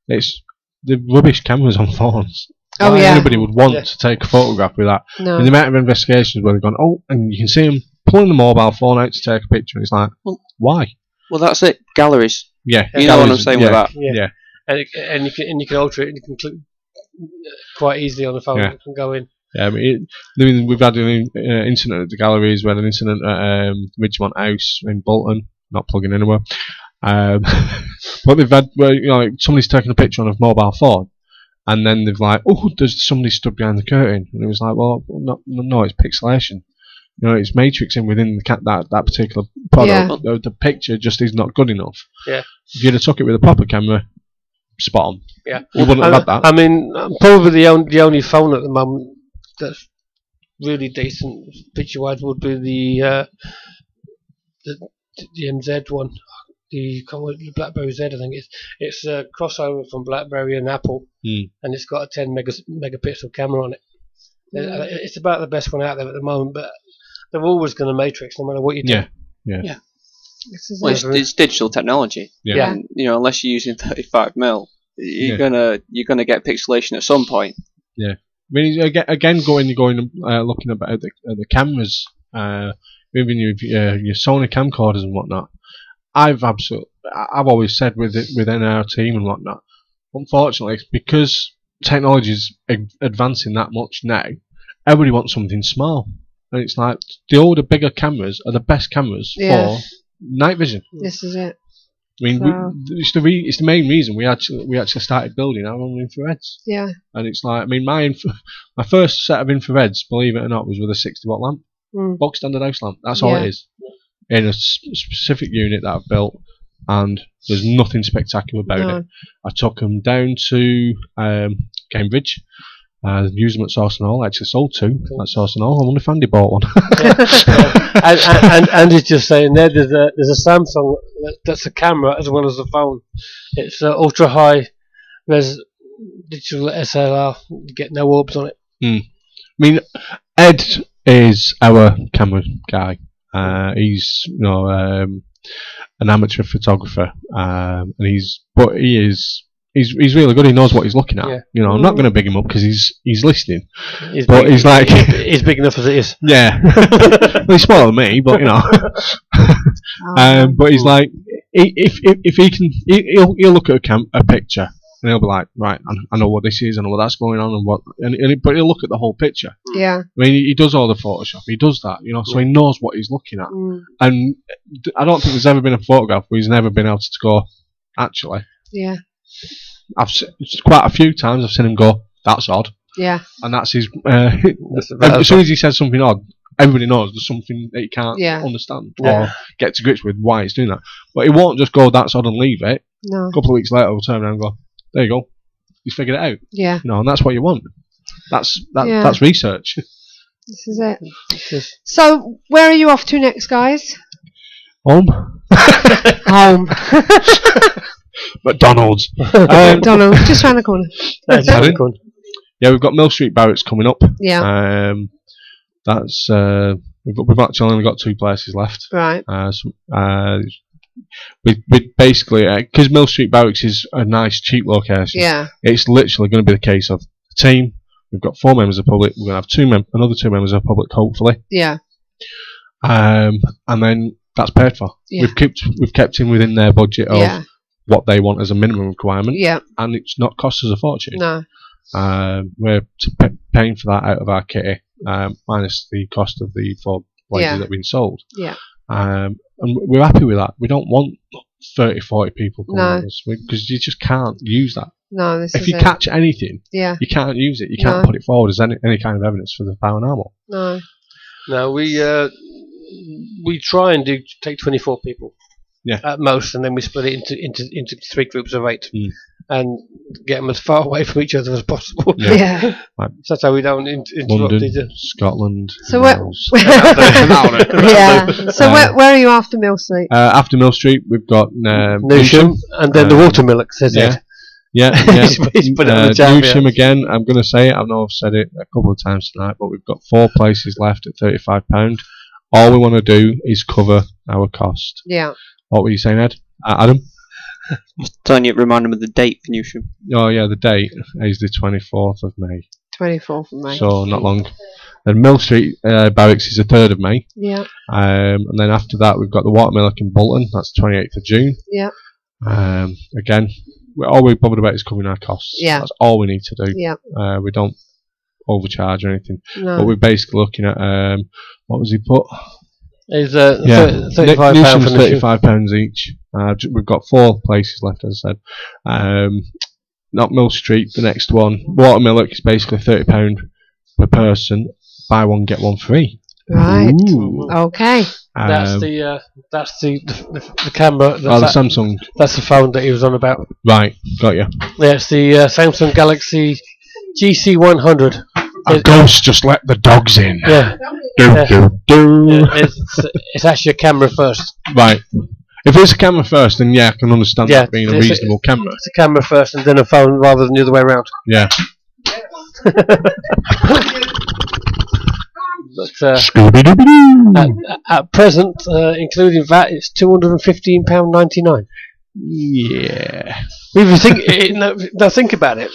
It's the rubbish cameras on phones. Oh, yeah. Anybody would want to take a photograph with that. No. And the amount of investigations where they've gone, and you can see them pulling the mobile phone out to take a picture. And it's like, well, why? Well, that's it. Galleries. Yeah. You know what I'm saying with that. Yeah. And you can alter it, and you can click quite easily on the phone. Yeah. You can go in. Yeah, I mean, we've had an incident at the galleries. We had an incident at Ridgemont House in Bolton. Not plugging anywhere. But they've had where like somebody's taking a picture on a mobile phone, and then they've like, oh, there's somebody stood behind the curtain, and it was like, well, no, it's pixelation. It's matrixing within that particular product. Yeah. The picture just is not good enough. Yeah. If you'd have took it with a proper camera, spot on. Yeah. You wouldn't have had that. I mean, probably the only phone at the moment that's really decent picture-wise would be the MZ one, the BlackBerry Z. I think it's a crossover from BlackBerry and Apple, and it's got a 10 megapixel camera on it. It's about the best one out there at the moment, but they're always going to matrix no matter what you do. Yeah. Well, it's digital technology. Yeah. And, unless you're using 35mm, you're gonna get pixelation at some point. Yeah. I mean, again, looking about the cameras, even your Sony camcorders and whatnot. I've always said within our team and whatnot. Unfortunately, because technology is advancing that much now, everybody wants something small, and it's like the older, bigger cameras are the best cameras for night vision. This is it. I mean, it's the main reason we actually started building our own infrareds. Yeah. And it's like, I mean, my first set of infrareds, believe it or not, was with a 60-watt lamp, bog standard house lamp. That's all it is, in a specific unit that I've built, and there's nothing spectacular about it. I took them down to Cambridge. Used them at Source and All. Actually sold two at Source and All. I wonder if Andy bought one. and Andy's just saying there's a Samsung that's a camera as well as a phone. It's ultra high res digital SLR. You get no orbs on it. I mean, Ed is our camera guy. He's an amateur photographer, and he's really good. He knows what he's looking at. Yeah. I'm not going to big him up because he's listening. He's big enough as it is. Yeah. Well, he's smaller than me, but but he's like, if he can, he'll look at a picture and he'll be like, right, I know what this is, I know what that's going on, but he'll look at the whole picture. Yeah. I mean, he does all the Photoshop. He does that, so he knows what he's looking at. And I don't think there's ever been a photograph where he's never been able to go, actually. Yeah. Quite a few times I've seen him go, that's odd. Yeah. And that's his. As soon as he says something odd, everybody knows there's something that he can't understand or get to grips with why he's doing that. But he won't just go, that's odd, and leave it. No. A couple of weeks later, he'll turn around and go, there you go. you figured it out. Yeah. You know, and that's what you want. That's research. This is it. So, where are you off to next, guys? Home. Home. McDonald's. McDonald's, just round the corner. Yeah, we've got Mill Street Barracks coming up. Yeah. That's we've actually only got 2 places left. Right. We basically, because Mill Street Barracks is a nice, cheap location. Yeah. It's literally going to be the case of the team. We've got 4 members of the public. We're going to have another 2 members of the public, hopefully. Yeah. And then that's paid for. Yeah. We've kept in within their budget of what they want as a minimum requirement. Yeah. And it's not cost us a fortune. No. We're paying for that out of our kitty, minus the cost of the 4 places that have been sold. Yeah. And we're happy with that. We don't want 30, 40 people coming on us, because you just can't use that. No, if you catch anything, you can't use it. You can't No. put it forward as any kind of evidence for the paranormal. No. No, we try and take 24 people. Yeah. At most, and then we split it into 3 groups of 8, and get them as far away from each other as possible. Yeah. Like so that's how we don't interrupt London, each other. Scotland. So where? So where are you after Mill Street? After Mill Street, we've got Newsham, and then the Watermilk says it. Yeah. He's put it on the jam, Newsham again. I'm going to say it. I know I've said it a couple of times tonight, but we've got 4 places left at £35. All we want to do is cover our cost. Yeah. What were you saying, Ed? Adam? Just telling you, remind him of the date for Newsham. Oh yeah, the date is the 24th of May. 24th of May. So not long. And Mill Street Barracks is the 3rd of May. Yeah. And then after that we've got the Watermilk in Bolton. That's 28th of June. Yeah. Again, all we're bothered about is covering our costs. Yeah. That's all we need to do. Yeah. We don't overcharge or anything. No. But we're basically looking at what was he put? Is £35 for £35 each. We've got 4 places left, as I said. Not Mill Street, the next one. Watermilk is basically £30 per person. Buy one, get one free. Right. Ooh. Okay. That's the camera. That's the Samsung. That's the phone that he was on about. Right, got you. Yeah, it's the Samsung Galaxy GC100. A ghost just let the dogs in. Yeah. It's actually a camera first. Right. If it's a camera first, then I can understand that being a reasonable camera. It's a camera first and then a phone rather than the other way around. Yeah. But at present, including VAT, it's £215.99. Yeah. If you think, now think about it.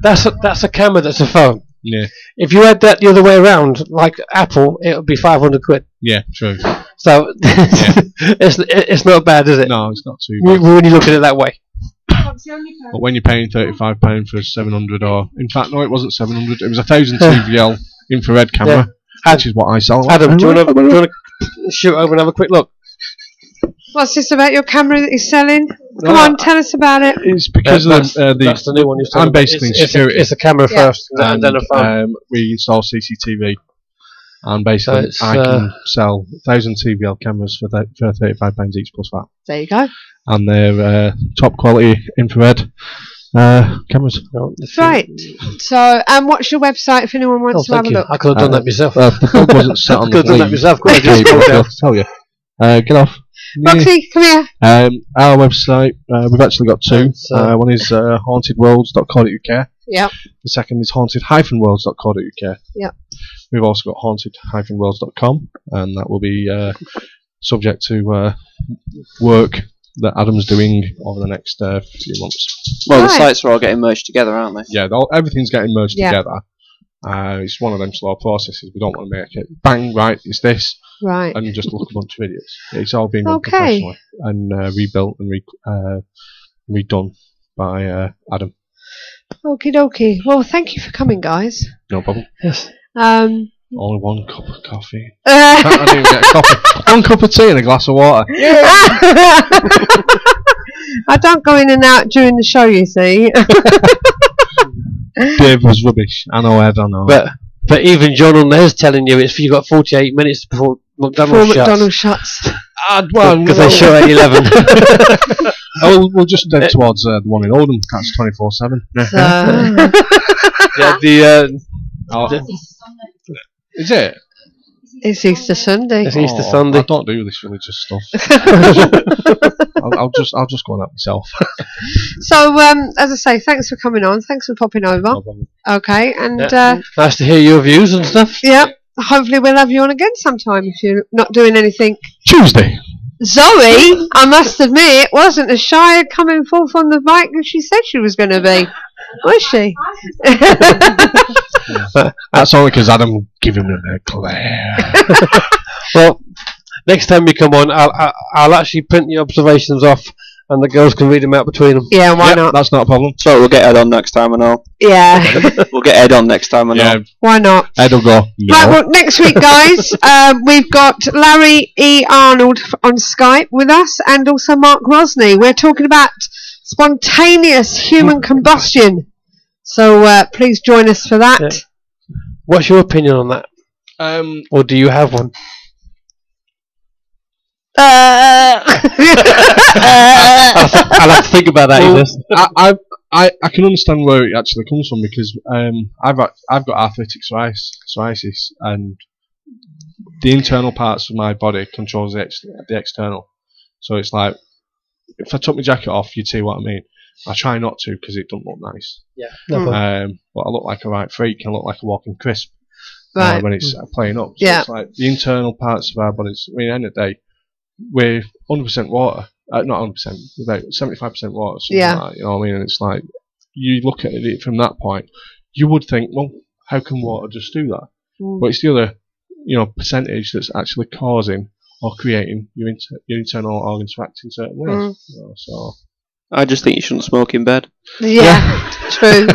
That's a camera. That's a phone. Yeah. If you had that the other way around, like Apple, it would be £500. Yeah, true. So it's not bad, is it? No, it's not too bad. When you look at it that way. But when you're paying £35 for 700, or in fact, no, it wasn't 700. It was 1,000 TVL infrared camera, which is what I sell. Adam, do you want to shoot over and have a quick look? What's this about your camera that you're selling? Come on, tell us about it. It's because that's the new one. I'm basically in security. It's a camera first, and then a phone. We install CCTV, and basically I can sell 1,000 TVL cameras for £35 each plus VAT. There you go. And they're top quality infrared cameras. Right. So, and what's your website if anyone wants to have a look? I could have done that myself. The dog wasn't set on the could have done that myself. I'll tell you. Get off. Roxy, come here. Our website, we've actually got 2. One is hauntedworlds.co.uk. Yep. The second is haunted-worlds.co.uk. Yep. We've also got haunted-worlds.com, and that will be subject to work that Adam's doing over the next few months. Well, the sites are all getting merged together, aren't they? Yeah, everything's getting merged together. It's one of them slow processes. We don't want to make it bang, right, it's this. Right. And just look a bunch of idiots. It's all been done professionally and rebuilt and redone by Adam. Okie dokie. Well, thank you for coming, guys. No problem. Yes. Only 1 cup of coffee. I didn't get a coffee. 1 cup of tea and a glass of water. I don't go in and out during the show, you see. Dave was rubbish. I know, Ed, I know. But even John on there's telling you you've got 48 minutes before McDonald's shuts. McDonald's shuts. Because they show at 11. Oh, we'll just head towards the one in Oldham. That's 24/7. Yeah, Is it? It's Easter Sunday. It's Easter Sunday. I don't do this religious stuff. I'll just go on that myself. So, as I say, thanks for coming on. Thanks for popping over. No problem. Okay, and nice to hear your views and stuff. Yeah, hopefully we'll have you on again sometime if you're not doing anything. Tuesday. Zoe, I must admit, wasn't as shy of coming forth on the mic as she said she was going to be, was she? That's only because Adam giving me a glare. Well, next time you come on, I'll actually print your observations off, and the girls can read them out between them. Yeah, why not? That's not a problem. So we'll get Ed on next time and all. Yeah. We'll get Ed on next time and all. Why not? Ed will go. No. Right, well, next week, guys, we've got Larry E. Arnold on Skype with us, and also Mark Rosney. We're talking about spontaneous human combustion. So please join us for that. Yeah. What's your opinion on that? Or do you have one? I'll have to think about that. I can understand where it actually comes from, because I've got arthritic psoriasis, and the internal parts of my body controls the external. So it's like, if I took my jacket off, you'd see what I mean. I try not to, because it don't look nice. Yeah. But I look like a right freak. I look like a walking crisp right. When it's playing up. So yeah. It's like the internal parts of our bodies. I mean, at the end of the day, we're 100% water. Not 100%, about 75% water. Yeah. Like that, you know what I mean? And it's like, you look at it from that point, you would think, well, how can water just do that? But it's the other, percentage that's actually causing or creating your internal organs to act in certain ways. So I just think you shouldn't smoke in bed. Yeah. True.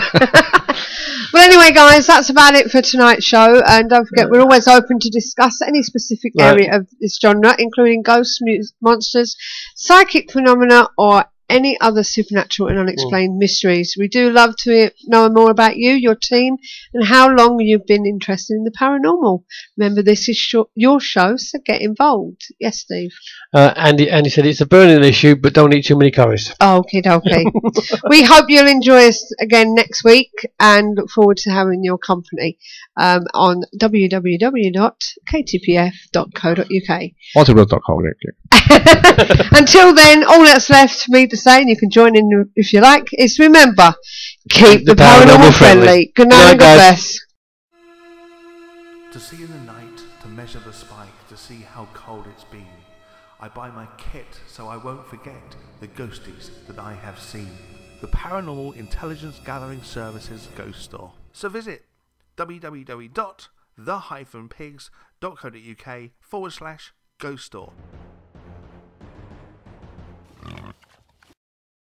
Well, anyway, guys, that's about it for tonight's show. And don't forget, we're always open to discuss any specific area of this genre, including ghosts, monsters, psychic phenomena, or any other supernatural and unexplained mysteries. We do love to know more about you, your team, and how long you've been interested in the paranormal. Remember, this is your show, so get involved. Yes, Steve? Andy said it's a burning issue, but don't eat too many curries. Okay. We hope you'll enjoy us again next week, and look forward to having your company on www.ktpf.co.uk. Until then, all that's left for me to say, and you can join in if you like, is remember, keep the paranormal friendly. Good night and God bless. To see in the night, to measure the spike, to see how cold it's been. I buy my kit so I won't forget the ghosties that I have seen. The Paranormal Intelligence Gathering Services Ghost Store. So visit www.the-pigs.co.uk/ghost store.